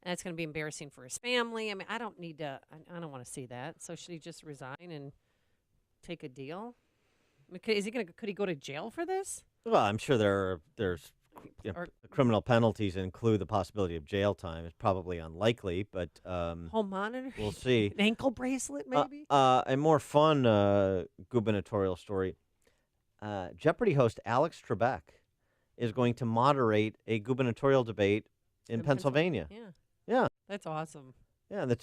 it's going to be embarrassing for his family. I mean, I don't want to see that. So should he just resign and take a deal? I mean, could he go to jail for this? Well, I'm sure there's criminal penalties include the possibility of jail time. It's probably unlikely, but home monitor. We'll see. An ankle bracelet, maybe. A more fun gubernatorial story. Jeopardy host Alex Trebek is going to moderate a gubernatorial debate in Pennsylvania. Yeah. That's awesome. Yeah, and the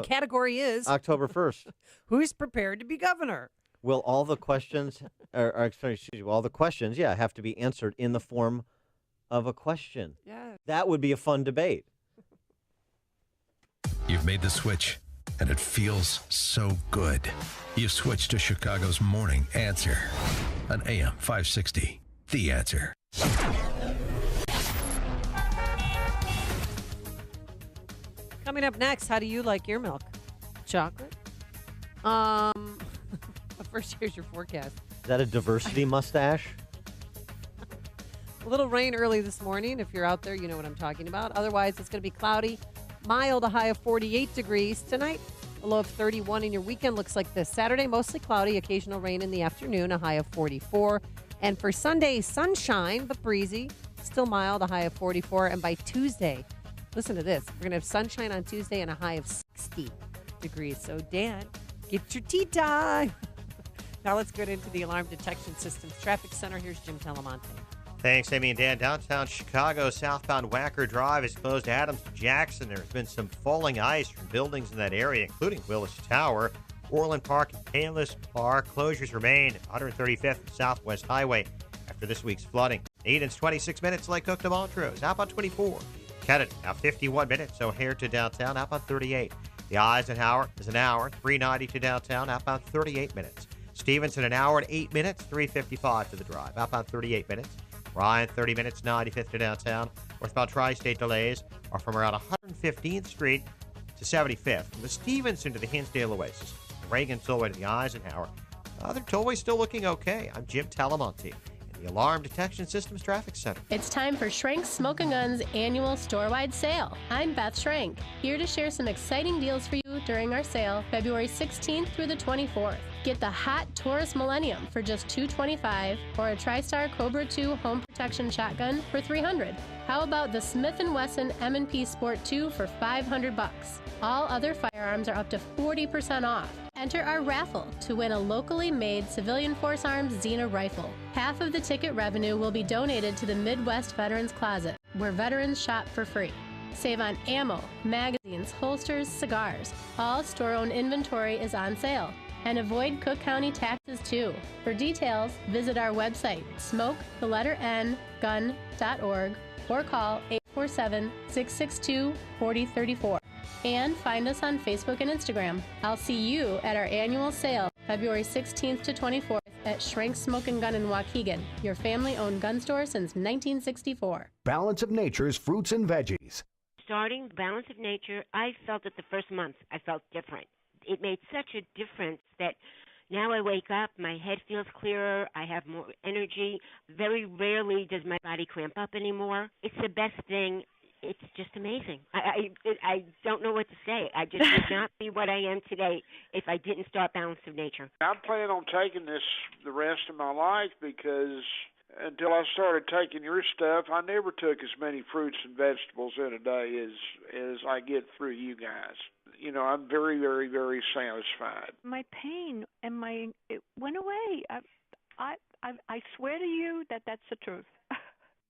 category is October 1st. Who's prepared to be governor? Will all the questions, all the questions, have to be answered in the form of a question. Yeah. That would be a fun debate. You've made the switch, and it feels so good. You've switched to Chicago's Morning Answer on AM 560. The Answer. Coming up next, how do you like your milk? Chocolate? First, here's your forecast. Is that a diversity mustache? A little rain early this morning. If you're out there, you know what I'm talking about. Otherwise, it's going to be cloudy. Mild, a high of 48 degrees. Tonight, a low of 31. And your weekend looks like this. Saturday, mostly cloudy. Occasional rain in the afternoon, a high of 44. And for Sunday, sunshine, but breezy. Still mild, a high of 44. And by Tuesday, listen to this. We're going to have sunshine on Tuesday and a high of 60 degrees. So, Dan, get your tea time. Now let's get into the Alarm Detection Systems Traffic Center. Here's Jim Talamonte. Thanks, Amy and Dan. Downtown Chicago, southbound Wacker Drive is closed to Adams to Jackson. There's been some falling ice from buildings in that area, including Willis Tower, Orland Park, and Payless Park. Closures remain at 135th and Southwest Highway after this week's flooding. Eden's 26 minutes, Lake Cook to Montrose. Outbound 24. Kennedy, now 51 minutes, O'Hare to downtown. Outbound 38. The Eisenhower is an hour, 390 to downtown. Outbound 38 minutes. Stevenson, an hour and 8 minutes, 355 to the drive. Outbound 38 minutes. Ryan, 30 minutes, 95th to downtown. Northbound Tri-State delays are from around 115th Street to 75th. From the Stevenson to the Hinsdale Oasis. Reagan Tollway to the Eisenhower. Other tollways still looking okay. I'm Jim Talamonte in the Alarm Detection Systems Traffic Center. It's time for Schrank's Smoking Guns annual store-wide sale. I'm Beth Schrank, here to share some exciting deals for you during our sale, February 16th through the 24th. Get the hot Taurus Millennium for just $225 or a TriStar Cobra 2 home protection shotgun for $300. How about the Smith & Wesson M&P Sport 2 for $500? All other firearms are up to 40% off. Enter our raffle to win a locally made Civilian Force Arms Xena rifle. Half of the ticket revenue will be donated to the Midwest Veterans Closet, where veterans shop for free. Save on ammo, magazines, holsters, cigars. All store-owned inventory is on sale. And avoid Cook County taxes too. For details, visit our website, smoke_gun.org, or call 847-662-4034. And find us on Facebook and Instagram. I'll see you at our annual sale, February 16th to 24th at Schrank's Smoking Gun in Waukegan, your family-owned gun store since 1964. Balance of Nature's fruits and veggies. starting Balance of Nature, I felt that the first month I felt different. It made such a difference that now I wake up, my head feels clearer, I have more energy. Very rarely does my body cramp up anymore. It's the best thing. It's just amazing. I don't know what to say. I just would not be what I am today if I didn't start Balance of Nature. I'm planning on taking this the rest of my life because until I started taking your stuff, I never took as many fruits and vegetables in a day as I get through you guys. You know, I'm very, very, very satisfied. My pain and it went away. I swear to you that that's the truth.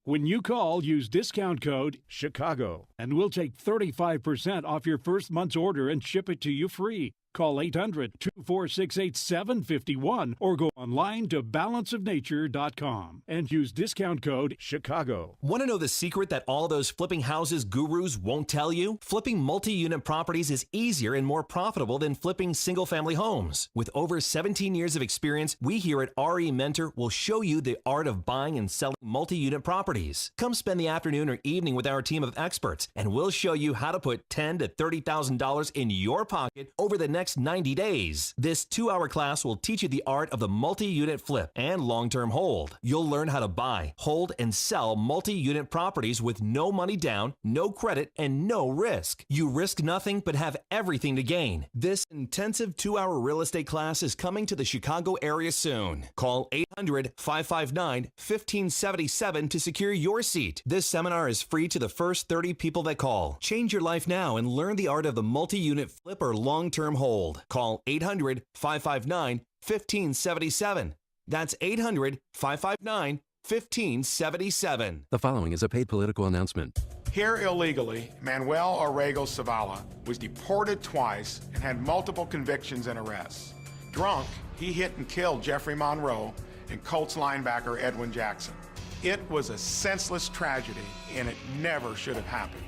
When you call, use discount code CHICAGO, and we'll take 35% off your first month's order and ship it to you free. Call 800-246-8751 or go online to balanceofnature.com and use discount code CHICAGO. Want to know the secret that all those flipping houses gurus won't tell you? Flipping multi-unit properties is easier and more profitable than flipping single-family homes. With over 17 years of experience, we here at RE Mentor will show you the art of buying and selling multi-unit properties. Come spend the afternoon or evening with our team of experts, and we'll show you how to put $10,000 to $30,000 in your pocket over the next 90 days. This 2-hour class will teach you the art of the multi-unit flip and long-term hold. You'll learn how to buy, hold, and sell multi-unit properties with no money down, no credit, and no risk. You risk nothing but have everything to gain. This intensive 2-hour real estate class is coming to the Chicago area soon. Call 800-559-1577 to secure your seat. This seminar is free to the first 30 people that call. Change your life now and learn the art of the multi-unit flip or long-term hold. Call 800-559-1577. That's 800-559-1577. The following is a paid political announcement. Here illegally, Manuel Orrego Zavala was deported twice and had multiple convictions and arrests. Drunk, he hit and killed Jeffrey Monroe and Colts linebacker Edwin Jackson. It was a senseless tragedy, and it never should have happened.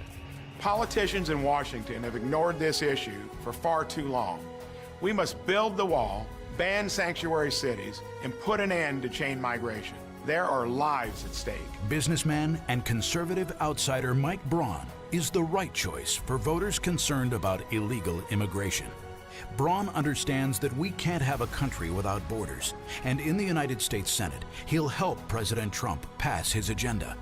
Politicians in Washington have ignored this issue for far too long. We must build the wall, ban sanctuary cities, and put an end to chain migration. There are lives at stake. Businessman and conservative outsider Mike Braun is the right choice for voters concerned about illegal immigration. Braun understands that we can't have a country without borders, and in the United States Senate, he'll help President Trump pass his agenda.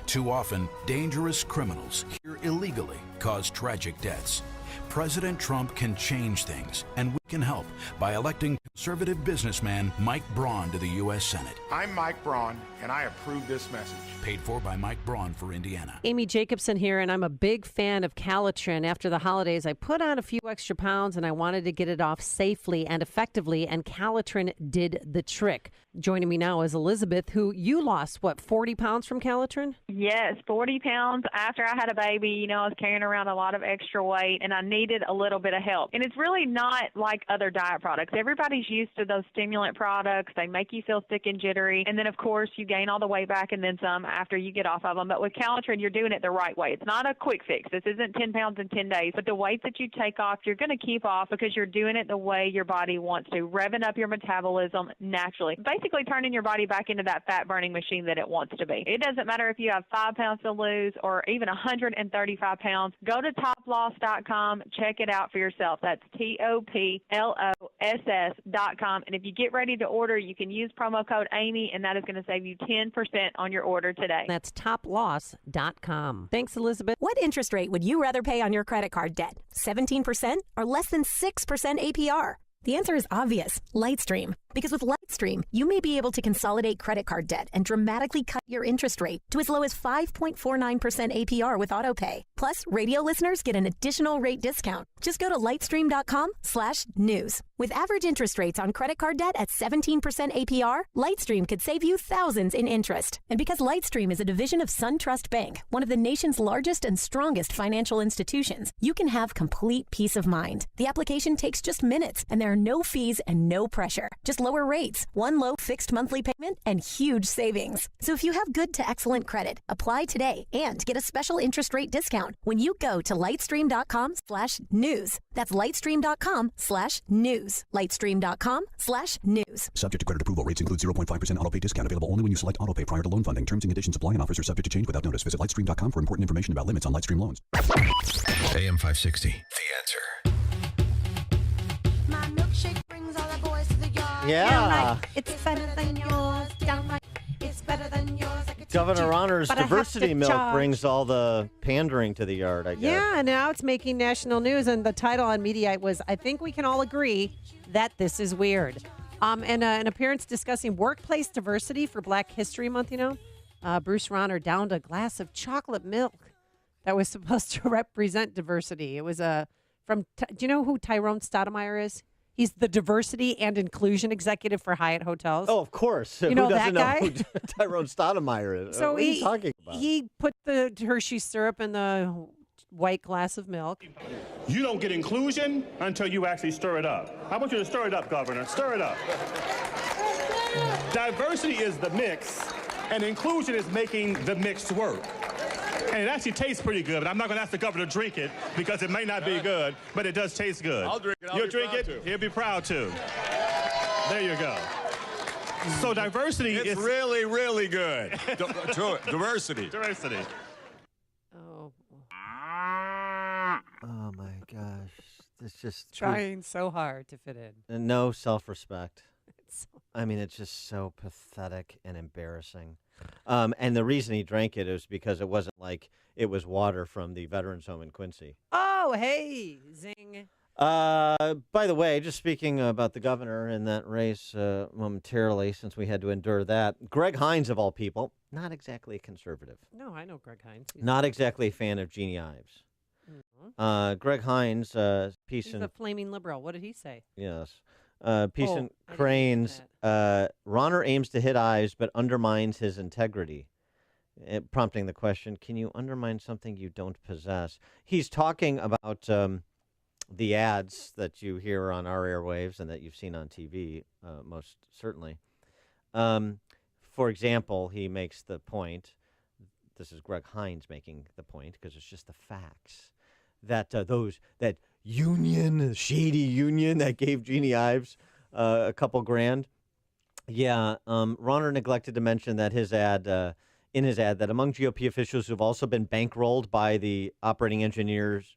Too often, dangerous criminals here illegally cause tragic deaths. President Trump can change things, and we can help by electing conservative businessman Mike Braun to the U.S. Senate. I'm Mike Braun, and I approve this message. Paid for by Mike Braun for Indiana. Amy Jacobson here, and I'm a big fan of Calitrin. After the holidays, I put on a few extra pounds, and I wanted to get it off safely and effectively, and Calitrin did the trick. Joining me now is Elizabeth, who you lost, 40 pounds from Calitrin? Yes, 40 pounds. After I had a baby, I was carrying around a lot of extra weight, and I needed a little bit of help. And it's really not like other diet products. Everybody's used to those stimulant products. They make you feel sick and jittery. And then, of course, you gain all the weight back and then some after you get off of them. But with Calitrin, you're doing it the right way. It's not a quick fix. This isn't 10 pounds in 10 days. But the weight that you take off, you're going to keep off because you're doing it the way your body wants to, revving up your metabolism naturally. Basically turning your body back into that fat-burning machine that it wants to be. It doesn't matter if you have 5 pounds to lose or even 135 pounds. Go to toploss.com. Check it out for yourself. That's TOPLOSS.com. And if you get ready to order, you can use promo code Amy, and that is going to save you 10% on your order today. That's toploss.com. Thanks, Elizabeth. What interest rate would you rather pay on your credit card debt? 17% or less than 6% APR? The answer is obvious, Lightstream. Because with Lightstream, you may be able to consolidate credit card debt and dramatically cut your interest rate to as low as 5.49% APR with AutoPay. Plus, radio listeners get an additional rate discount. Just go to lightstream.com/news. With average interest rates on credit card debt at 17% APR, Lightstream could save you thousands in interest. And because Lightstream is a division of SunTrust Bank, one of the nation's largest and strongest financial institutions, you can have complete peace of mind. The application takes just minutes, and there are no fees and no pressure. Just much lower rates, one low fixed monthly payment, and huge savings. So if you have good to excellent credit, apply today and get a special interest rate discount when you go to lightstream.com/news. That's lightstream.com/news. lightstream.com/news. Subject to credit approval. Rates include 0.5% auto pay discount available only when you select auto pay prior to loan funding. Terms and conditions apply and offers are subject to change without notice. Visit lightstream.com for important information about limits on Lightstream loans. AM 560, The Answer. My milkshake brings all the boys to the yard. Yeah. It's better than yours. Downright. It's better than yours. Governor Honor's But I have diversity to milk charge. brings all the pandering to the yard, I guess. Yeah, now it's making national news, and the title on Mediaite was, I think we can all agree that this is weird. And an appearance discussing workplace diversity for Black History Month, Bruce Rauner downed a glass of chocolate milk that was supposed to represent diversity. It was do you know who Tyrone Stoudemire is? He's the diversity and inclusion executive for Hyatt Hotels. Oh, of course. You Who know doesn't that guy? know who Tyrone Stoudemire is? So what are you talking about? He put the Hershey syrup in the white glass of milk. You don't get inclusion until you actually stir it up. I want you to stir it up, Governor. Stir it up. Diversity is the mix, and inclusion is making the mix work. And it actually tastes pretty good, but I'm not going to ask the governor to drink it because it may not be good, but it does taste good. I'll drink it. You'll drink it? He'll be proud to. There you go. So diversity is really, really good. Diversity. Diversity. Oh. Oh, my gosh. It's just Trying so hard to fit in. And no self-respect. I mean, it's just so pathetic and embarrassing. And the reason he drank it is because it wasn't like it was water from the Veterans Home in Quincy. Oh, hey, zing. By the way, just speaking about the governor in that race momentarily, since we had to endure that, Greg Hines, of all people, not exactly a conservative. No, I know Greg Hines. Not exactly a fan of Jeannie Ives. Greg Hines, Peace He's and... a flaming liberal. What did he say? Yes. Peace and I didn't Cranes, Rauner aims to hit Ives but undermines his integrity. Prompting the question, can you undermine something you don't possess? He's talking about the ads that you hear on our airwaves and that you've seen on TV, most certainly. For example, he makes the point, this is Greg Hines making the point, because it's just the facts, that that union, shady union that gave Jeannie Ives a couple grand. Yeah, Rauner neglected to mention that in his ad, that among GOP officials who have also been bankrolled by the operating engineers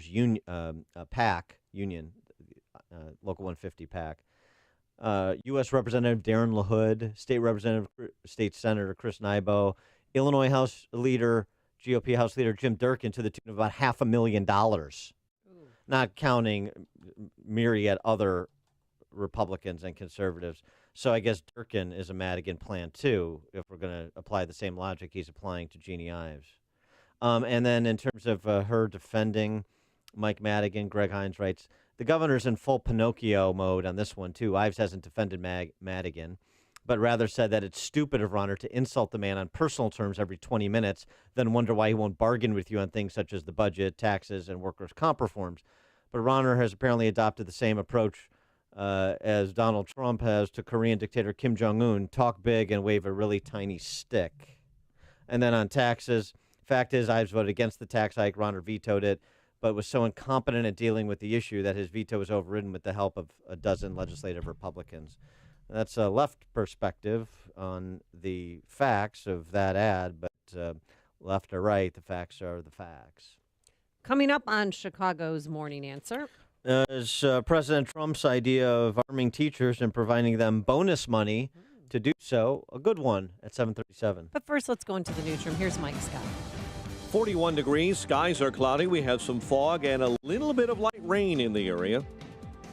union, PAC union, Local 150 PAC, U.S. Representative Darren LaHood, State Senator Chris Nybo, Illinois GOP House Leader Jim Durkin, to the tune of about $500,000, not counting myriad other Republicans and conservatives. So I guess Durkin is a Madigan plan too, if we're going to apply the same logic he's applying to Jeannie Ives. And then in terms of her defending Mike Madigan, Greg Hines writes, the governor's in full Pinocchio mode on this one too. Ives hasn't defended Madigan, but rather said that it's stupid of Rauner to insult the man on personal terms every 20 minutes, then wonder why he won't bargain with you on things such as the budget, taxes, and workers' comp reforms. But Rauner has apparently adopted the same approach as Donald Trump has to Korean dictator Kim Jong-un, talk big and wave a really tiny stick. And then on taxes, fact is, Ives voted against the tax hike. Rauner vetoed it, but was so incompetent at dealing with the issue that his veto was overridden with the help of a dozen legislative Republicans. That's a left perspective on the facts of that ad, but left or right, the facts are the facts. Coming up on Chicago's Morning Answer. Is President Trump's idea of arming teachers and providing them bonus money to do so a good one at 7:37? But first, let's go into the newsroom. Here's Mike Scott. 41 degrees, skies are cloudy. We have some fog and a little bit of light rain in the area.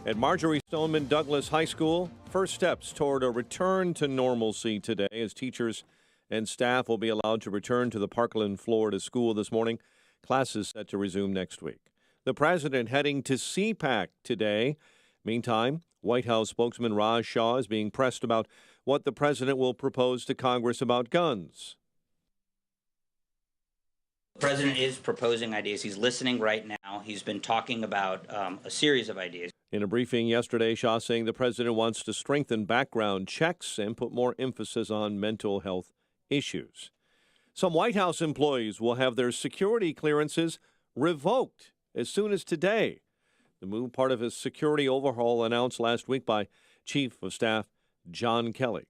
At Marjorie Stoneman Douglas High School, first steps toward a return to normalcy today as teachers and staff will be allowed to return to the Parkland, Florida school this morning. Classes set to resume next week. The president heading to CPAC today. Meantime, White House spokesman Raj Shah is being pressed about what the president will propose to Congress about guns. The president is proposing ideas. He's listening right now. He's been talking about a series of ideas. In a briefing yesterday, Shah saying the president wants to strengthen background checks and put more emphasis on mental health issues. Some White House employees will have their security clearances revoked as soon as today. The move part of a security overhaul announced last week by Chief of Staff John Kelly.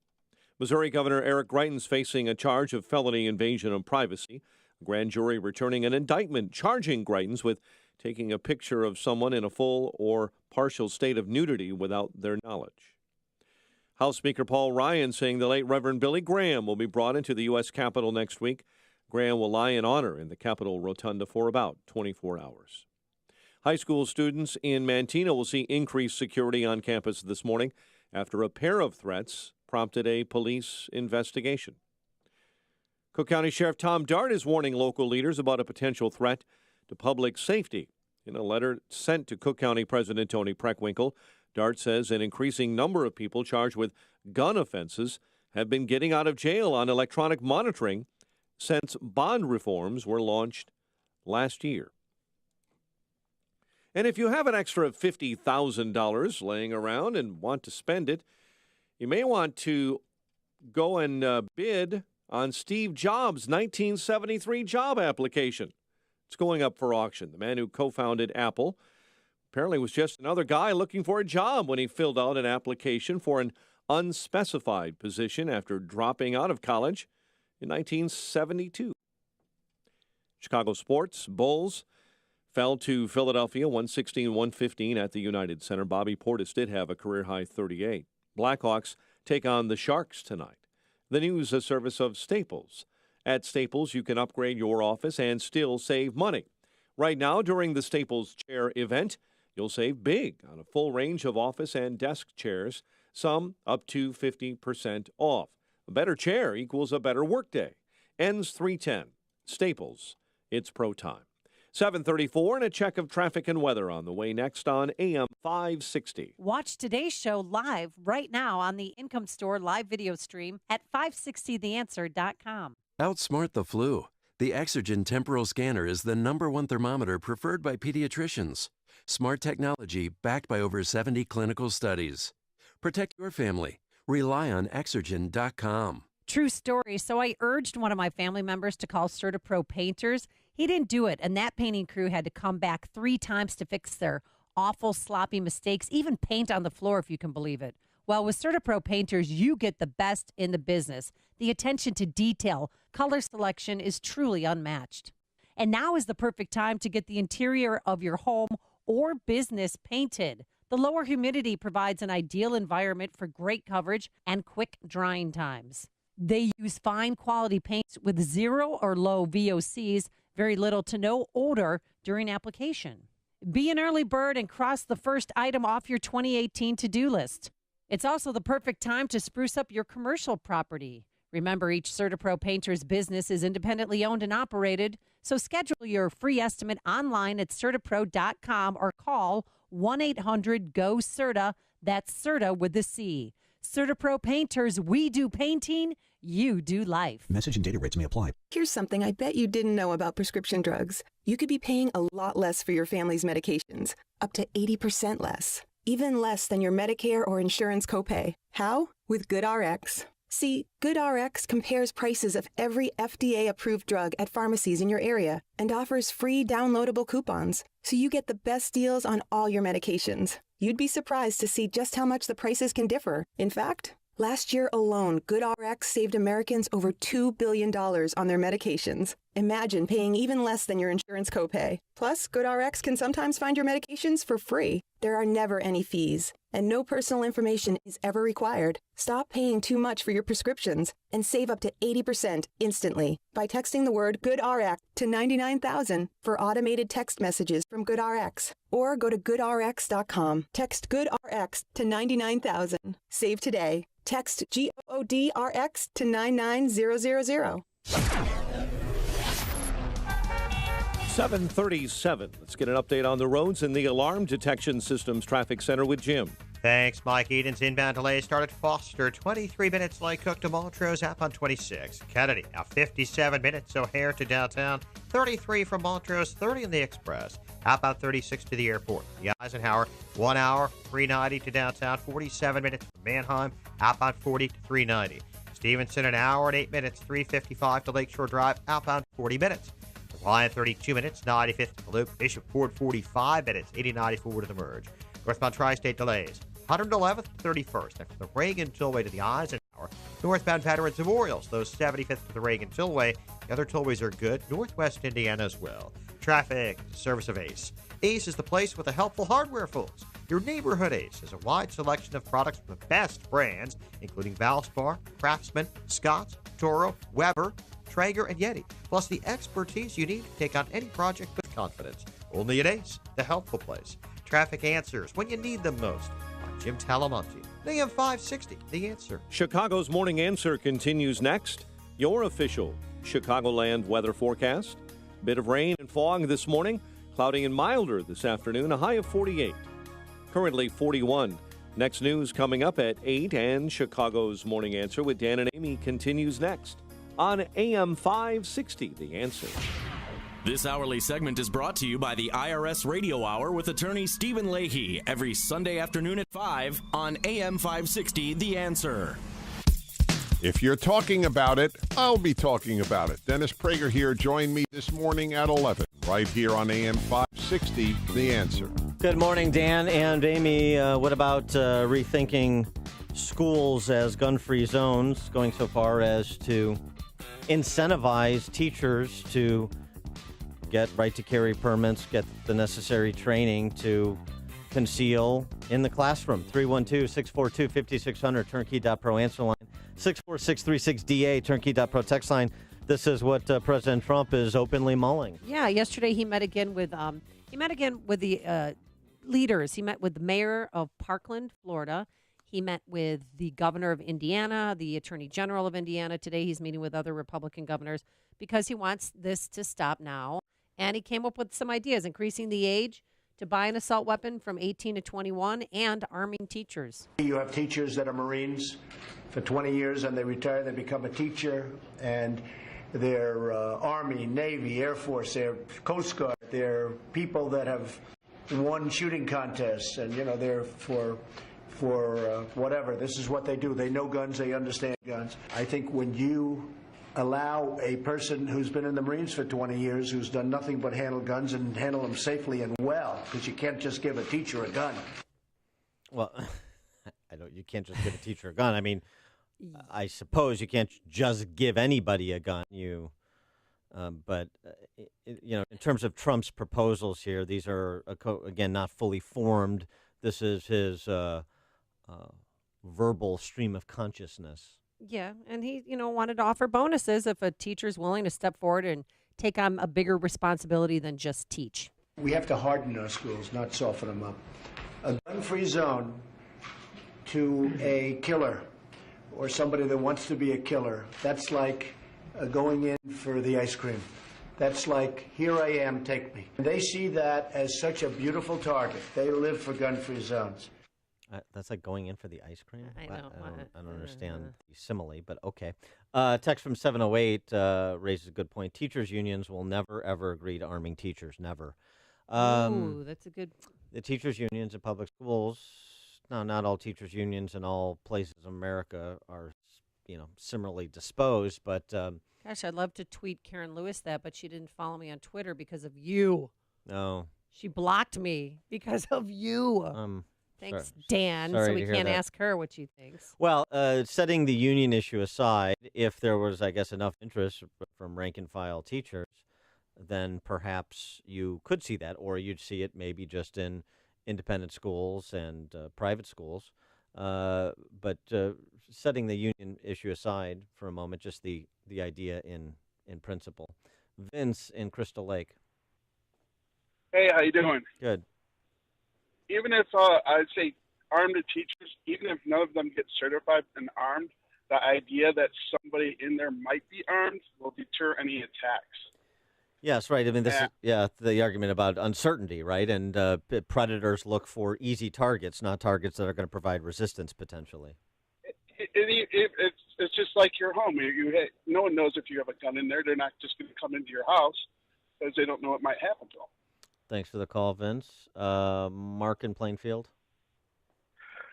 Missouri Governor Eric Greitens facing a charge of felony invasion of privacy. A grand jury returning an indictment charging Greitens with taking a picture of someone in a full or partial state of nudity without their knowledge. House Speaker Paul Ryan saying the late Reverend Billy Graham will be brought into the U.S. Capitol next week. Graham will lie in honor in the Capitol Rotunda for about 24 hours. High school students in Manteno will see increased security on campus this morning after a pair of threats prompted a police investigation. Cook County Sheriff Tom Dart is warning local leaders about a potential threat to public safety. In a letter sent to Cook County President Tony Preckwinkle, Dart says an increasing number of people charged with gun offenses have been getting out of jail on electronic monitoring since bond reforms were launched last year. And if you have an extra $50,000 laying around and want to spend it, you may want to go and bid on Steve Jobs' 1973 job application. It's going up for auction. The man who co-founded Apple apparently was just another guy looking for a job when he filled out an application for an unspecified position after dropping out of college in 1972. Chicago sports, Bulls fell to Philadelphia 116-115 at the United Center. Bobby Portis did have a career-high 38. Blackhawks take on the Sharks tonight. The news, a service of Staples. At Staples, you can upgrade your office and still save money. Right now, during the Staples Chair event, you'll save big on a full range of office and desk chairs, some up to 50% off. A better chair equals a better workday. Ends 3/10. Staples, it's pro time. 7:34 and a check of traffic and weather on the way next on AM 560. Watch today's show live right now on the Income Store live video stream at 560theanswer.com. Outsmart the flu. The Exergen temporal scanner is the #1 thermometer preferred by pediatricians. Smart technology backed by over 70 clinical studies. Protect your family. Rely on Exergen.com. True story. So I urged one of my family members to call CertaPro Painters. He didn't do it, and that painting crew had to come back 3 times to fix their awful, sloppy mistakes, even paint on the floor, if you can believe it. Well, with CertaPro Painters, you get the best in the business. The attention to detail, color selection is truly unmatched. And now is the perfect time to get the interior of your home or business painted. The lower humidity provides an ideal environment for great coverage and quick drying times. They use fine quality paints with 0 or low VOCs, very little to no odor during application. Be an early bird and cross the first item off your 2018 to-do list. It's also the perfect time to spruce up your commercial property. Remember, each CertaPro Painter's business is independently owned and operated, so schedule your free estimate online at CertaPro.com or call 1-800-GO-CERTA. That's CERTA with the C. CertaPro Painters, we do painting, you do life. Message and data rates may apply. Here's something I bet you didn't know about prescription drugs. You could be paying a lot less for your family's medications, up to 80% less. Even less than your Medicare or insurance copay. How? With GoodRx. See, GoodRx compares prices of every FDA-approved drug at pharmacies in your area and offers free downloadable coupons, so you get the best deals on all your medications. You'd be surprised to see just how much the prices can differ. In fact, last year alone, GoodRx saved Americans over $2 billion on their medications. Imagine paying even less than your insurance copay. Plus, GoodRx can sometimes find your medications for free. There are never any fees, and no personal information is ever required. Stop paying too much for your prescriptions and save up to 80% instantly by texting the word GoodRx to 99,000 for automated text messages from GoodRx. Or go to GoodRx.com. Text GoodRx to 99,000. Save today. Text GOODRX to 99000. 7:37. Let's get an update on the roads and the Alarm Detection Systems Traffic Center with Jim. Thanks, Mike. Eden's inbound delay started Foster, 23 minutes light cook to Montrose, outbound 26. Kennedy, now 57 minutes, O'Hare to downtown, 33 from Montrose, 30 in the Express, outbound 36 to the airport. The Eisenhower, 1 hour, 390 to downtown, 47 minutes from Mannheim, outbound 40 to 390. Stevenson, an hour and 8 minutes, 355 to Lakeshore Drive, outbound 40 minutes. Lion, 32 minutes, 95th to the Loop. Bishopport, 45 minutes, 80-94 to the Merge. Northbound Tri-State delays, 111th to 31st. And from the Reagan Tollway to the Eisenhower, northbound Veterans of Orioles, those 75th to the Reagan Tollway. The other tollways are good. Northwest Indiana as well. Traffic, service of Ace. Ace is the place with the helpful hardware, folks. Your neighborhood Ace has a wide selection of products from the best brands, including Valspar, Craftsman, Scotts, Toro, Weber, Traeger, and Yeti, plus the expertise you need to take on any project with confidence. Only at Ace, the helpful place. Traffic answers when you need them most. I'm Jim Talamonte, AM 560, The Answer. Chicago's Morning Answer continues next. Your official Chicagoland weather forecast. Bit of rain and fog this morning, cloudy and milder this afternoon, a high of 48. Currently 41. Next news coming up at 8, and Chicago's Morning Answer with Dan and Amy continues next on AM 560, The Answer. This hourly segment is brought to you by the IRS Radio Hour with attorney Stephen Leahy every Sunday afternoon at 5 on AM 560, The Answer. If you're talking about it, I'll be talking about it. Dennis Prager here. Join me this morning at 11, right here on AM 560, The Answer. Good morning, Dan and Amy. What about rethinking schools as gun-free zones, going so far as to incentivize teachers to get right-to-carry permits, get the necessary training to conceal in the classroom? 312-642-5600, turnkey.pro answer line. 64636DA, turnkey.pro text line. This is what President Trump is openly mulling. Yeah, yesterday he met again with the leaders. He met with the mayor of Parkland, Florida. He met with the governor of Indiana, the attorney general of Indiana. Today he's meeting with other Republican governors because he wants this to stop now. And he came up with some ideas, increasing the age to buy an assault weapon from 18 to 21 and arming teachers. You have teachers that are Marines for 20 years and they retire, they become a teacher, and they're Army, Navy, Air Force, they're Coast Guard, they're people that have won shooting contests, and they're for whatever. This is what they do. They know guns, they understand guns. I think when you allow a person who's been in the Marines for 20 years, who's done nothing but handle guns and handle them safely and well, because you can't just give a teacher a gun. Well, you can't just give a teacher a gun. I mean, I suppose you can't just give anybody a gun. But in terms of Trump's proposals here, these are, again, not fully formed. This is his verbal stream of consciousness. Yeah, and he, wanted to offer bonuses if a teacher's willing to step forward and take on a bigger responsibility than just teach. We have to harden our schools, not soften them up. A gun-free zone to a killer or somebody that wants to be a killer, that's like going in for the ice cream. That's like, here I am, take me. They see that as such a beautiful target. They live for gun-free zones. That's like going in for the ice cream? I know. I don't understand the simile, but okay. Text from 708 raises a good point. Teachers' unions will never, ever agree to arming teachers. Never. Ooh, that's a good... The teachers' unions in public schools, no, not all teachers' unions in all places in America are, similarly disposed, but... Gosh, I'd love to tweet Karen Lewis that, but she didn't follow me on Twitter because of you. No. She blocked me because of you. Thanks, Dan. Sorry so we can't that. ask her what she thinks. Well, setting the union issue aside, if there was, I guess, enough interest from rank-and-file teachers, then perhaps you could see that, or you'd see it maybe just in independent schools and private schools. But setting the union issue aside for a moment, just the idea in principle. Vince in Crystal Lake. Hey, how you doing? Good. Even if I'd say armed teachers, even if none of them get certified and armed, the idea that somebody in there might be armed will deter any attacks. Yes, right. I mean, this is the argument about uncertainty, right? And predators look for easy targets, not targets that are going to provide resistance potentially. It's just like your home. No one knows if you have a gun in there. They're not just going to come into your house because they don't know what might happen to them. Thanks for the call, Vince. Mark in Plainfield.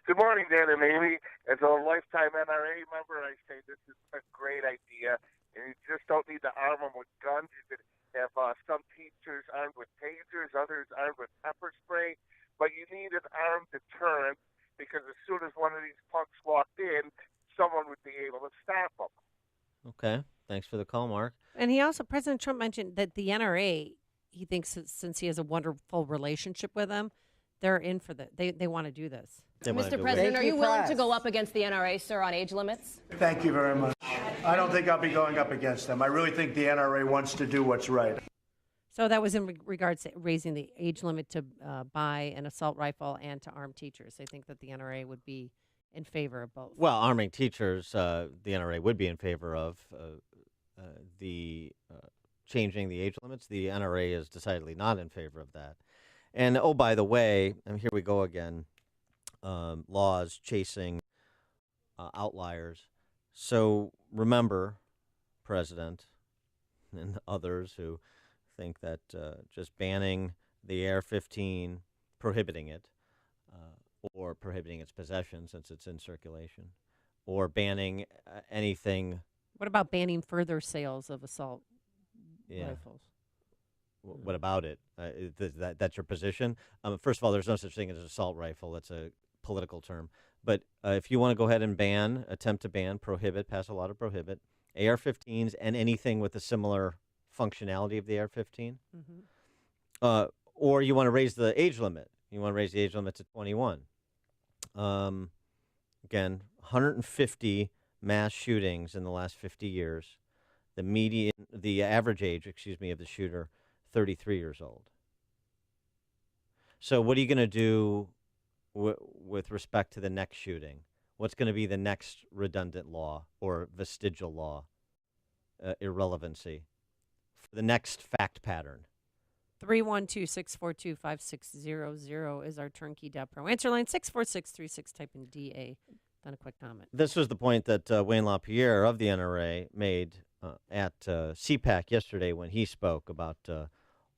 Good morning, Dan and Amy. As a lifetime NRA member, I say this is a great idea. And you just don't need to arm them with guns. You could have some teachers armed with tasers, others armed with pepper spray. But you need an armed deterrent because as soon as one of these punks walked in, someone would be able to stop them. Okay. Thanks for the call, Mark. And President Trump mentioned that the NRA, he thinks that since he has a wonderful relationship with them, they're in for they want to do this. Mr. President, are you willing to go up against the NRA, sir, on age limits? Thank you very much. I don't think I'll be going up against them. I really think the NRA wants to do what's right. So that was in regards to raising the age limit to buy an assault rifle and to arm teachers. I think that the NRA would be in favor of both. Well, arming teachers, the NRA would be in favor of the changing the age limits. The NRA is decidedly not in favor of that. And, oh, by the way, and here we go again, laws chasing outliers. So remember, President, and others who think that just banning the AR-15, prohibiting it, or prohibiting its possession since it's in circulation, or banning anything. What about banning further sales of assault rifles? What about it? That's your position? First of all, there's no such thing as an assault rifle. That's a political term. But if you want to go ahead and attempt to ban, prohibit, pass a law to prohibit AR-15s and anything with a similar functionality of the AR-15, or you want to raise the age limit. You want to raise the age limit to 21. Again, 150 mass shootings in the last 50 years. The average age, of the shooter, 33 years old. So what are you going to do with respect to the next shooting? What's going to be the next redundant law or vestigial law, irrelevancy, for the next fact pattern? 312-642-5600 is our turnkey .pro answer line. 64636, type in DA. Then a quick comment. This was the point that Wayne LaPierre of the NRA made at CPAC yesterday when he spoke about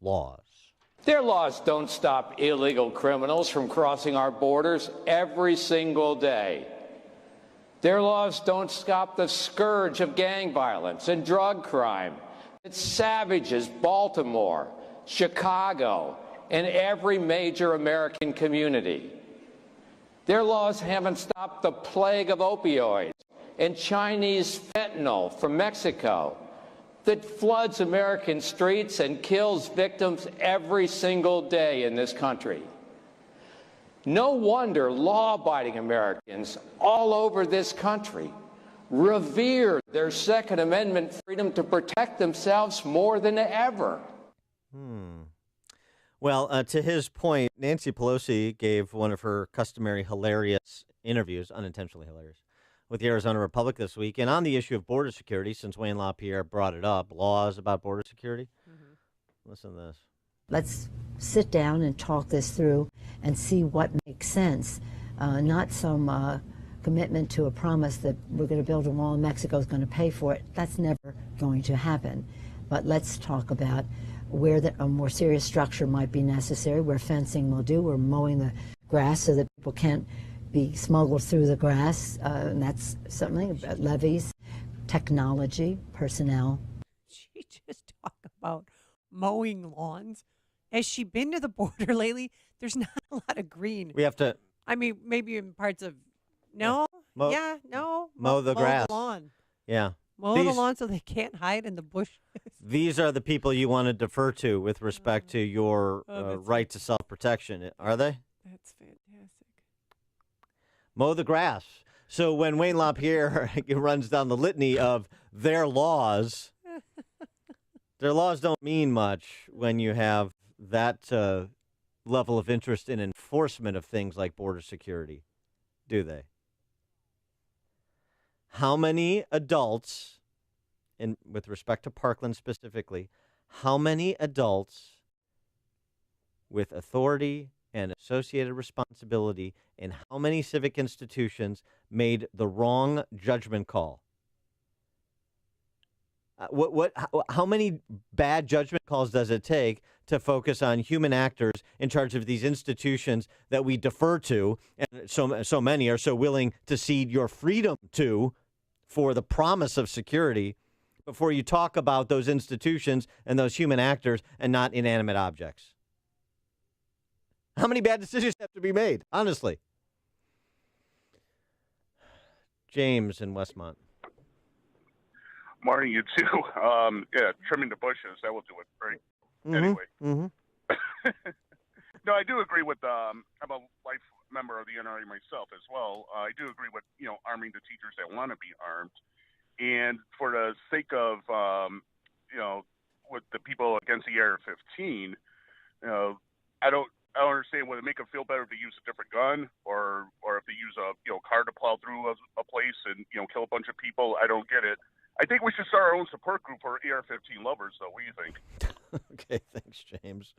laws. Their laws don't stop illegal criminals from crossing our borders every single day. Their laws don't stop the scourge of gang violence and drug crime that savages Baltimore, Chicago, and every major American community. Their laws haven't stopped the plague of opioids and Chinese fentanyl from Mexico that floods American streets and kills victims every single day in this country. No wonder law-abiding Americans all over this country revere their Second Amendment freedom to protect themselves more than ever. Well, to his point, Nancy Pelosi gave one of her customary hilarious interviews, unintentionally hilarious, with the Arizona Republic this week. And on the issue of border security, since Wayne LaPierre brought it up, laws about border security. Listen to this. Let's sit down and talk this through and see what makes sense, not some commitment to a promise that we're going to build a wall and Mexico's going to pay for it. That's never going to happen. But let's talk about where a more serious structure might be necessary, where fencing will do, or mowing the grass so that people can't be smuggled through the grass, and that's something, levees, technology, personnel. She just talked about mowing lawns. Has she been to the border lately? There's not a lot of green. We have to... I mean, maybe in parts of... No? Mow the grass. Mow the lawn. Yeah. Mow the lawn so they can't hide in the bushes. These are the people you want to defer to with respect to your right to self-protection, are they? That's fantastic. Mow the grass. So when Wayne LaPierre runs down the litany of their laws don't mean much when you have that level of interest in enforcement of things like border security, do they? How many adults, with respect to Parkland specifically, how many adults with authority and associated responsibility in how many civic institutions made the wrong judgment call? How many bad judgment calls does it take to focus on human actors in charge of these institutions that we defer to, and so many are so willing to cede your freedom to for the promise of security, before you talk about those institutions and those human actors and not inanimate objects? How many bad decisions have to be made, honestly? James in Westmont. Morning, you too. Trimming the bushes, that will do it, right? Anyway. No, I do agree with, I'm a life member of the NRA myself as well. I do agree with, arming the teachers that want to be armed. And for the sake of, with the people against the AR-15, I don't understand, would it make them feel better if they use a different gun or if they use a, car to plow through a place and, kill a bunch of people? I don't get it. I think we should start our own support group for AR-15 lovers, though. What do you think? Okay, thanks, James.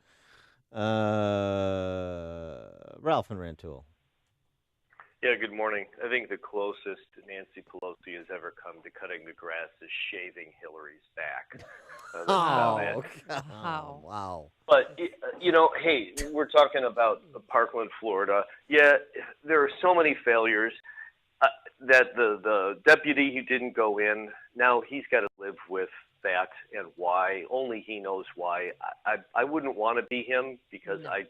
Ralph and Rantoul. Yeah, good morning. I think the closest Nancy Pelosi has ever come to cutting the grass is shaving Hillary's back. That's about it. Wow. But, hey, we're talking about Parkland, Florida. Yeah, there are so many failures that the deputy who didn't go in, now he's got to live with that and why. Only he knows why. I wouldn't want to be him because I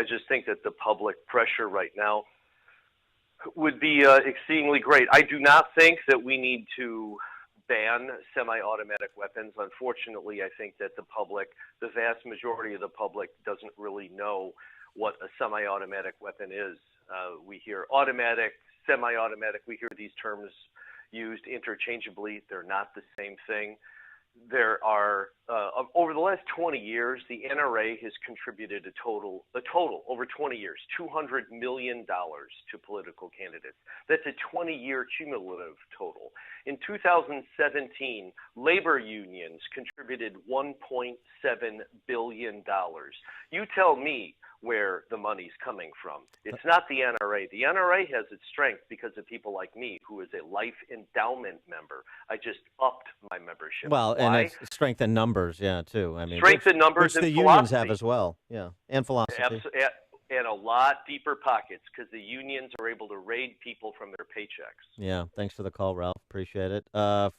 just think that the public pressure right now would be exceedingly great. I do not think that we need to ban semi-automatic weapons. Unfortunately, I think that the vast majority of the public doesn't really know what a semi-automatic weapon is. We hear automatic, semi-automatic, we hear these terms used interchangeably. They're not the same thing. There are, over the last 20 years, the NRA has contributed a total over 20 years, $200 million to political candidates. That's a 20-year cumulative total. In 2017, labor unions contributed $1.7 billion. You tell me where the money's coming from. It's not the NRA. The NRA has its strength because of people like me, who is a life endowment member. I just upped my membership. Well, Why? and it's strength in numbers, too. I mean, strength in numbers which and the unions have as well, and philosophy. And a lot deeper pockets because the unions are able to raid people from their paychecks. Yeah, thanks for the call, Ralph. Appreciate it.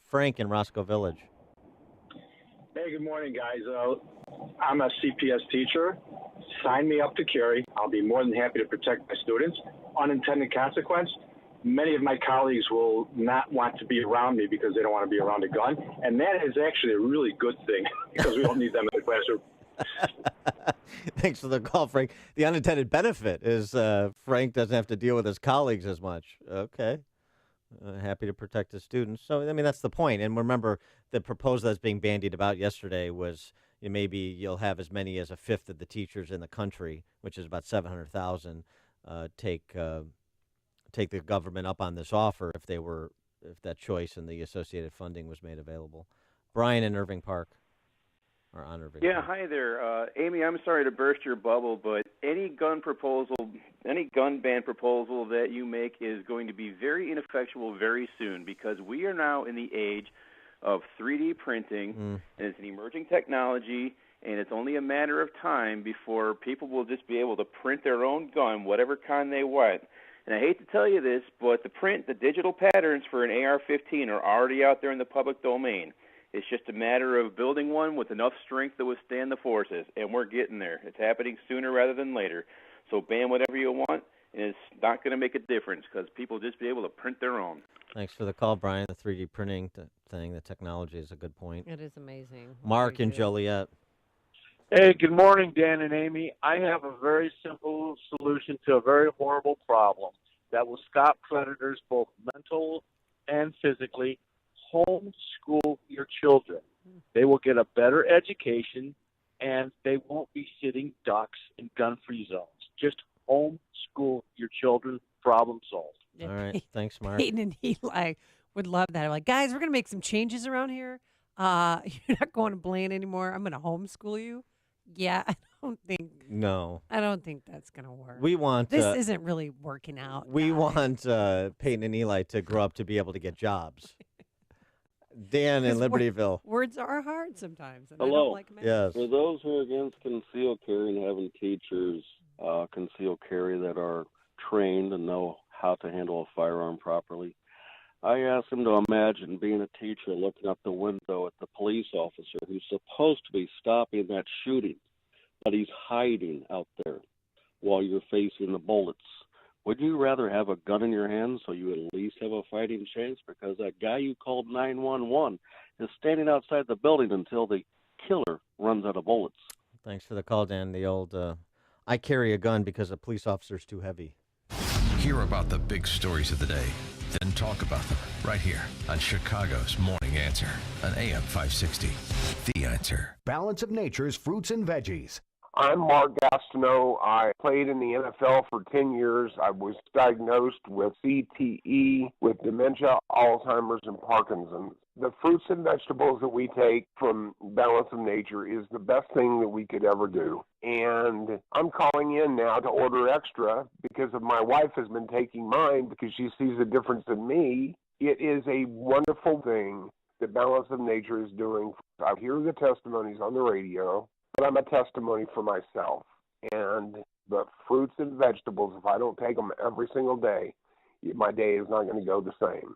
Frank in Roscoe Village. Hey, good morning, guys. I'm a CPS teacher. Sign me up to carry. I'll be more than happy to protect my students. Unintended consequence, many of my colleagues will not want to be around me because they don't want to be around a gun. And that is actually a really good thing because we don't need them in the classroom. Thanks for the call, Frank. The unintended benefit is Frank doesn't have to deal with his colleagues as much. Okay. Happy to protect his students. So, I mean, that's the point. And remember, the proposal that's being bandied about yesterday was maybe you'll have as many as a fifth of the teachers in the country, which is about 700,000, take the government up on this offer if that choice and the associated funding was made available. Brian in Irving Park. Or on Irving Park. Hi there. Amy, I'm sorry to burst your bubble, but any gun ban proposal that you make is going to be very ineffectual very soon because we are now in the age of 3D printing, and it's an emerging technology, and it's only a matter of time before people will just be able to print their own gun, whatever kind they want. And I hate to tell you this, but the digital patterns for an AR-15 are already out there in the public domain. It's just a matter of building one with enough strength to withstand the forces, and we're getting there. It's happening sooner rather than later. So ban whatever you want, and it's not going to make a difference because people will just be able to print their own. Thanks for the call, Brian. The 3D printing thing, the technology is a good point. It is amazing. Mark in Joliet. Hey, good morning, Dan and Amy. I have a very simple solution to a very horrible problem that will stop predators both mental and physically. Homeschool your children. They will get a better education, and they won't be sitting ducks in gun-free zones. Just homeschool your children. Problem solved. All right. Thanks, Mark. Peyton and Eli would love that. I'm like, guys, we're going to make some changes around here. You're not going to Blaine anymore. I'm going to homeschool you. Yeah, I don't think that's going to work. We want this isn't really working out. We want Peyton and Eli to grow up to be able to get jobs. Dan in Libertyville. Words are hard sometimes. And Hello. I don't like them. Yes. For those who are against concealed carry and having teachers concealed carry that are trained and know how to handle a firearm properly, I ask them to imagine being a teacher looking out the window at the police officer who's supposed to be stopping that shooting, but he's hiding out there while you're facing the bullets. Would you rather have a gun in your hand so you at least have a fighting chance? Because that guy you called 911 is standing outside the building until the killer runs out of bullets. Thanks for the call, Dan. The old, I carry a gun because a police officer's too heavy. Hear about the big stories of the day, then talk about them right here on Chicago's Morning Answer on AM 560. The Answer. Balance of Nature's fruits and veggies. I'm Mark Gastineau. I played in the NFL for 10 years. I was diagnosed with CTE, with dementia, Alzheimer's, and Parkinson's. The fruits and vegetables that we take from Balance of Nature is the best thing that we could ever do. And I'm calling in now to order extra because of my wife has been taking mine because she sees a difference in me. It is a wonderful thing that Balance of Nature is doing. I hear the testimonies on the radio, but I'm a testimony for myself. And the fruits and vegetables, if I don't take them every single day, my day is not going to go the same.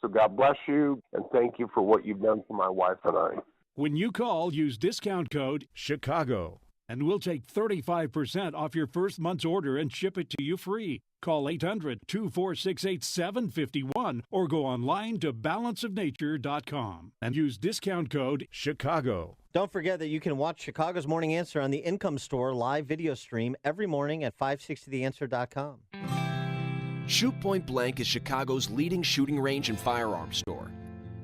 So God bless you, and thank you for what you've done for my wife and I. When you call, use discount code CHICAGO, and we'll take 35% off your first month's order and ship it to you free. Call 800-246-8751 or go online to balanceofnature.com and use discount code CHICAGO. Don't forget that you can watch Chicago's Morning Answer on the Income Store live video stream every morning at 560theanswer.com. Shoot Point Blank is Chicago's leading shooting range and firearms store,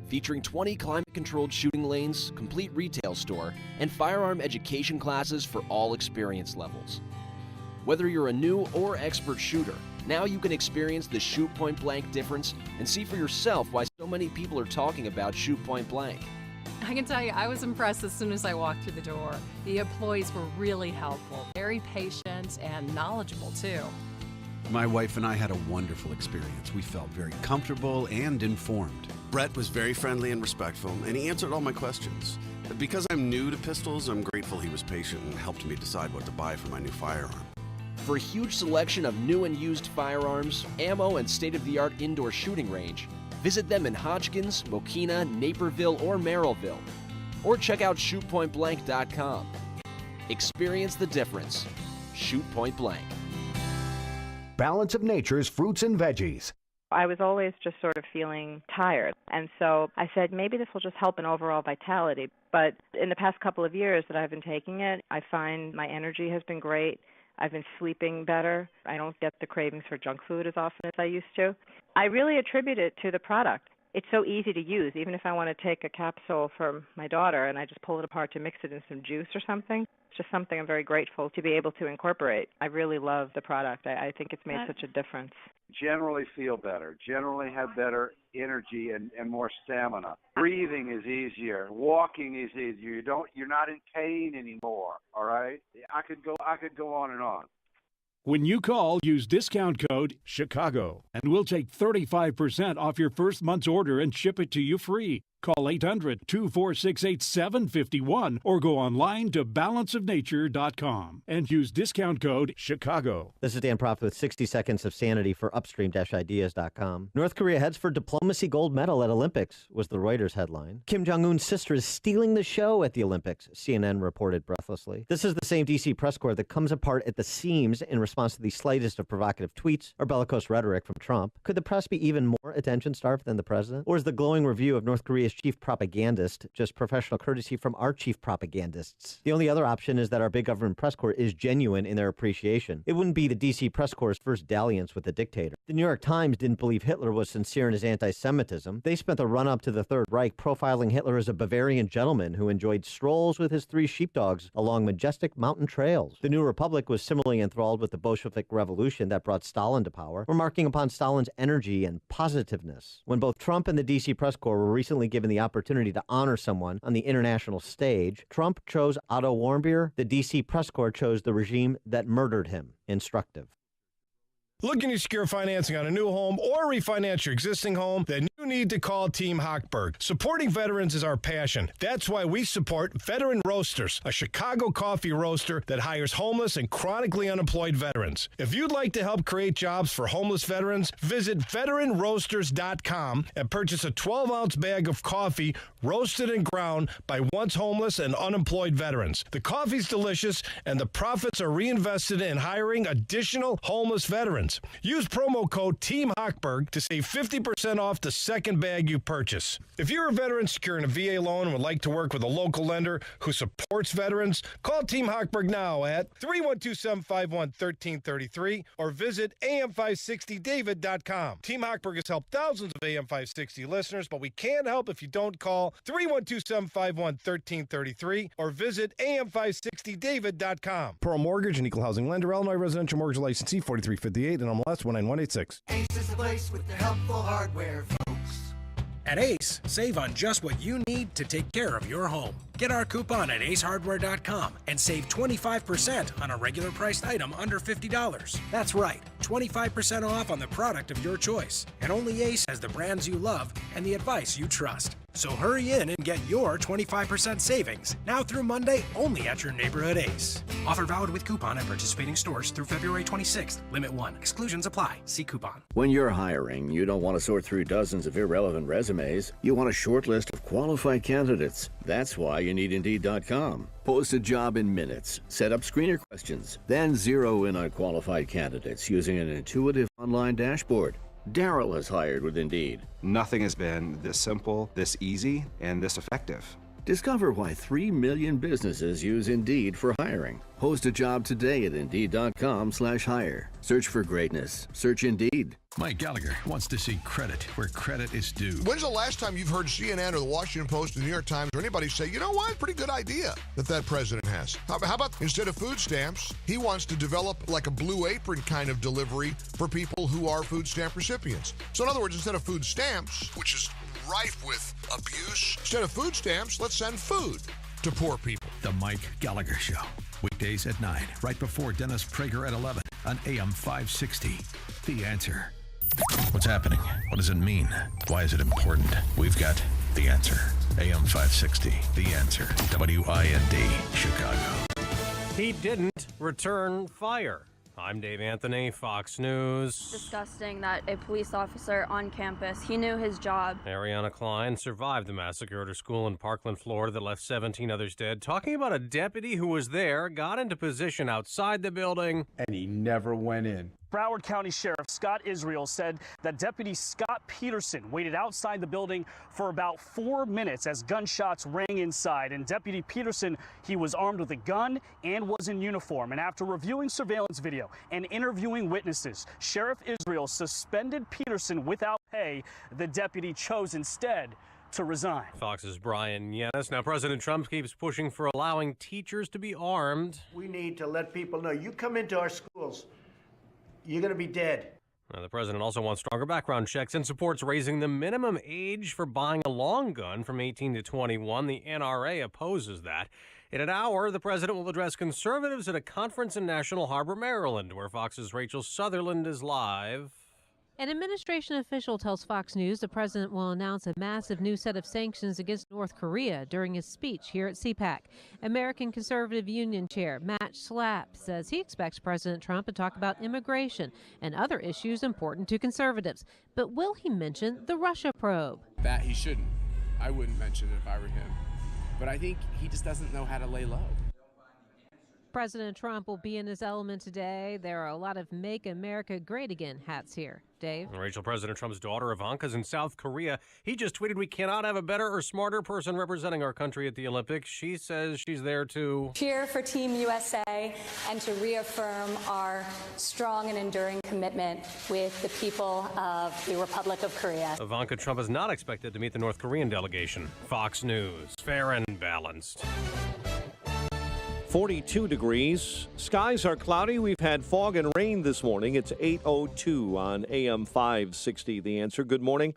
featuring 20 climate-controlled shooting lanes, complete retail store, and firearm education classes for all experience levels. Whether you're a new or expert shooter, now you can experience the Shoot Point Blank difference and see for yourself why so many people are talking about Shoot Point Blank. I can tell you, I was impressed as soon as I walked through the door. The employees were really helpful, very patient, and knowledgeable, too. My wife and I had a wonderful experience. We felt very comfortable and informed. Brett was very friendly and respectful, and he answered all my questions. Because I'm new to pistols, I'm grateful he was patient and helped me decide what to buy for my new firearm. For a huge selection of new and used firearms, ammo, and state-of-the-art indoor shooting range, visit them in Hodgkins, Mokina, Naperville, or Merrillville. Or check out shootpointblank.com. Experience the difference. Shoot Point Blank. Balance of Nature's fruits and veggies. I was always just sort of feeling tired. And so I said, maybe this will just help in overall vitality. But in the past couple of years that I've been taking it, I find my energy has been great. I've been sleeping better. I don't get the cravings for junk food as often as I used to. I really attribute it to the product. It's so easy to use. Even if I want to take a capsule for my daughter and I just pull it apart to mix it in some juice or something, it's just something I'm very grateful to be able to incorporate. I really love the product. I think it's made such a difference. Generally feel better, generally have better energy and more stamina. Breathing is easier, walking is easier. You're not in pain anymore, all right? I could go on and on. When you call, use discount code CHICAGO, and we'll take 35% off your first month's order and ship it to you free. Call 800-246-8751 or go online to balanceofnature.com and use discount code CHICAGO. This is Dan Proft with 60 Seconds of Sanity for upstream-ideas.com. North Korea heads for diplomacy gold medal at Olympics, was the Reuters headline. Kim Jong-un's sister is stealing the show at the Olympics, CNN reported breathlessly. This is the same D.C. press corps that comes apart at the seams in response to the slightest of provocative tweets or bellicose rhetoric from Trump. Could the press be even more attention-starved than the president? Or is the glowing review of North Korea's chief propagandist just professional courtesy from our chief propagandists? The only other option is that our big government press corps is genuine in their appreciation. It wouldn't be the D.C. press corps' first dalliance with the dictator. The New York Times didn't believe Hitler was sincere in his anti-Semitism. They spent the run-up to the Third Reich profiling Hitler as a Bavarian gentleman who enjoyed strolls with his 3 sheepdogs along majestic mountain trails. The New Republic was similarly enthralled with the Bolshevik Revolution that brought Stalin to power, remarking upon Stalin's energy and positiveness. When both Trump and the D.C. press corps were recently given given the opportunity to honor someone on the international stage. Trump chose Otto Warmbier. The D.C. press corps chose the regime that murdered him. Instructive. Looking to secure financing on a new home or refinance your existing home? Then you need to call Team Hochberg. Supporting veterans is our passion. That's why we support Veteran Roasters, a Chicago coffee roaster that hires homeless and chronically unemployed veterans. If you'd like to help create jobs for homeless veterans, visit veteranroasters.com and purchase a 12-ounce bag of coffee roasted and ground by once homeless and unemployed veterans. The coffee's delicious, and the profits are reinvested in hiring additional homeless veterans. Use promo code Team Hochberg to save 50% off the second bag you purchase. If you're a veteran securing a VA loan and would like to work with a local lender who supports veterans, call Team Hochberg now at 312-751-1333 or visit am560david.com. Team Hochberg has helped thousands of AM560 listeners, but we can't help if you don't call 312-751-1333 or visit am560david.com. Pearl Mortgage and Equal Housing Lender, Illinois Residential Mortgage Licensee 4358 and MLS 19186. Ace is the place with the helpful hardware, folks. At Ace, save on just what you need to take care of your home. Get our coupon at acehardware.com and save 25% on a regular priced item under $50. That's right, 25% off on the product of your choice. And only Ace has the brands you love and the advice you trust. So hurry in and get your 25% savings now through Monday only at your neighborhood Ace. Offer valid with coupon at participating stores through February 26th. Limit 1. Exclusions apply. See coupon. When you're hiring, you don't want to sort through dozens of irrelevant resumes. You want a short list of qualified candidates. That's why you need Indeed.com. Post a job in minutes. Set up screener questions. Then zero in on qualified candidates using an intuitive online dashboard. Daryl has hired with Indeed. Nothing has been this simple, this easy, and this effective. Discover why 3 million businesses use Indeed for hiring. Post a job today at Indeed.com/hire. Search for greatness. Search Indeed. Mike Gallagher wants to see credit where credit is due. When's the last time you've heard CNN or the Washington Post or the New York Times or anybody say, you know what, pretty good idea that president has? How about instead of food stamps, he wants to develop like a Blue Apron kind of delivery for people who are food stamp recipients. So in other words, instead of food stamps, which is rife with abuse, instead of food stamps, let's send food to poor people. The Mike Gallagher Show. Weekdays at 9, right before Dennis Prager at 11 on AM 560. The Answer. What's happening? What does it mean? Why is it important? We've got The Answer. AM 560. The Answer. WIND, Chicago. He didn't return fire. I'm Dave Anthony, Fox News. Disgusting that a police officer on campus, he knew his job. Ariana Klein survived the massacre at her school in Parkland, Florida that left 17 others dead. Talking about a deputy who was there, got into position outside the building, and he never went in. Broward County Sheriff Scott Israel said that Deputy Scott Peterson waited outside the building for about 4 minutes as gunshots rang inside. And Deputy Peterson, he was armed with a gun and was in uniform. And after reviewing surveillance video and interviewing witnesses, Sheriff Israel suspended Peterson without pay. The deputy chose instead to resign. Fox's Brian Yanis. Now, President Trump keeps pushing for allowing teachers to be armed. We need to let people know, you come into our schools, you're going to be dead. Now, the president also wants stronger background checks and supports raising the minimum age for buying a long gun from 18 to 21. The NRA opposes that. In an hour, the president will address conservatives at a conference in National Harbor, Maryland, where Fox's Rachel Sutherland is live. An administration official tells Fox News the president will announce a massive new set of sanctions against North Korea during his speech here at CPAC. American Conservative Union Chair Matt Schlapp says he expects President Trump to talk about immigration and other issues important to conservatives. But will he mention the Russia probe? That he shouldn't. I wouldn't mention it if I were him. But I think he just doesn't know how to lay low. President Trump will be in his element today. There are a lot of Make America Great Again hats here. Dave? Rachel, President Trump's daughter Ivanka's in South Korea. He just tweeted, "We cannot have a better or smarter person representing our country at the Olympics." She says she's there to cheer for Team USA and to reaffirm our strong and enduring commitment with the people of the Republic of Korea. Ivanka Trump is not expected to meet the North Korean delegation. Fox News, fair and balanced. 42 degrees. Skies are cloudy. We've had fog and rain this morning. It's 8:02 on AM 560. The Answer. Good morning.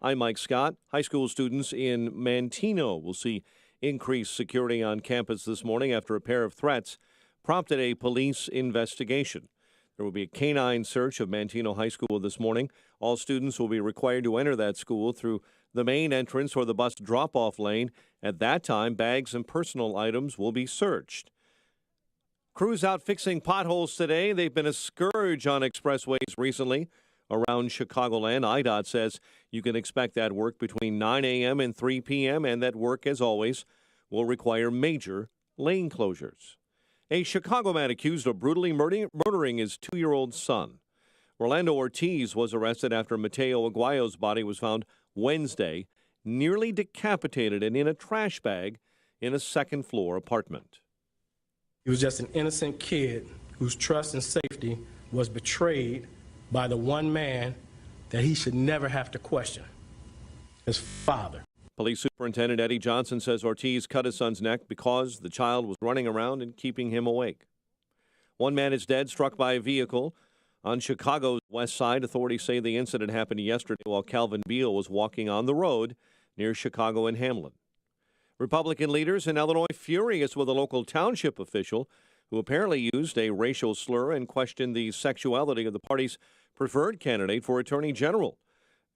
I'm Mike Scott. High school students in Manteno will see increased security on campus this morning after a pair of threats prompted a police investigation. There will be a canine search of Manteno High School this morning. All students will be required to enter that school through the main entrance or the bus drop-off lane. At that time, bags and personal items will be searched. Crews out fixing potholes today. They've been a scourge on expressways recently around Chicagoland. IDOT says you can expect that work between 9 a.m. and 3 p.m., and that work, as always, will require major lane closures. A Chicago man accused of brutally murdering his 2-year-old son. Orlando Ortiz was arrested after Mateo Aguayo's body was found Wednesday, nearly decapitated and in a trash bag in a second-floor apartment. He was just an innocent kid whose trust and safety was betrayed by the one man that he should never have to question, his father. Police Superintendent Eddie Johnson says Ortiz cut his son's neck because the child was running around and keeping him awake. One man is dead, struck by a vehicle on Chicago's west side. Authorities say the incident happened yesterday while Calvin Beal was walking on the road near Chicago and Hamlin. Republican leaders in Illinois furious with a local township official who apparently used a racial slur and questioned the sexuality of the party's preferred candidate for Attorney General.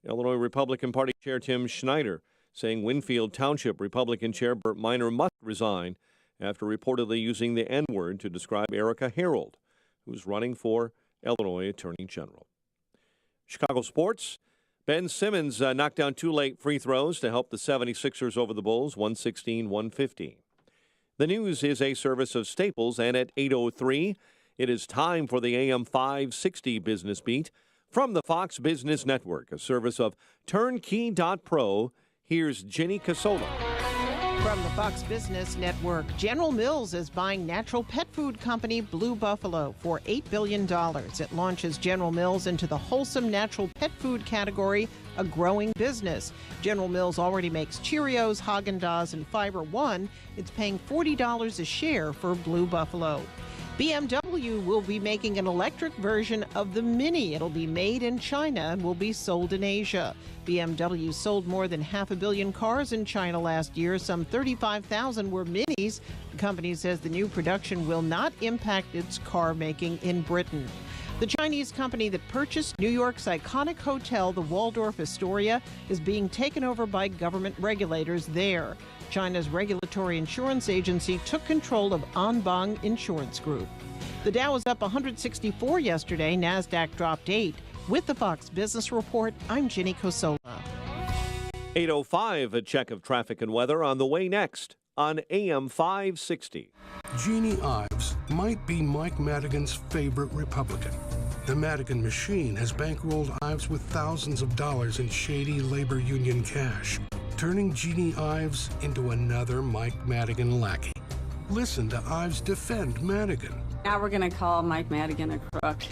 Illinois Republican Party Chair Tim Schneider saying Winfield Township Republican Chair Burt Minor must resign after reportedly using the N-word to describe Erica Harold, who's running for Illinois Attorney General. Chicago sports. Ben Simmons knocked down 2 late free throws to help the 76ers over the Bulls, 116-115. The news is a service of Staples, and at 8:03, it is time for the AM 560 Business Beat from the Fox Business Network, a service of Turnkey.pro. Here's Ginny Casola. From the Fox Business Network, General Mills is buying natural pet food company Blue Buffalo for $8 billion. It launches General Mills into the wholesome natural pet food category, a growing business. General Mills already makes Cheerios, Haagen-Dazs, and Fiber One. It's paying $40 a share for Blue Buffalo. BMW will be making an electric version of the Mini. It'll be made in China and will be sold in Asia. BMW sold more than 500 million cars in China last year. Some 35,000 were Minis. The company says the new production will not impact its car making in Britain. The Chinese company that purchased New York's iconic hotel, the Waldorf Astoria, is being taken over by government regulators there. China's regulatory insurance agency took control of Anbang Insurance Group. The Dow was up 164 yesterday. NASDAQ dropped 8. With the Fox Business Report, I'm Ginny Cosola. 8:05, a check of traffic and weather on the way next on AM 560. Jeannie Ives might be Mike Madigan's favorite Republican. The Madigan machine has bankrolled Ives with thousands of dollars in shady labor union cash, turning Jeannie Ives into another Mike Madigan lackey. Listen to Ives defend Madigan. Now we're going to call Mike Madigan a crook.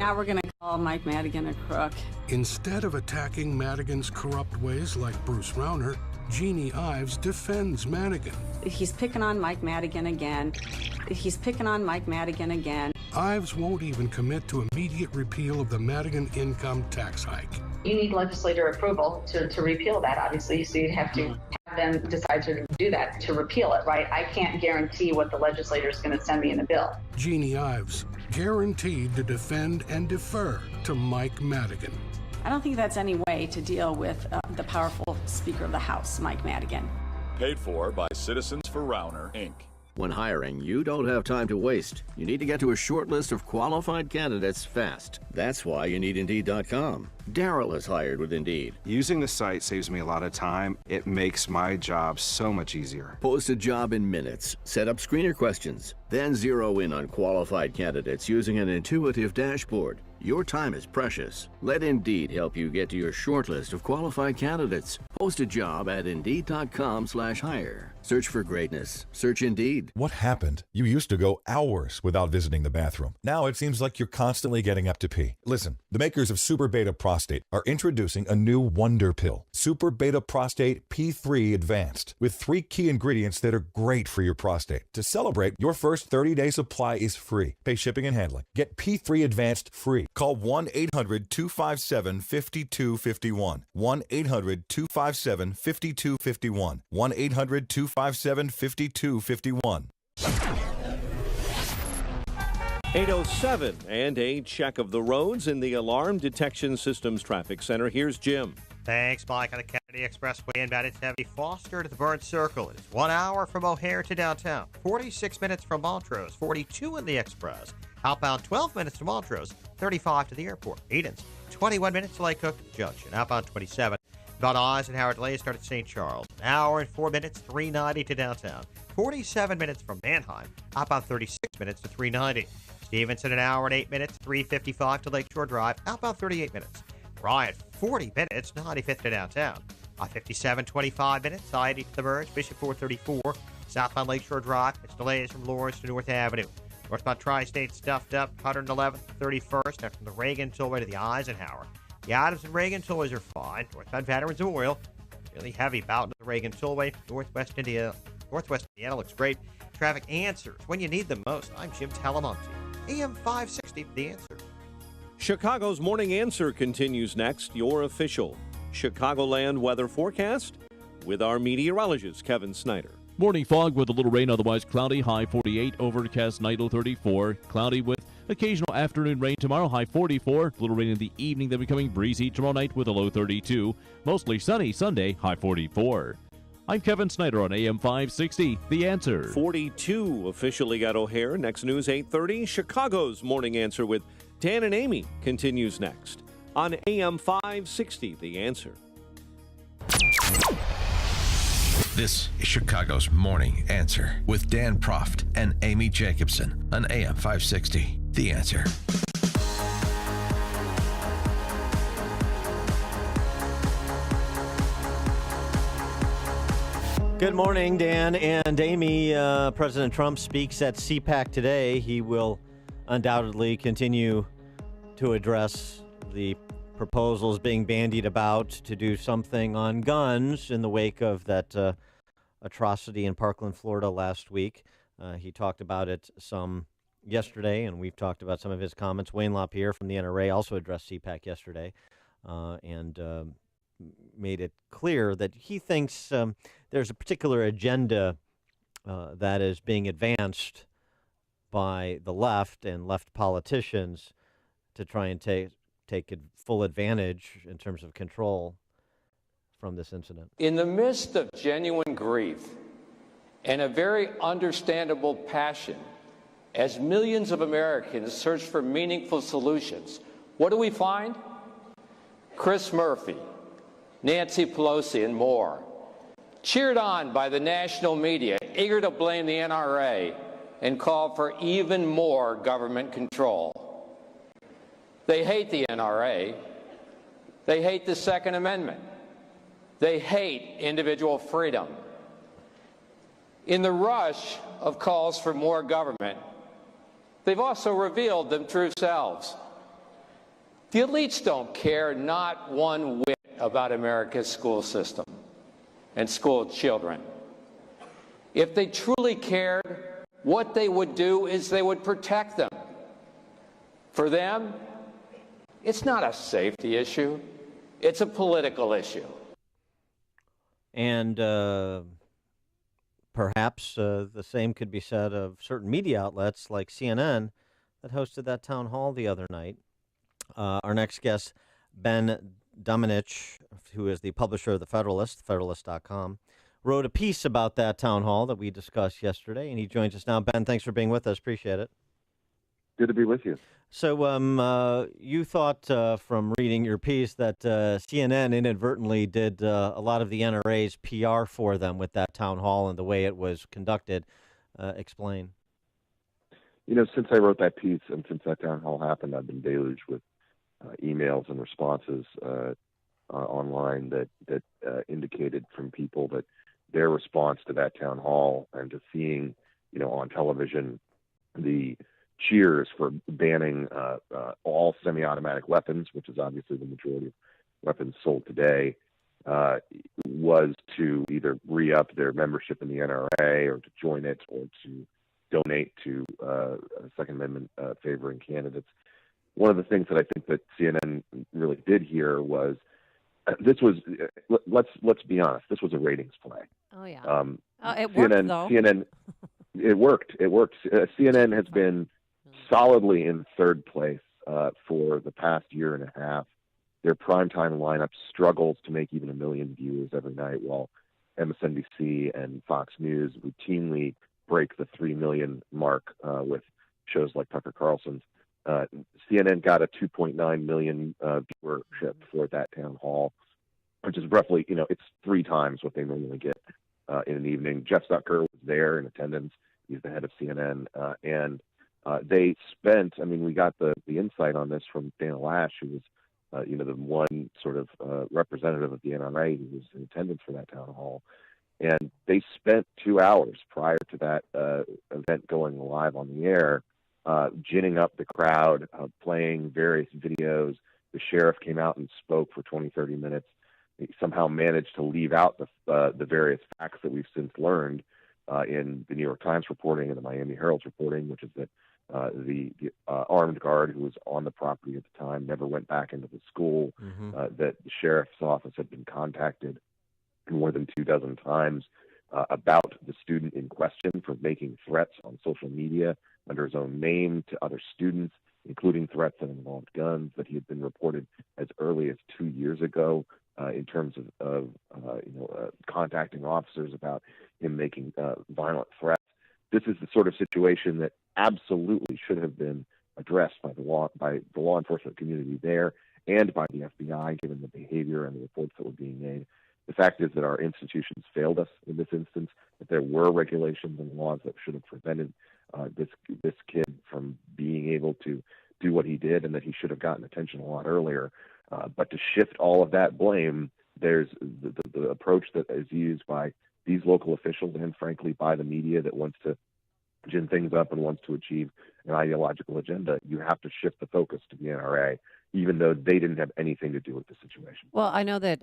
Now we're going to call Mike Madigan a crook. Instead of attacking Madigan's corrupt ways like Bruce Rauner, Jeannie Ives defends Madigan. He's picking on Mike Madigan again. He's picking on Mike Madigan again. Ives won't even commit to immediate repeal of the Madigan income tax hike. You need legislator approval to repeal that, obviously, so you'd have to have them decide to do that, to repeal it, right? I can't guarantee what the legislator is going to send me in the bill. Jeannie Ives, guaranteed to defend and defer to Mike Madigan. I don't think that's any way to deal with the powerful Speaker of the House, Mike Madigan. Paid for by Citizens for Rauner, Inc. When hiring, you don't have time to waste. You need to get to a short list of qualified candidates fast. That's why you need Indeed.com. Daryl is hired with Indeed. Using the site saves me a lot of time. It makes my job so much easier. Post a job in minutes. Set up screener questions. Then zero in on qualified candidates using an intuitive dashboard. Your time is precious. Let Indeed help you get to your short list of qualified candidates. Post a job at Indeed.com/hire. Search for greatness. Search Indeed. What happened? You used to go hours without visiting the bathroom. Now it seems like you're constantly getting up to pee. Listen, the makers of Super Beta Prostate are introducing a new wonder pill, Super Beta Prostate P3 Advanced, with 3 key ingredients that are great for your prostate. To celebrate, your first 30-day supply is free. Pay shipping and handling. Get P3 Advanced free Call 1-800-257-5251. 1-800-257-5251. 1-800-257-5251. 8:07 and a check of the roads in the Alarm Detection Systems Traffic Center. Here's Jim. Thanks, Mike. On the Kennedy Expressway inbound, it's heavy. Foster to the Burn Circle. It is 1 hour from O'Hare to downtown. 46 minutes from Montrose. 42 in the Express. Outbound 12 minutes to Montrose. 35 to the airport. Edens. 21 minutes to Lake Cook Junction. Outbound 27. About Eisenhower delays start at St. Charles. An hour and 4 minutes, 390 to downtown. 47 minutes from Manheim. Outbound 36 minutes to 390. Stevenson, an hour and 8 minutes, 355 to Lakeshore Drive. Outbound 38 minutes. Bryant, 40 minutes, 95th to downtown. I-57, 25 minutes, I-80 to the Merge. Bishop 434. Southbound Lakeshore Drive. It's delays from Lawrence to North Avenue. Northbound Tri-State stuffed up, 111th, 31st, and from the Reagan Tollway to the Eisenhower. The Adams and Reagan Tollways are fine. Northbound Veterans Memorial, really heavy bout into the Reagan Tollway. Northwest Indiana looks great. Traffic answers when you need them most. I'm Jim Talamonte. AM 560, The Answer. Chicago's Morning Answer continues next. Your official Chicagoland weather forecast with our meteorologist, Kevin Snyder. Morning fog with a little rain, otherwise cloudy, high 48, overcast night, low 34. Cloudy with occasional afternoon rain tomorrow, high 44. A little rain in the evening, then becoming breezy tomorrow night with a low 32. Mostly sunny Sunday, high 44. I'm Kevin Snyder on AM 560, The Answer. 42 officially at O'Hare. Next news, 8:30. Chicago's Morning Answer with Dan and Amy continues next on AM 560, The Answer. This is Chicago's Morning Answer with Dan Proft and Amy Jacobson on AM 560, The Answer. Good morning, Dan and Amy. President Trump speaks at CPAC today. He will undoubtedly continue to address the proposals being bandied about to do something on guns in the wake of that atrocity in Parkland, Florida last week. He talked about it some yesterday, and we've talked about some of his comments. Wayne LaPierre from the NRA also addressed CPAC yesterday and made it clear that he thinks there's a particular agenda that is being advanced by the left and left politicians to try and take full advantage in terms of control from this incident. In the midst of genuine grief and a very understandable passion, as millions of Americans search for meaningful solutions, what do we find? Chris Murphy, Nancy Pelosi, and more, cheered on by the national media, eager to blame the NRA and call for even more government control. They hate the NRA. They hate the Second Amendment. They hate individual freedom. In the rush of calls for more government, they've also revealed their true selves. The elites don't care not one whit about America's school system and school children. If they truly cared, what they would do is they would protect them. For them, it's not a safety issue. It's a political issue. And perhaps the same could be said of certain media outlets like CNN that hosted that town hall the other night. Our next guest, Ben Domenech, who is the publisher of The Federalist, Federalist.com, wrote a piece about that town hall that we discussed yesterday, and he joins us now. Ben, thanks for being with us. Appreciate it. Good to be with you. So you thought from reading your piece that CNN inadvertently did a lot of the NRA's PR for them with that town hall and the way it was conducted. Explain. You know, since I wrote that piece and since that town hall happened, I've been deluged with emails and responses online that indicated from people that their response to that town hall and to seeing, you know, on television the cheers for banning all semi-automatic weapons, which is obviously the majority of weapons sold today, was to either re-up their membership in the NRA or to join it or to donate to Second Amendment favoring candidates. one of the things that I think that CNN really did here was this was, let's be honest, this was a ratings play. Oh, yeah. CNN, It worked, though. CNN, it worked. CNN has been solidly in third place for the past year and a half. Their primetime lineup struggles to make even 1 million viewers every night, while MSNBC and Fox News routinely break the 3 million mark with shows like Tucker Carlson's. CNN got a 2.9 million viewership for that town hall, which is roughly, it's 3 times what they normally get in an evening. Jeff Zucker was there in attendance. He's the head of CNN. And they spent, we got the insight on this from Dana Lash, who was, the one sort of representative of the NRA who was in attendance for that town hall. And they spent 2 hours prior to that event going live on the air, ginning up the crowd, playing various videos. The sheriff came out and spoke for 20, 30 minutes. He somehow managed to leave out the various facts that we've since learned in the New York Times reporting and the Miami Herald's reporting, which is that the armed guard who was on the property at the time never went back into the school, that the sheriff's office had been contacted more than 24 times about the student in question for making threats on social media under his own name to other students, including threats that involved guns, that he had been reported as early as 2 years ago in terms of contacting officers about him making violent threats. This is the sort of situation that absolutely should have been addressed by the law enforcement community there and by the FBI, given the behavior and the reports that were being made. The fact is that our institutions failed us in this instance, that there were regulations and laws that should have prevented this kid from being able to do what he did, and that he should have gotten attention a lot earlier. But to shift all of that blame, there's the approach that is used by these local officials and, frankly, by the media that wants to gin things up and wants to achieve an ideological agenda. You have to shift the focus to the NRA, even though they didn't have anything to do with the situation. Well, I know that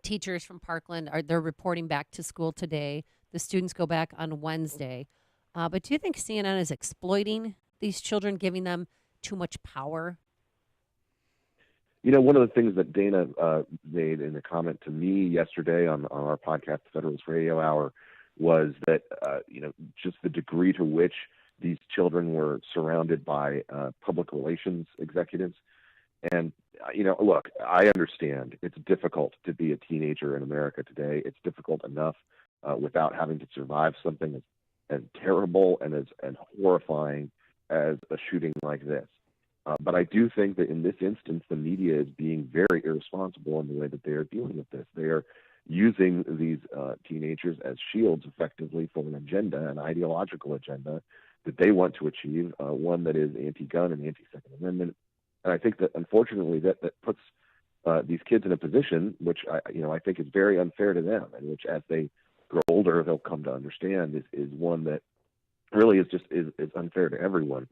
teachers from Parkland they're reporting back to school today. The students go back on Wednesday. But do you think CNN is exploiting these children, giving them too much power? One of the things that Dana made in a comment to me yesterday on our podcast, the Federalist Radio Hour, was that, just the degree to which these children were surrounded by public relations executives. And, look, I understand it's difficult to be a teenager in America today. It's difficult enough without having to survive something as terrible and as horrifying as a shooting like this. But I do think that in this instance, the media is being very irresponsible in the way that they are dealing with this. They are using these teenagers as shields effectively for an agenda, an ideological agenda that they want to achieve, one that is anti-gun and anti-Second Amendment. And I think that, unfortunately, that puts these kids in a position which I think is very unfair to them, and which, as they grow older, they'll come to understand is one that really is unfair to everyone.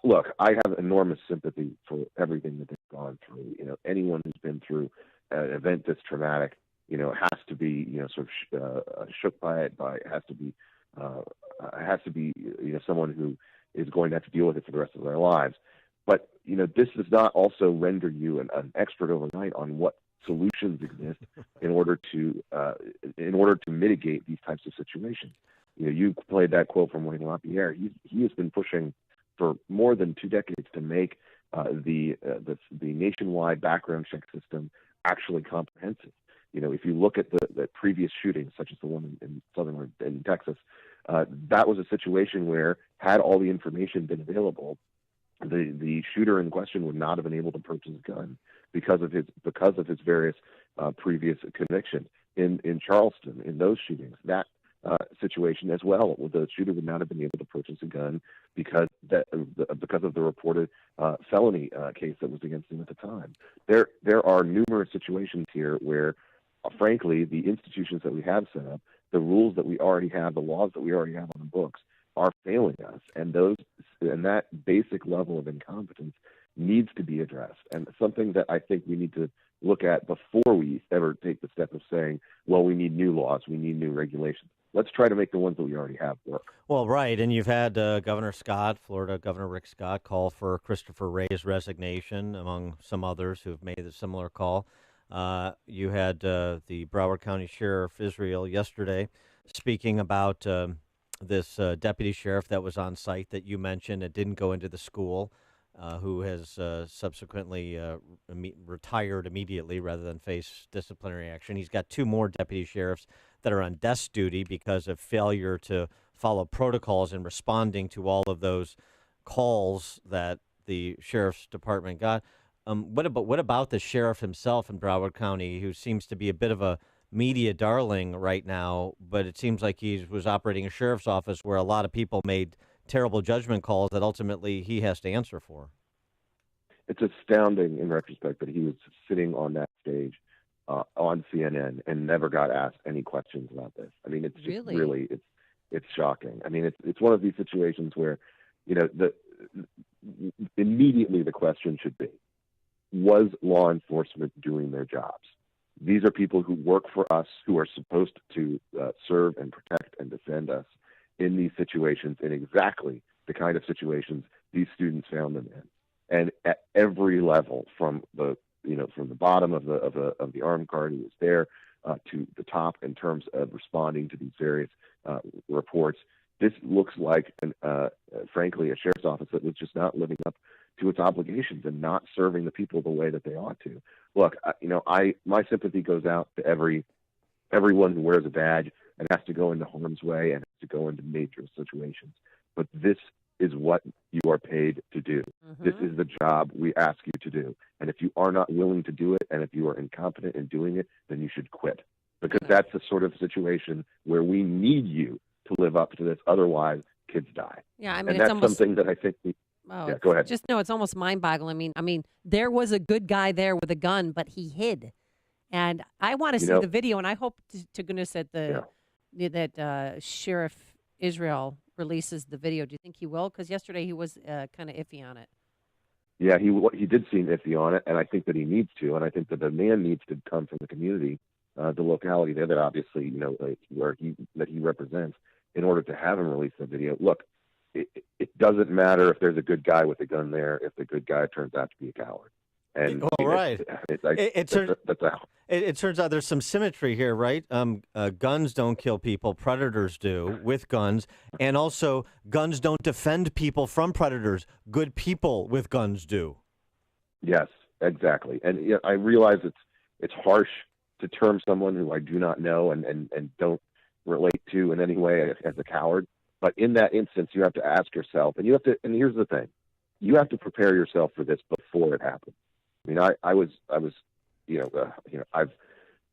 Look, I have enormous sympathy for everything that they've gone through. Anyone who's been through an event this traumatic, has to be, shook by it. Has to be, someone who is going to have to deal with it for the rest of their lives. But this does not also render you an expert overnight on what solutions exist in order to mitigate these types of situations. You played that quote from Wayne LaPierre. He has been pushing for more than 2 decades to make the nationwide background check system actually comprehensive. If you look at the previous shootings, such as the one in Texas, that was a situation where, had all the information been available, the shooter in question would not have been able to purchase a gun because of his various previous convictions. In Charleston, in those shootings, that situation as well, the shooter would not have been able to purchase a gun because of the reported felony case that was against him at the time. There are numerous situations here where, frankly, the institutions that we have set up, the rules that we already have, the laws that we already have on the books, are failing us, and that basic level of incompetence needs to be addressed, and something that I think we need to look at before we ever take the step of saying, well, we need new laws, we need new regulations. Let's try to make the ones that we already have work. Well, right, and you've had Governor Scott, Florida Governor Rick Scott, call for Christopher Wray's resignation, among some others who have made a similar call. You had the Broward County Sheriff Israel yesterday speaking about this deputy sheriff that was on site that you mentioned that didn't go into the school, who has subsequently retired immediately rather than face disciplinary action. He's got 2 more deputy sheriffs that are on desk duty because of failure to follow protocols in responding to all of those calls that the sheriff's department got. What about the sheriff himself in Broward County, who seems to be a bit of a media darling right now, but it seems like he was operating a sheriff's office where a lot of people made terrible judgment calls that ultimately he has to answer for? It's astounding in retrospect that he was sitting on that stage on CNN and never got asked any questions about this. I mean, it's just really it's shocking. I mean, it's one of these situations where, immediately the question should be, was law enforcement doing their jobs? These are people who work for us, who are supposed to serve and protect and defend us in these situations, in exactly the kind of situations these students found them in, and at every level, from the bottom of the armed guard who was there to the top, in terms of responding to these various reports. This looks like, frankly, a sheriff's office that was just not living up to its obligations and not serving the people the way that they ought to. Look, my sympathy goes out to everyone who wears a badge and has to go into harm's way and has to go into major situations. But this is what you are paid to do. Mm-hmm. This is the job we ask you to do. And if you are not willing to do it, and if you are incompetent in doing it, then you should quit. Because that's the sort of situation where we need you to live up to this. Otherwise, kids die. Yeah, I mean, and it's that's almost something that I think yeah, go ahead. It's almost mind-boggling. I mean, there was a good guy there with a gun, but he hid. And I want to see the video, and I hope to goodness that Sheriff Israel releases the video. Do you think he will? Because yesterday he was kind of iffy on it. Yeah, he did seem iffy on it, and I think that he needs to, and I think that the man needs to come from the community, the locality there that obviously where he represents, in order to have him release the video. Look, it doesn't matter if there's a good guy with a gun there if the good guy turns out to be a coward. And right. It turns out there's some symmetry here, right? Guns don't kill people, predators do with guns, and also guns don't defend people from predators. Good people with guns do. Yes, exactly. And I realize it's harsh to term someone who I do not know and don't relate to in any way as a coward. But in that instance, you have to ask yourself, and here's the thing, you have to prepare yourself for this before it happens. I mean,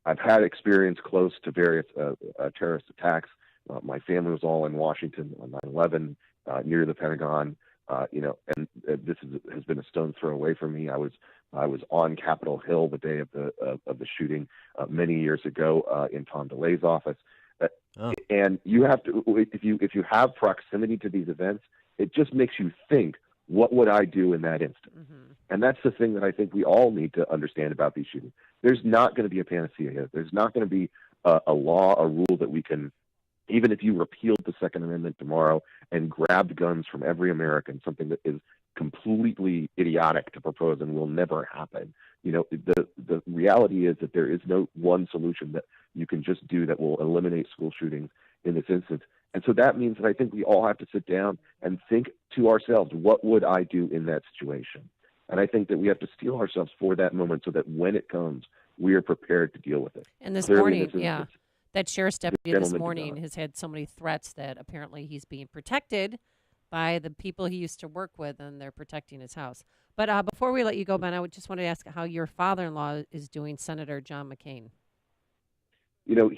I've had experience close to various terrorist attacks. My family was all in Washington on 9/11, near the Pentagon. And this has been a stone's throw away from me. I was on Capitol Hill the day of the shooting many years ago in Tom DeLay's office. And you have to, if you have proximity to these events, it just makes you think, what would I do in that instance? Mm-hmm. And that's the thing that I think we all need to understand about these shootings. There's not going to be a panacea here. There's not going to be a law, a rule that we can, even if you repealed the Second Amendment tomorrow and grabbed guns from every American, something that is completely idiotic to propose and will never happen. The reality is that there is no one solution that you can just do that will eliminate school shootings in this instance. And so that means that I think we all have to sit down and think to ourselves, what would I do in that situation? And I think that we have to steel ourselves for that moment so that when it comes, we are prepared to deal with it. And this morning, that sheriff's deputy this morning has had so many threats that apparently he's being protected by the people he used to work with, and they're protecting his house. But before we let you go, Ben, I just wanted to ask how your father-in-law is doing, Senator John McCain.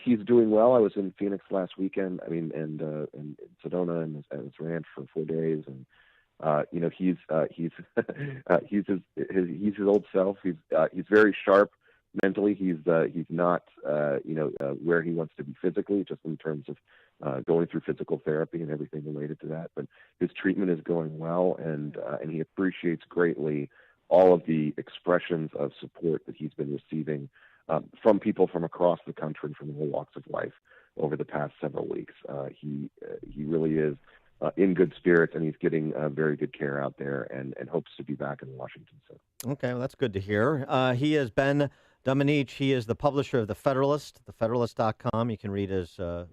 He's doing well. I was in Phoenix last weekend. I mean, and in Sedona and his ranch for 4 days, and he's his old self. He's very sharp mentally. He's not where he wants to be physically, just in terms of going through physical therapy and everything related to that. But his treatment is going well, and he appreciates greatly all of the expressions of support that he's been receiving from people from across the country, from all walks of life. over the past several weeks. He really is in good spirits, and he's getting very good care out there, and hopes to be back in Washington soon. Okay, well, that's good to hear. He is Ben Domenech. He is the publisher of The Federalist, thefederalist.com. You can read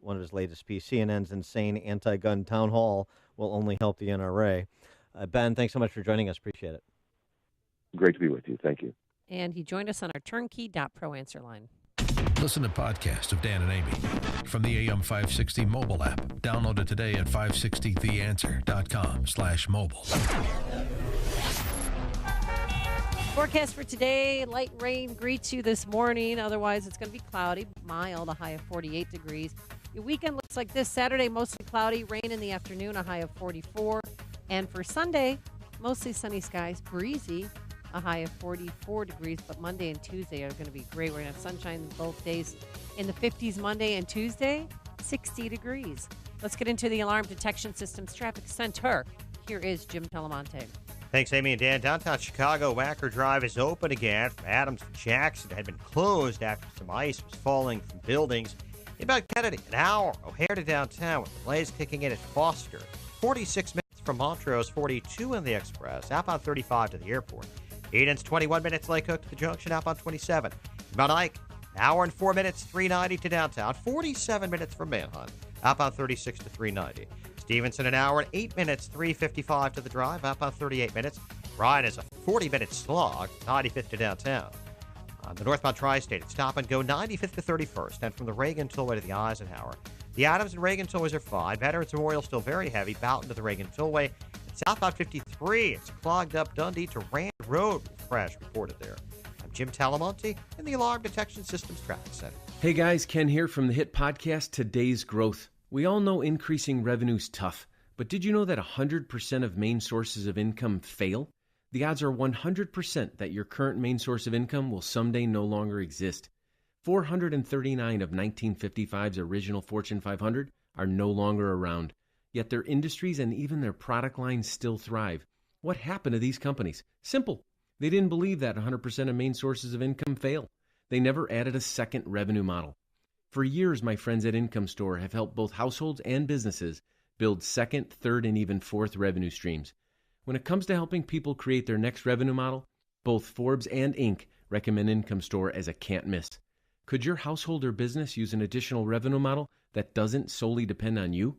one of his latest pieces. CNN's insane anti-gun town hall will only help the NRA. Ben, thanks so much for joining us. Appreciate it. Great to be with you. Thank you. And he joined us on our turnkey.pro answer line. Listen to podcasts of Dan and Amy from the AM 560 mobile app. Download it today at 560theanswer.com/mobile. Forecast for today, light rain greets you this morning. Otherwise, it's going to be cloudy, mild, a high of 48 degrees. Your weekend looks like this. Saturday, mostly cloudy, rain in the afternoon, a high of 44. And for Sunday, mostly sunny skies, breezy, a high of 44 degrees. But Monday and Tuesday are going to be great. We're going to have sunshine both days in the 50s Monday and Tuesday, 60 degrees. Let's get into the Alarm Detection Systems Traffic Center. Here is Jim Telemonte. Thanks, Amy and Dan. Downtown Chicago, Wacker Drive is open again from Adams to Jackson. It had been closed after some ice was falling from buildings. About Kennedy, an hour. O'Hare to downtown with delays kicking in at Foster. 46 minutes from Montrose, 42 in the Express. Outbound 35 to the airport. Eden's 21 minutes. Lake Hook to the junction. Outbound 27. Mount Ike, an hour and 4 minutes. 390 to downtown. 47 minutes from Manhunt. Outbound 36 to 390. Stevenson, an hour and 8 minutes. 355 to the drive. Outbound 38 minutes. Ryan is a 40-minute slog. 95th to downtown. On the northbound tri-state, it's stop and go 95th to 31st, and from the Reagan Tollway to the Eisenhower. The Adams and Reagan Tollways are fine. Veterans Memorial still very heavy. Boughton to the Reagan Tollway. And southbound 53, it's clogged up Dundee to Rand Road. Crash reported there. I'm Jim Talamonte in the Alarm Detection Systems Traffic Center. Hey guys, Ken here from the hit podcast Today's Growth. We all know increasing revenue's tough, but did you know that 100% of main sources of income fail? The odds are 100% that your current main source of income will someday no longer exist. 439 of 1955's original Fortune 500 are no longer around, yet their industries and even their product lines still thrive. What happened to these companies? Simple. They didn't believe that 100% of main sources of income fail. They never added a second revenue model. For years, my friends at Income Store have helped both households and businesses build second, third, and even fourth revenue streams. When it comes to helping people create their next revenue model, both Forbes and Inc. recommend Income Store as a can't miss. Could your household or business use an additional revenue model that doesn't solely depend on you?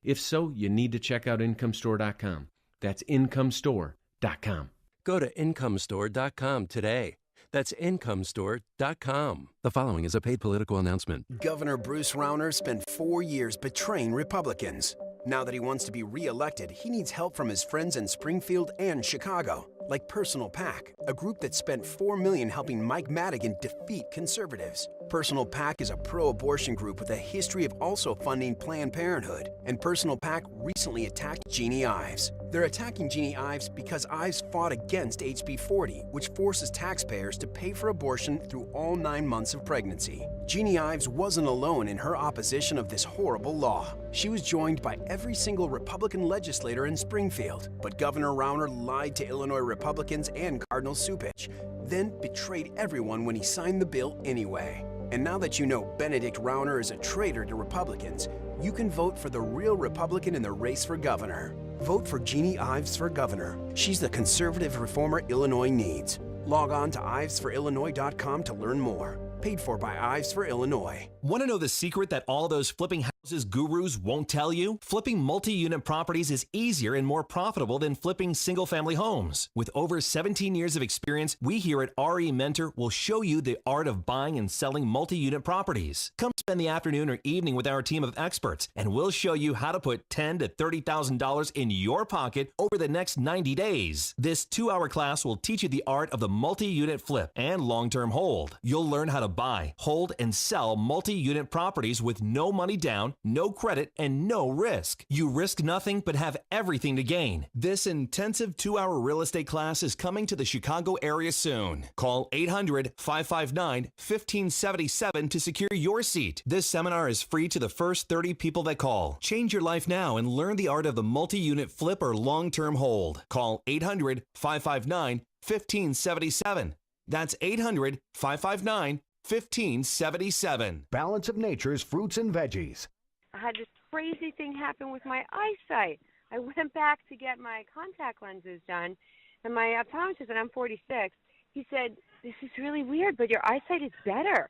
If so, you need to check out IncomeStore.com. That's IncomeStore.com. Go to IncomeStore.com today. That's IncomeStore.com. The following is a paid political announcement. Governor Bruce Rauner spent 4 years betraying Republicans. Now that he wants to be re-elected, he needs help from his friends in Springfield and Chicago, like Personal PAC, a group that spent $4 million helping Mike Madigan defeat conservatives. Personal PAC is a pro-abortion group with a history of also funding Planned Parenthood, and Personal PAC recently attacked Jeannie Ives. They're attacking Jeannie Ives because Ives fought against HB 40, which forces taxpayers to pay for abortion through all 9 months of pregnancy. Jeannie Ives wasn't alone in her opposition of this horrible law. She was joined by every single Republican legislator in Springfield, but Governor Rauner lied to Illinois Republicans and Cardinal Cupich, then betrayed everyone when he signed the bill anyway. And now that you know Benedict Rauner is a traitor to Republicans, you can vote for the real Republican in the race for governor. Vote for Jeannie Ives for governor. She's the conservative reformer Illinois needs. Log on to ivesforillinois.com to learn more. Paid for by Ives for Illinois. Want to know the secret that all those flipping houses gurus won't tell you? Flipping multi-unit properties is easier and more profitable than flipping single-family homes. With over 17 years of experience, we here at RE Mentor will show you the art of buying and selling multi-unit properties. Come spend the afternoon or evening with our team of experts, and we'll show you how to put $10,000 to $30,000 in your pocket over the next 90 days. This 2-hour class will teach you the art of the multi-unit flip and long-term hold. You'll learn how to buy, hold, and sell multi-unit properties with no money down, no credit, and no risk. You risk nothing but have everything to gain. This intensive 2-hour real estate class is coming to the Chicago area soon. Call 800-559-1577 to secure your seat. This seminar is free to the first 30 people that call. Change your life now and learn the art of the multi-unit flip or long-term hold. Call 800-559-1577. That's 800-559-1577. 1577. Balance of Nature's fruits and veggies. I had this crazy thing happen with my eyesight. I went back to get my contact lenses done, and my optometrist, and I'm 46, he said, "This is really weird, but your eyesight is better."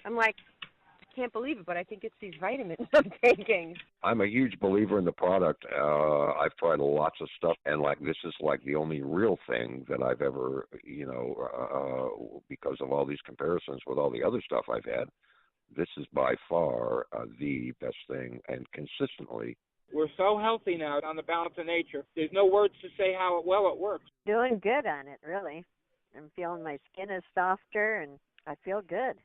I'm like, I can't believe it, but I think it's these vitamins I'm taking. I'm a huge believer in the product. I've tried lots of stuff, and this is the only real thing that I've ever, because of all these comparisons with all the other stuff I've had, this is by far the best thing, and consistently. We're so healthy now on the Balance of Nature. There's no words to say how well it works. Doing good on it, really. I'm feeling my skin is softer, and I feel good.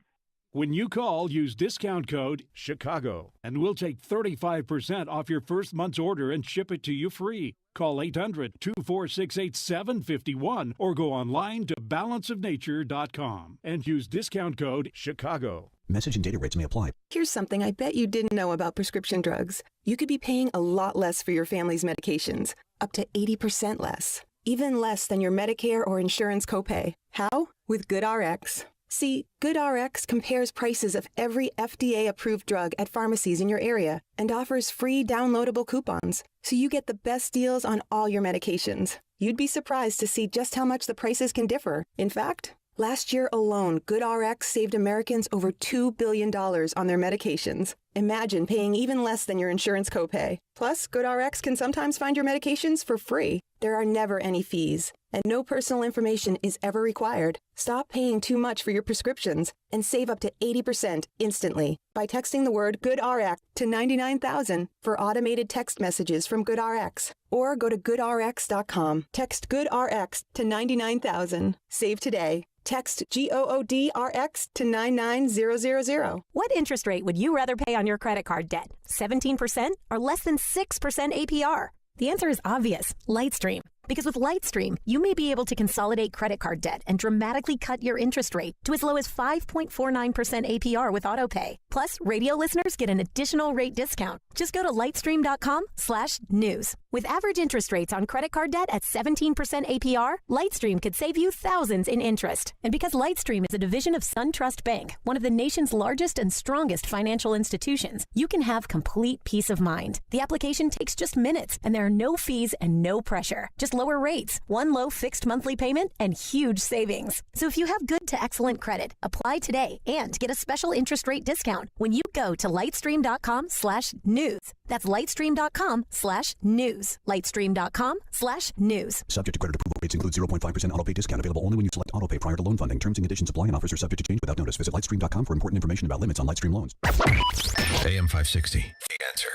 When you call, use discount code CHICAGO, and we'll take 35% off your first month's order and ship it to you free. Call 800-246-8751 or go online to balanceofnature.com and use discount code CHICAGO. Message and data rates may apply. Here's something I bet you didn't know about prescription drugs. You could be paying a lot less for your family's medications, up to 80% less, even less than your Medicare or insurance copay. How? With GoodRx. See, GoodRx compares prices of every FDA-approved drug at pharmacies in your area and offers free downloadable coupons, so you get the best deals on all your medications. You'd be surprised to see just how much the prices can differ. In fact, last year alone, GoodRx saved Americans over $2 billion on their medications. Imagine paying even less than your insurance copay. Plus, GoodRx can sometimes find your medications for free. There are never any fees, and no personal information is ever required. Stop paying too much for your prescriptions and save up to 80% instantly by texting the word GoodRx to 99,000 for automated text messages from GoodRx. Or go to GoodRx.com. Text GoodRx to 99,000. Save today. Text GOODRX to 99000. What interest rate would you rather pay on your credit card debt? 17% or less than 6% APR? The answer is obvious. Lightstream. Because with Lightstream, you may be able to consolidate credit card debt and dramatically cut your interest rate to as low as 5.49% APR with AutoPay. Plus, radio listeners get an additional rate discount. Just go to lightstream.com/news. With average interest rates on credit card debt at 17% APR, Lightstream could save you thousands in interest. And because Lightstream is a division of SunTrust Bank, one of the nation's largest and strongest financial institutions, you can have complete peace of mind. The application takes just minutes, and there are no fees and no pressure. Just lower rates, one low fixed monthly payment, and huge savings. So if you have good to excellent credit, apply today and get a special interest rate discount when you go to lightstream.com/news. That's lightstream.com/news. Lightstream.com/news. Subject to credit approval. Rates include 0.5% autopay discount available only when you select autopay prior to loan funding. Terms and conditions apply and offers are subject to change without notice. Visit lightstream.com for important information about limits on Lightstream loans. AM 560. The Answer.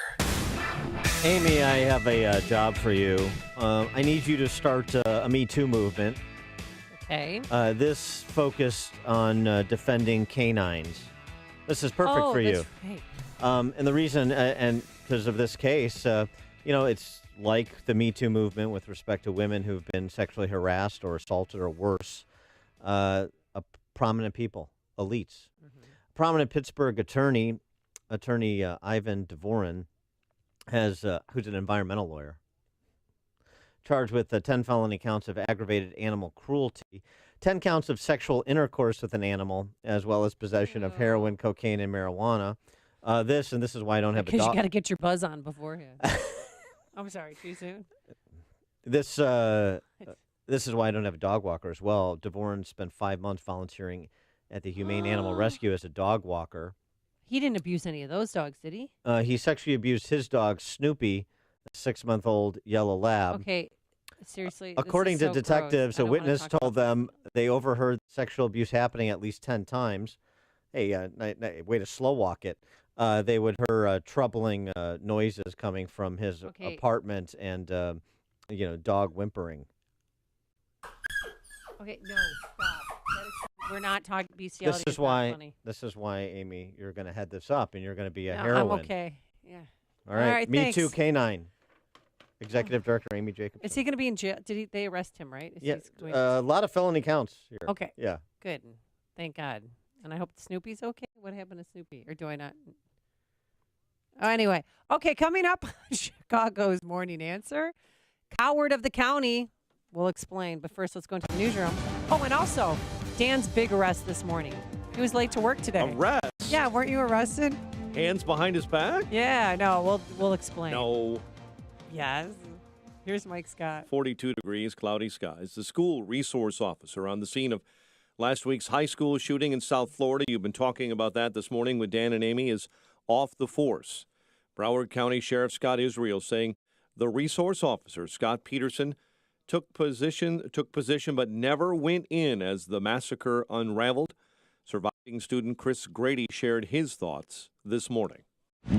Amy, I have a job for you. I need you to start a Me Too movement. Okay. This focused on defending canines. This is perfect for you. Right. And the reason, and because of this case, it's like the Me Too movement with respect to women who've been sexually harassed or assaulted or worse. Prominent people, elites. Mm-hmm. Prominent Pittsburgh attorney Ivan Dvorin, who's an environmental lawyer, charged with 10 felony counts of aggravated animal cruelty, 10 counts of sexual intercourse with an animal, as well as possession of heroin, cocaine, and marijuana. This is why I don't have a dog. Because you got to get your buzz on beforehand. I'm sorry, too soon. This is why I don't have a dog walker as well. Dvorin spent 5 months volunteering at the Humane Animal Rescue as a dog walker. He didn't abuse any of those dogs, did he? He sexually abused his dog, Snoopy, a 6-month-old yellow lab. Okay, seriously. According to detectives, a witness told them they overheard sexual abuse happening at least 10 times. Hey, way to slow walk it. They would hear troubling noises coming from his apartment and, dog whimpering. Okay, no, stop. We're not talking bestiality. This is why, Amy, you're going to head this up, and you're going to be a no, heroine. I'm okay. Yeah. All right. Me thanks. Too Canine. Executive Director Amy Jacobson. Is he going to be in jail? They arrest him, right? A lot of felony counts here. Okay. Yeah. Good. Thank God. And I hope Snoopy's okay. What happened to Snoopy? Or do I not? Oh, anyway. Okay, coming up on Chicago's Morning Answer, Coward of the County. We'll explain. But first, let's go into the newsroom. Oh, and also, Dan's big arrest this morning. He was late to work today. Arrest? Yeah, weren't you arrested? Hands behind his back? Yeah, no, we'll explain. No. Yes. Here's Mike Scott. 42 degrees, cloudy skies. The school resource officer on the scene of last week's high school shooting in South Florida, you've been talking about that this morning with Dan and Amy, is off the force. Broward County Sheriff Scott Israel saying the resource officer, Scott Peterson, took position but never went in as the massacre unraveled. Surviving student Chris Grady shared his thoughts this morning.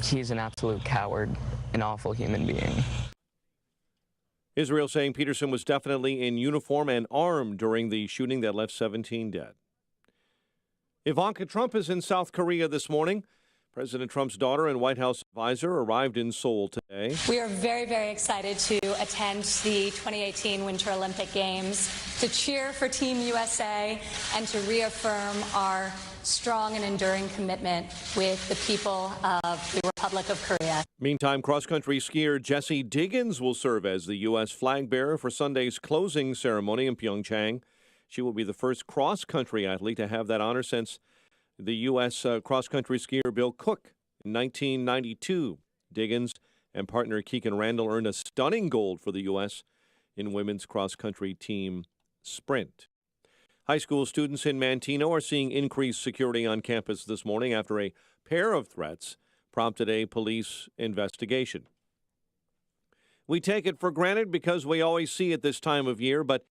He's an absolute coward, an awful human being. Israel saying Peterson was definitely in uniform and armed during the shooting that left 17 dead. Ivanka Trump is in South Korea this morning. President Trump's daughter and White House advisor arrived in Seoul today. We are very, very excited to attend the 2018 Winter Olympic Games, to cheer for Team USA, and to reaffirm our strong and enduring commitment with the people of the Republic of Korea. Meantime, cross-country skier Jessie Diggins will serve as the U.S. flag bearer for Sunday's closing ceremony in Pyeongchang. She will be the first cross-country athlete to have that honor since the U.S. cross-country skier Bill Cook in 1992. Diggins and partner Keegan Randall earned a stunning gold for the U.S. in women's cross-country team sprint. High school students in Manteno are seeing increased security on campus this morning after a pair of threats prompted a police investigation. We take it for granted because we always see it this time of year, but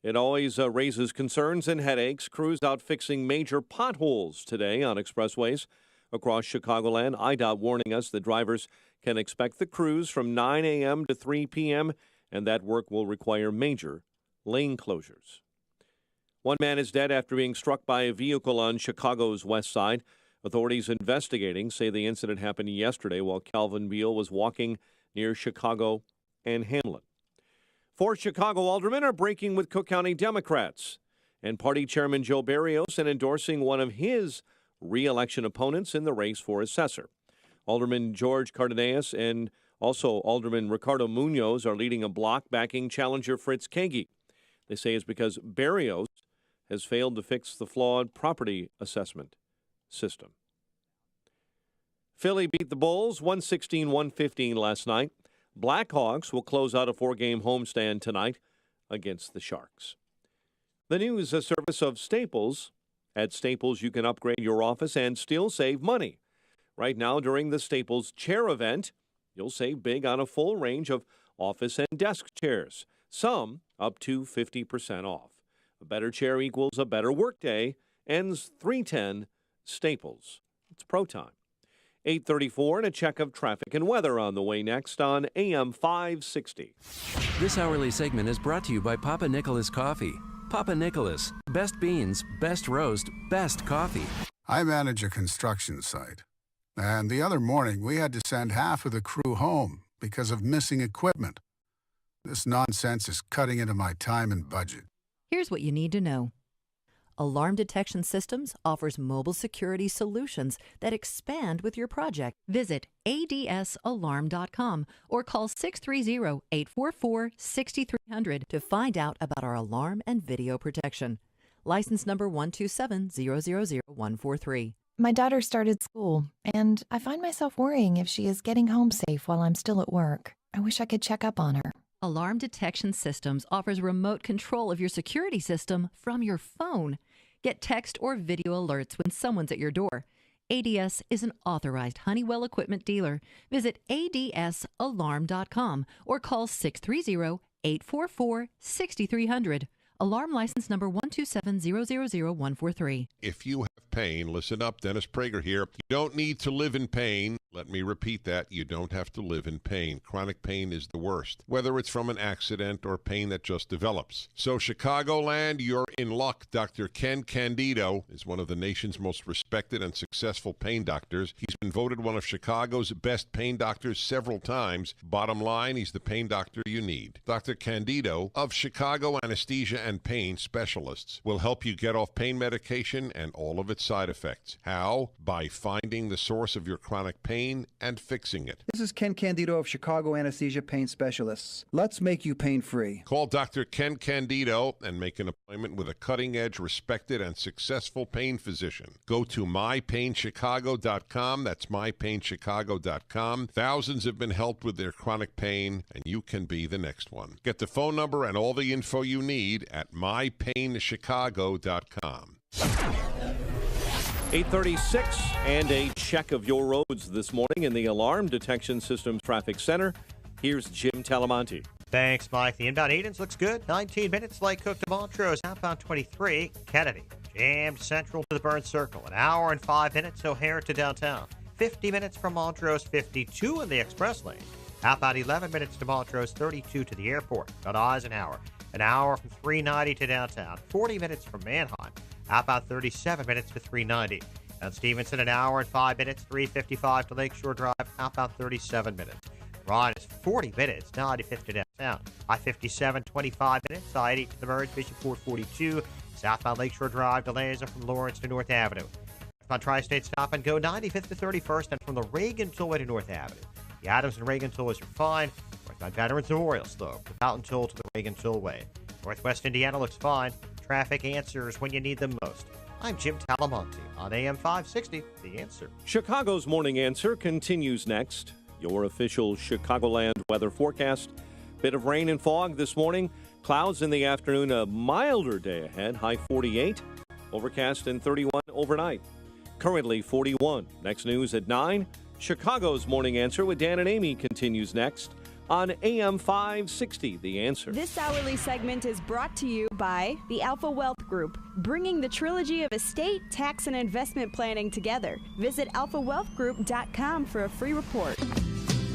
it always raises concerns and headaches. Crews out fixing major potholes today on expressways across Chicagoland. IDOT warning us that drivers can expect the crews from 9 a.m. to 3 p.m., and that work will require major lane closures. One man is dead after being struck by a vehicle on Chicago's west side. Authorities investigating say the incident happened yesterday while Calvin Beal was walking near Chicago and Hamlin. 4 Chicago aldermen are breaking with Cook County Democrats, and Party Chairman Joe Barrios and endorsing one of his re-election opponents in the race for assessor. Alderman George Cardenas and also Alderman Ricardo Munoz are leading a block backing challenger Fritz Kagi. They say it's because Barrios has failed to fix the flawed property assessment system. Philly beat the Bulls 116-115 last night. Blackhawks will close out a 4-game homestand tonight against the Sharks. The news service of Staples. At Staples, you can upgrade your office and still save money. Right now, during the Staples Chair event, you'll save big on a full range of office and desk chairs, some up to 50% off. A better chair equals a better workday. Ends 310 Staples. It's pro time. 8:34 and a check of traffic and weather on the way next on AM 560. This hourly segment is brought to you by Papa Nicholas Coffee. Papa Nicholas, best beans, best roast, best coffee. I manage a construction site, and the other morning we had to send half of the crew home because of missing equipment. This nonsense is cutting into my time and budget. Here's what you need to know. Alarm Detection Systems offers mobile security solutions that expand with your project. Visit adsalarm.com or call 630-844-6300 to find out about our alarm and video protection. License number 127000143. My daughter started school, and I find myself worrying if she is getting home safe while I'm still at work. I wish I could check up on her. Alarm Detection Systems offers remote control of your security system from your phone. Get text or video alerts when someone's at your door. ADS is an authorized Honeywell equipment dealer. Visit adsalarm.com or call 630-844-6300. Alarm license number 127000143. If you have pain, listen up. Dennis Prager here. You don't need to live in pain. Let me repeat that. You don't have to live in pain. Chronic pain is the worst, whether it's from an accident or pain that just develops. So Chicagoland, you're in luck. Dr. Ken Candido is one of the nation's most respected and successful pain doctors. He's been voted one of Chicago's best pain doctors several times. Bottom line, he's the pain doctor you need. Dr. Candido of Chicago Anesthesia and Pain Specialists will help you get off pain medication and all of its side effects. How? By finding the source of your chronic pain pain and fixing it. This is Ken Candido of Chicago Anesthesia Pain Specialists. Let's make you pain-free. Call Dr. Ken Candido and make an appointment with a cutting-edge, respected, and successful pain physician. Go to mypainchicago.com. That's mypainchicago.com. Thousands have been helped with their chronic pain, and you can be the next one. Get the phone number and all the info you need at mypainchicago.com. 8:36 and a check of your roads this morning in the Alarm Detection Systems Traffic Center. Here's Jim Talamonte. Thanks, Mike. The inbound Edens looks good. 19 minutes, Lake Cook to Montrose. Outbound 23, Kennedy. Jammed central to the Burn Circle. An hour and 5 minutes, O'Hare to downtown. 50 minutes from Montrose, 52 in the express lane. Outbound 11 minutes to Montrose, 32 to the airport. Got Eisenhower. An hour from 390 to downtown. 40 minutes from Manheim. Outbound 37 minutes to 390. And Stevenson, an hour and 5 minutes, 355 to Lakeshore Drive. Outbound 37 minutes. Ryan is 40 minutes, 95th to downtown. I-57, 25 minutes. I-80 to the merge, Bishopport 42. Southbound Lakeshore Drive, delays are from Lawrence to North Avenue. On Tri-State Stop and Go, 95th to 31st, and from the Reagan Tollway to North Avenue. The Adams and Reagan Tollways are fine. Northbound Veterans Memorial slope, the Fountain Toll to the Reagan Tollway. Northwest Indiana looks fine. Traffic answers when you need them most. I'm Jim Talamonte on AM 560, The Answer. Chicago's Morning Answer continues next. Your official Chicagoland weather forecast. Bit of rain and fog this morning. Clouds in the afternoon, a milder day ahead. High 48. Overcast and 31 overnight. Currently 41. Next news at 9. Chicago's Morning Answer with Dan and Amy continues next on AM 560, The Answer. This hourly segment is brought to you by the Alpha Wealth Group, bringing the trilogy of estate, tax, and investment planning together. Visit alphawealthgroup.com for a free report.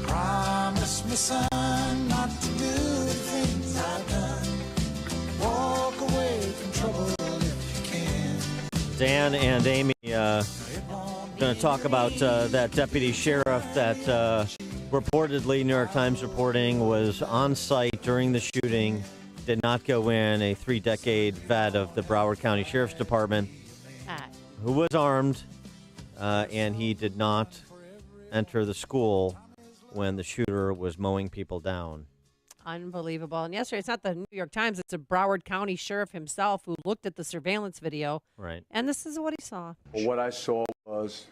Promise me, son, not to do the things I've done. Walk away from trouble if you can. Dan and Amy going to talk about that deputy sheriff that reportedly, New York Times reporting, was on site during the shooting, did not go in, a 3-decade vet of the Broward County Sheriff's Department, who was armed, and he did not enter the school when the shooter was mowing people down. Unbelievable. And yesterday, it's not the New York Times, it's a Broward County sheriff himself who looked at the surveillance video. Right. And this is what he saw. Well, what I saw was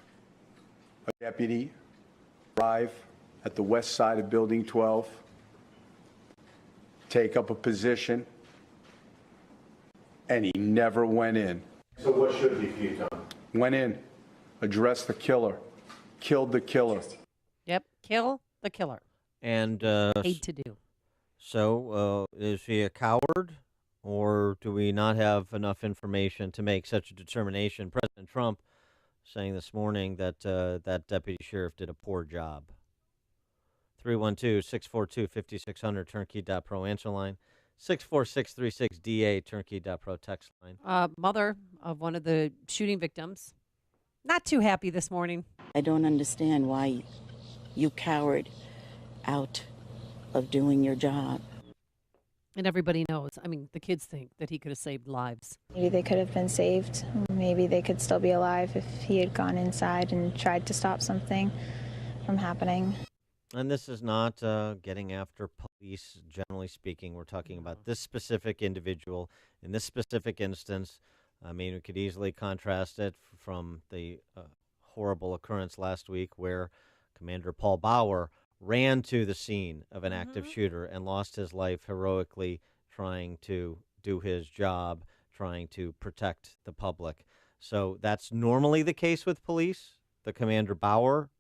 a deputy arrive at the west side of Building 12, take up a position, and he never went in. So what should he have done? Went in, addressed the killer, killed the killer. Yep, kill the killer. And paid to do. So is he a coward, or do we not have enough information to make such a determination? President Trump saying this morning that that deputy sheriff did a poor job. 312-642-5600, turnkey.pro answer line. 64636DA, turnkey.pro text line. Mother of one of the shooting victims, not too happy this morning. I don't understand why you cowered out of doing your job. And everybody knows. I mean, the kids think that he could have saved lives. Maybe they could have been saved. Maybe they could still be alive if he had gone inside and tried to stop something from happening. And this is not getting after police, generally speaking. We're talking about this specific individual in this specific instance. I mean, we could easily contrast it from the horrible occurrence last week where Commander Paul Bauer ran to the scene of an active shooter and lost his life heroically trying to do his job, trying to protect the public. So that's normally the case with police, the Commander Bauer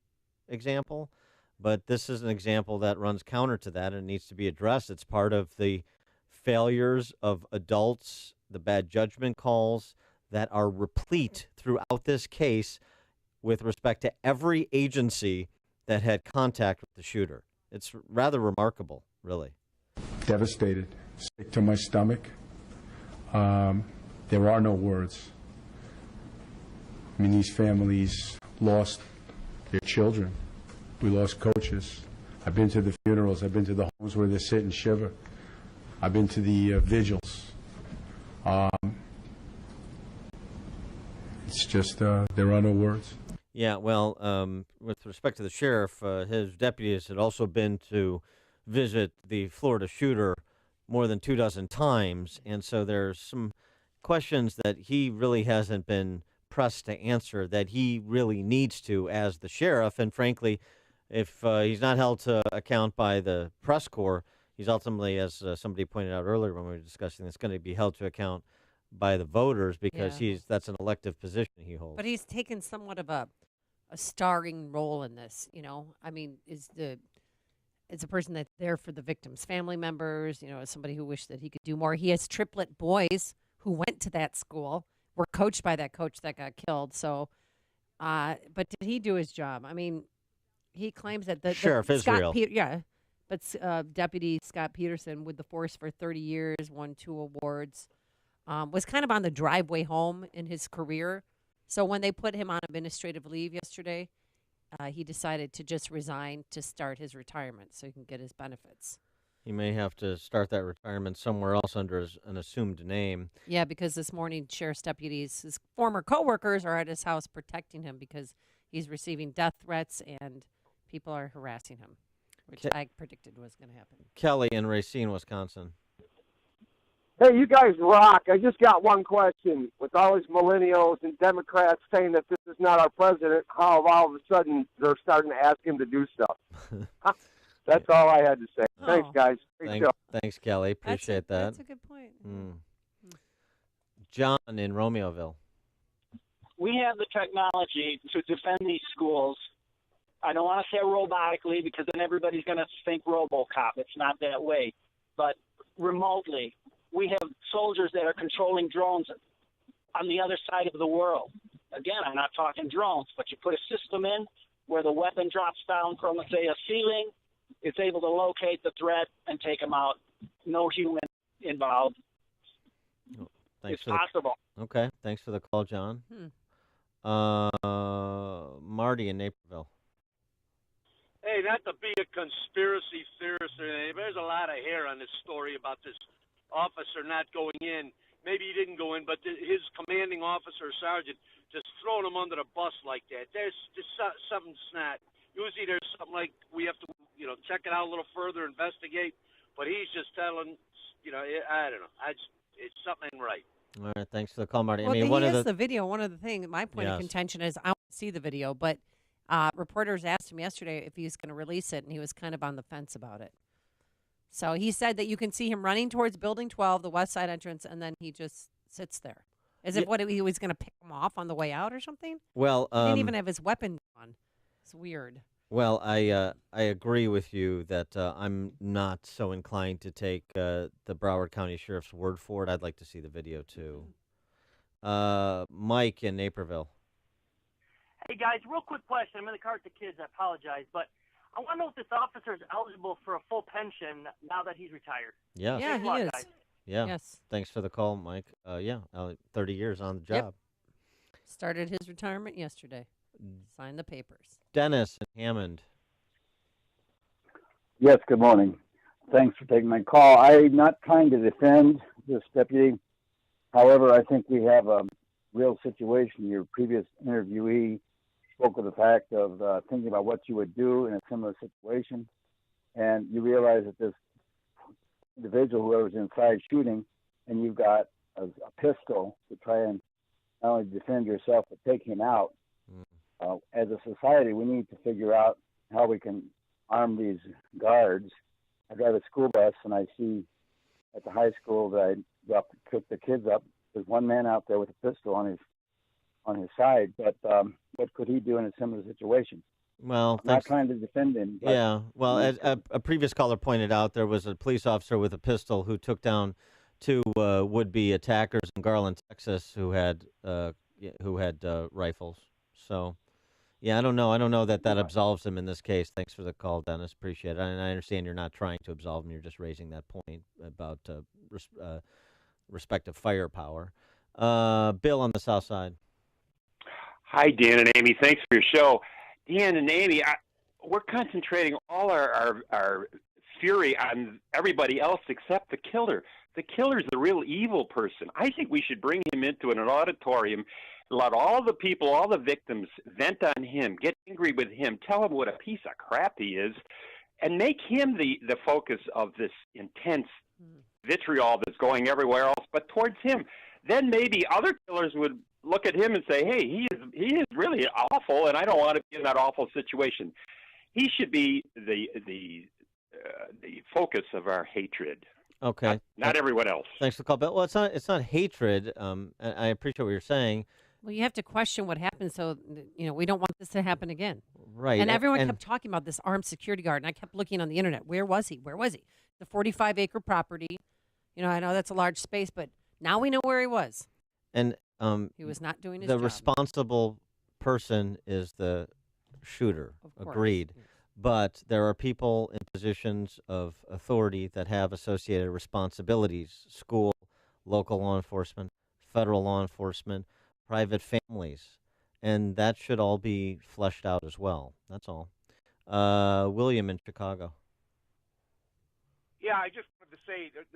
example. But this is an example that runs counter to that and needs to be addressed. It's part of the failures of adults, the bad judgment calls that are replete throughout this case with respect to every agency that had contact with the shooter. It's rather remarkable, really. Devastated, sick to my stomach. There are no words. I mean, these families lost their children. We lost coaches. I've been to the funerals. I've been to the homes where they sit and shiver. I've been to the vigils. It's just, there are no words. Yeah, well, with respect to the sheriff, his deputies had also been to visit the Florida shooter more than 24 times, and so there's some questions that he really hasn't been pressed to answer that he really needs to as the sheriff. And frankly, if he's not held to account by the press corps, he's ultimately, as somebody pointed out earlier when we were discussing this, going to be held to account by the voters because that's an elective position he holds. But he's taken somewhat of a starring role in this, I mean, is a person that's there for the victims' family members, as somebody who wished that he could do more. He has triplet boys who went to that school, were coached by that coach that got killed. So, but did he do his job? I mean, he claims that the Sheriff Israel. But Deputy Scott Peterson, with the force for 30 years, won 2 awards, was kind of on the driveway home in his career. So when they put him on administrative leave yesterday, he decided to just resign to start his retirement so he can get his benefits. He may have to start that retirement somewhere else under an assumed name. Yeah, because this morning, sheriff's deputies, his former coworkers, are at his house protecting him because he's receiving death threats and people are harassing him, which I predicted was going to happen. Kelly in Racine, Wisconsin. Hey, you guys rock. I just got one question. With all these millennials and Democrats saying that this is not our president, how all of a sudden they're starting to ask him to do stuff? That's all I had to say. Oh. Thanks, guys. Thanks, Kelly. Appreciate that. That's a good point. John in Romeoville. We have the technology to defend these schools. I don't want to say robotically because then everybody's going to think RoboCop. It's not that way. But remotely, we have soldiers that are controlling drones on the other side of the world. Again, I'm not talking drones, but you put a system in where the weapon drops down from, let's say, a ceiling. It's able to locate the threat and take them out. No human involved. Thanks it's possible. Okay. Thanks for the call, John. Marty in Naperville. Hey, not to be a conspiracy theorist or anything, but there's a lot of hair on this story about this officer not going in. Maybe he didn't go in, but his commanding officer or sergeant just throwing him under the bus like that. There's just something's not. Usually there's something like we have to, check it out a little further, investigate. But he's just telling, I don't know. It's something right. All right, thanks for the call, Marty. Well, I mean, the video. One of the things, my point of contention is I want to see the video, but reporters asked him yesterday if he was going to release it, and he was kind of on the fence about it. So he said that you can see him running towards Building 12, the west side entrance, and then he just sits there. As if he was going to pick him off on the way out or something? Well, he didn't even have his weapon on. It's weird. Well, I agree with you that I'm not so inclined to take the Broward County Sheriff's word for it. I'd like to see the video, too. Mike in Naperville. Hey, guys, real quick question. I'm in the car with the kids. I apologize. But I want to know if this officer is eligible for a full pension now that he's retired. Yes. Yeah, he is. Guys. Yeah. Yes. Thanks for the call, Mike. 30 years on the job. Yep. Started his retirement yesterday. Signed the papers. Dennis in Hammond. Yes, good morning. Thanks for taking my call. I'm not trying to defend this deputy. However, I think we have a real situation. Your previous interviewee spoke of the fact of thinking about what you would do in a similar situation. And you realize that this individual, whoever's inside shooting, and you've got a pistol to try and not only defend yourself, but take him out. As a society, we need to figure out how we can arm these guards. I drive a school bus, and I see at the high school that I took the kids up, there's one man out there with a pistol on his side. But what could he do in a similar situation? Well, I'm not trying to defend him. But yeah, well, as a previous caller pointed out, there was a police officer with a pistol who took down 2 would-be attackers in Garland, Texas, who had rifles. So, yeah, I don't know that absolves him in this case. Thanks for the call, Dennis. Appreciate it. And I understand you're not trying to absolve him. You're just raising that point about respective firepower. Bill on the south side. Hi, Dan and Amy. Thanks for your show. Dan and Amy, we're concentrating all our fury on everybody else except the killer. The killer's the real evil person. I think we should bring him into an auditorium let all the people, all the victims, vent on him, get angry with him, tell him what a piece of crap he is, and make him the focus of this intense vitriol that's going everywhere else but towards him. Then maybe other killers would look at him and say, hey, he is really awful, and I don't want to be in that awful situation. He should be the focus of our hatred. Okay. Not everyone else. Thanks for the call, Bill. Well, it's not hatred. And I appreciate what you're saying. Well, you have to question what happened, so we don't want this to happen again. Right. And everyone kept talking about this armed security guard, and I kept looking on the internet. Where was he? Where was he? The 45-acre property. I know that's a large space, but now we know where he was. And he was not doing his the job. responsible person is the shooter. Of course. Agreed. Yes. But there are people in positions of authority that have associated responsibilities: school, local law enforcement, federal law enforcement, private families, and that should all be fleshed out as well. That's all. William in Chicago. Yeah, I just wanted to say that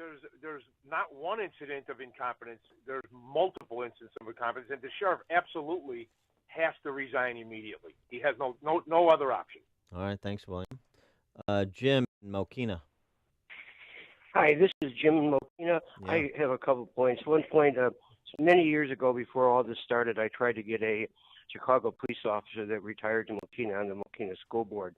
there's not one incident of incompetence. There's multiple incidents of incompetence, and the sheriff absolutely has to resign immediately. He has no other option. All right, thanks, William. Jim in Mokina. Hi, this is Jim in Mokina. Yeah. I have a couple points. One point, many years ago, before all this started, I tried to get a Chicago police officer that retired to Mokina on the Mokina school board,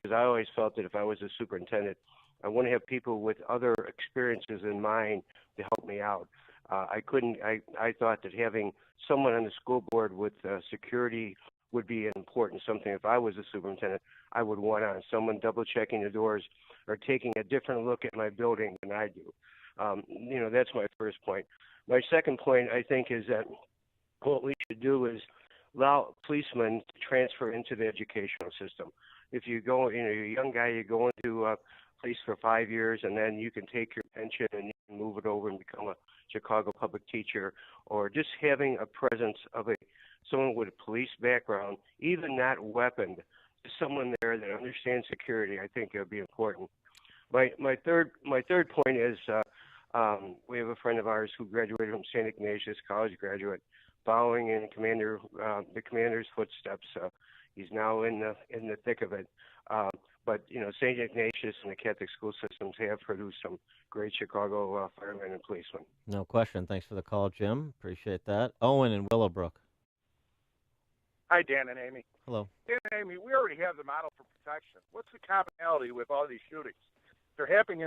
because I always felt that if I was a superintendent, I want to have people with other experiences in mind to help me out. I thought that having someone on the school board with security would be important, something if I was a superintendent I would want on, someone double-checking the doors or taking a different look at my building than I do. That's my first point. My second point, I think, is that what we should do is allow policemen to transfer into the educational system. If you go, you're a young guy, you go into police for 5 years, and then you can take your pension and you can move it over and become a Chicago public teacher, or just having a presence of someone with a police background, even not weaponed, someone there that understands security. I think it would be important. My third point is we have a friend of ours who graduated from St. Ignatius, college graduate, following in the commander's footsteps. He's now in the thick of it. But St. Ignatius and the Catholic school systems have produced some great Chicago firemen and policemen. No question. Thanks for the call, Jim. Appreciate that. Owen in Willowbrook. Hi, Dan and Amy. Hello. Dan and Amy, we already have the model for protection. What's the commonality with all these shootings? They're happening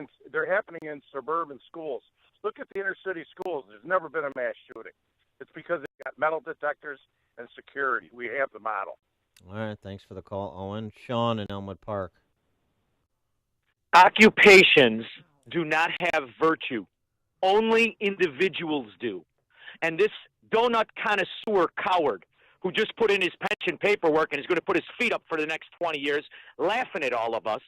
in suburban schools. Look at the inner city schools. There's never been a mass shooting. It's because they've got metal detectors and security. We have the model. All right. Thanks for the call, Owen. Sean in Elmwood Park. Occupations do not have virtue. Only individuals do. And this donut connoisseur coward who just put in his pension paperwork and is going to put his feet up for the next 20 years, laughing at all of us.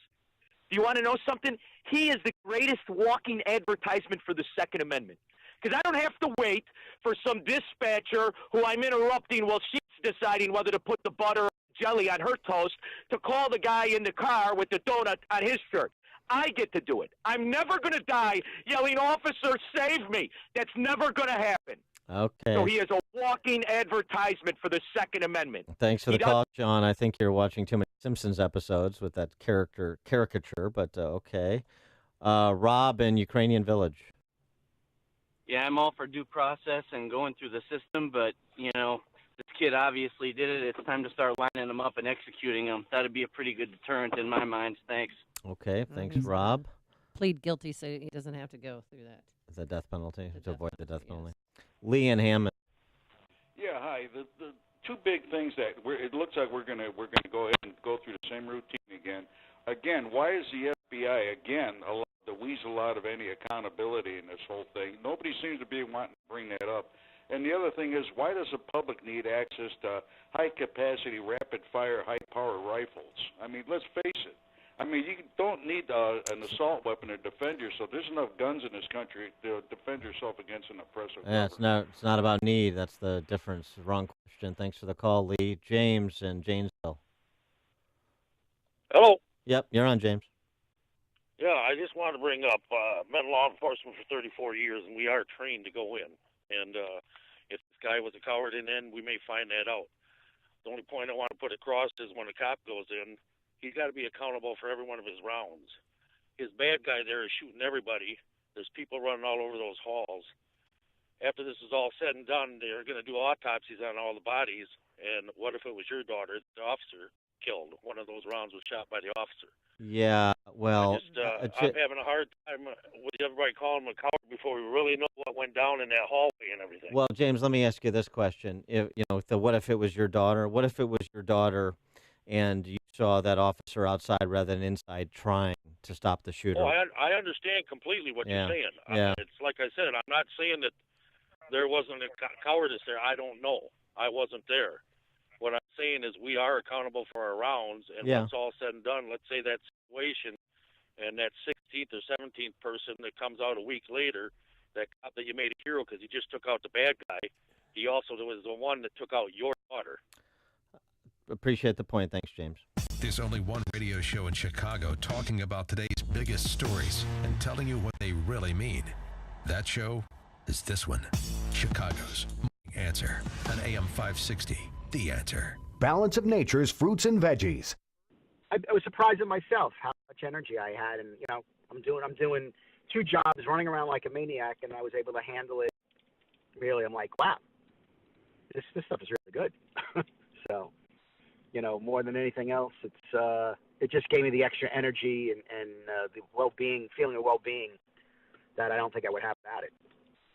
Do you want to know something? He is the greatest walking advertisement for the Second Amendment. Because I don't have to wait for some dispatcher who I'm interrupting while she's deciding whether to put the butter or jelly on her toast to call the guy in the car with the donut on his shirt. I get to do it. I'm never going to die yelling, "Officer, save me." That's never going to happen. Okay. So he is a walking advertisement for the Second Amendment. Thanks for the call, John. I think you're watching too many Simpsons episodes with that caricature, but okay. Rob in Ukrainian Village. Yeah, I'm all for due process and going through the system, but, this kid obviously did it. It's time to start lining them up and executing them. That'd be a pretty good deterrent in my mind. Thanks. Okay, thanks, Rob. Plead guilty so he doesn't have to go through that. The death penalty, to avoid the death penalty. Lee and Hammond. Yeah, hi. The two big things that it looks like we're gonna go ahead and go through the same routine again. Again, why is the FBI allowed to weasel out of any accountability in this whole thing? Nobody seems to be wanting to bring that up. And the other thing is, why does the public need access to high-capacity, rapid-fire, high-power rifles? I mean, let's face it. I mean, you don't need an assault weapon to defend yourself. There's enough guns in this country to defend yourself against an oppressive Yeah, government. it's not about need. That's the difference. Wrong question. Thanks for the call, Lee. James in Janesville. Hello. Yep, you're on, James. Yeah, I just wanted to bring up been law enforcement for 34 years, and we are trained to go in. And it's guy was a coward, and then we may find that out. The only point I want to put across is when a cop goes in, he's got to be accountable for every one of his rounds. His bad guy there is shooting everybody. There's people running all over those halls. After this is all said and done, they're going to do autopsies on all the bodies. And what if it was your daughter, the officer, killed? One of those rounds was shot by the officer. Yeah, well, I'm having a hard time with everybody calling him a coward before we really know what went down in that hallway and everything. well, James, let me ask you this question: what if it was your daughter? What if it was your daughter, and you saw that officer outside rather than inside trying to stop the shooter? Oh, I understand completely what you're saying. Yeah. It's like I said, I'm not saying that there wasn't a cowardice there. I don't know. I wasn't there. What I'm saying is we are accountable for our rounds, and when it's all said and done, let's say that situation and that 16th or 17th person that comes out a week later, that cop that you made a hero because he just took out the bad guy, he also was the one that took out your daughter. Appreciate the point. Thanks, James. There's only one radio show in Chicago talking about today's biggest stories and telling you what they really mean. That show is this one, Chicago's Morning Answer on AM 560. The Answer. Balance of Nature's fruits and veggies. I was surprised at myself how much energy I had, and I'm doing 2 jobs, running around like a maniac, and I was able to handle it. Really, I'm like, wow, this stuff is really good. So, more than anything else, it just gave me the extra energy and the well-being, feeling of well-being that I don't think I would have without it.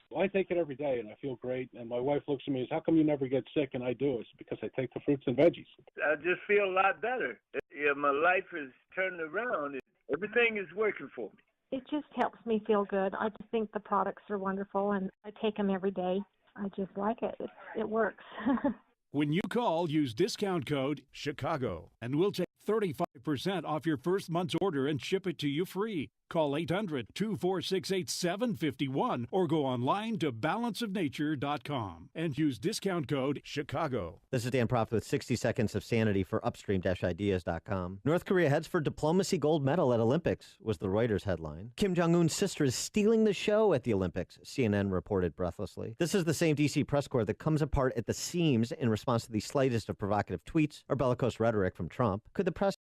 Well, I take it every day, and I feel great. And my wife looks at me and says, how come you never get sick? And I do. It's because I take the fruits and veggies. I just feel a lot better. Yeah, my life is turning around. Everything is working for me. It just helps me feel good. I just think the products are wonderful, and I take them every day. I just like it. It works. When you call, use discount code CHICAGO, and we'll take 35% off your first month's order and ship it to you free. Call 800-246-8751 or go online to balanceofnature.com and use discount code CHICAGO. This is Dan Proft with 60 Seconds of Sanity for upstream-ideas.com. North Korea heads for diplomacy gold medal at Olympics, was the Reuters headline. Kim Jong-un's sister is stealing the show at the Olympics, CNN reported breathlessly. This is the same D.C. press corps that comes apart at the seams in response to the slightest of provocative tweets or bellicose rhetoric from Trump. Could the press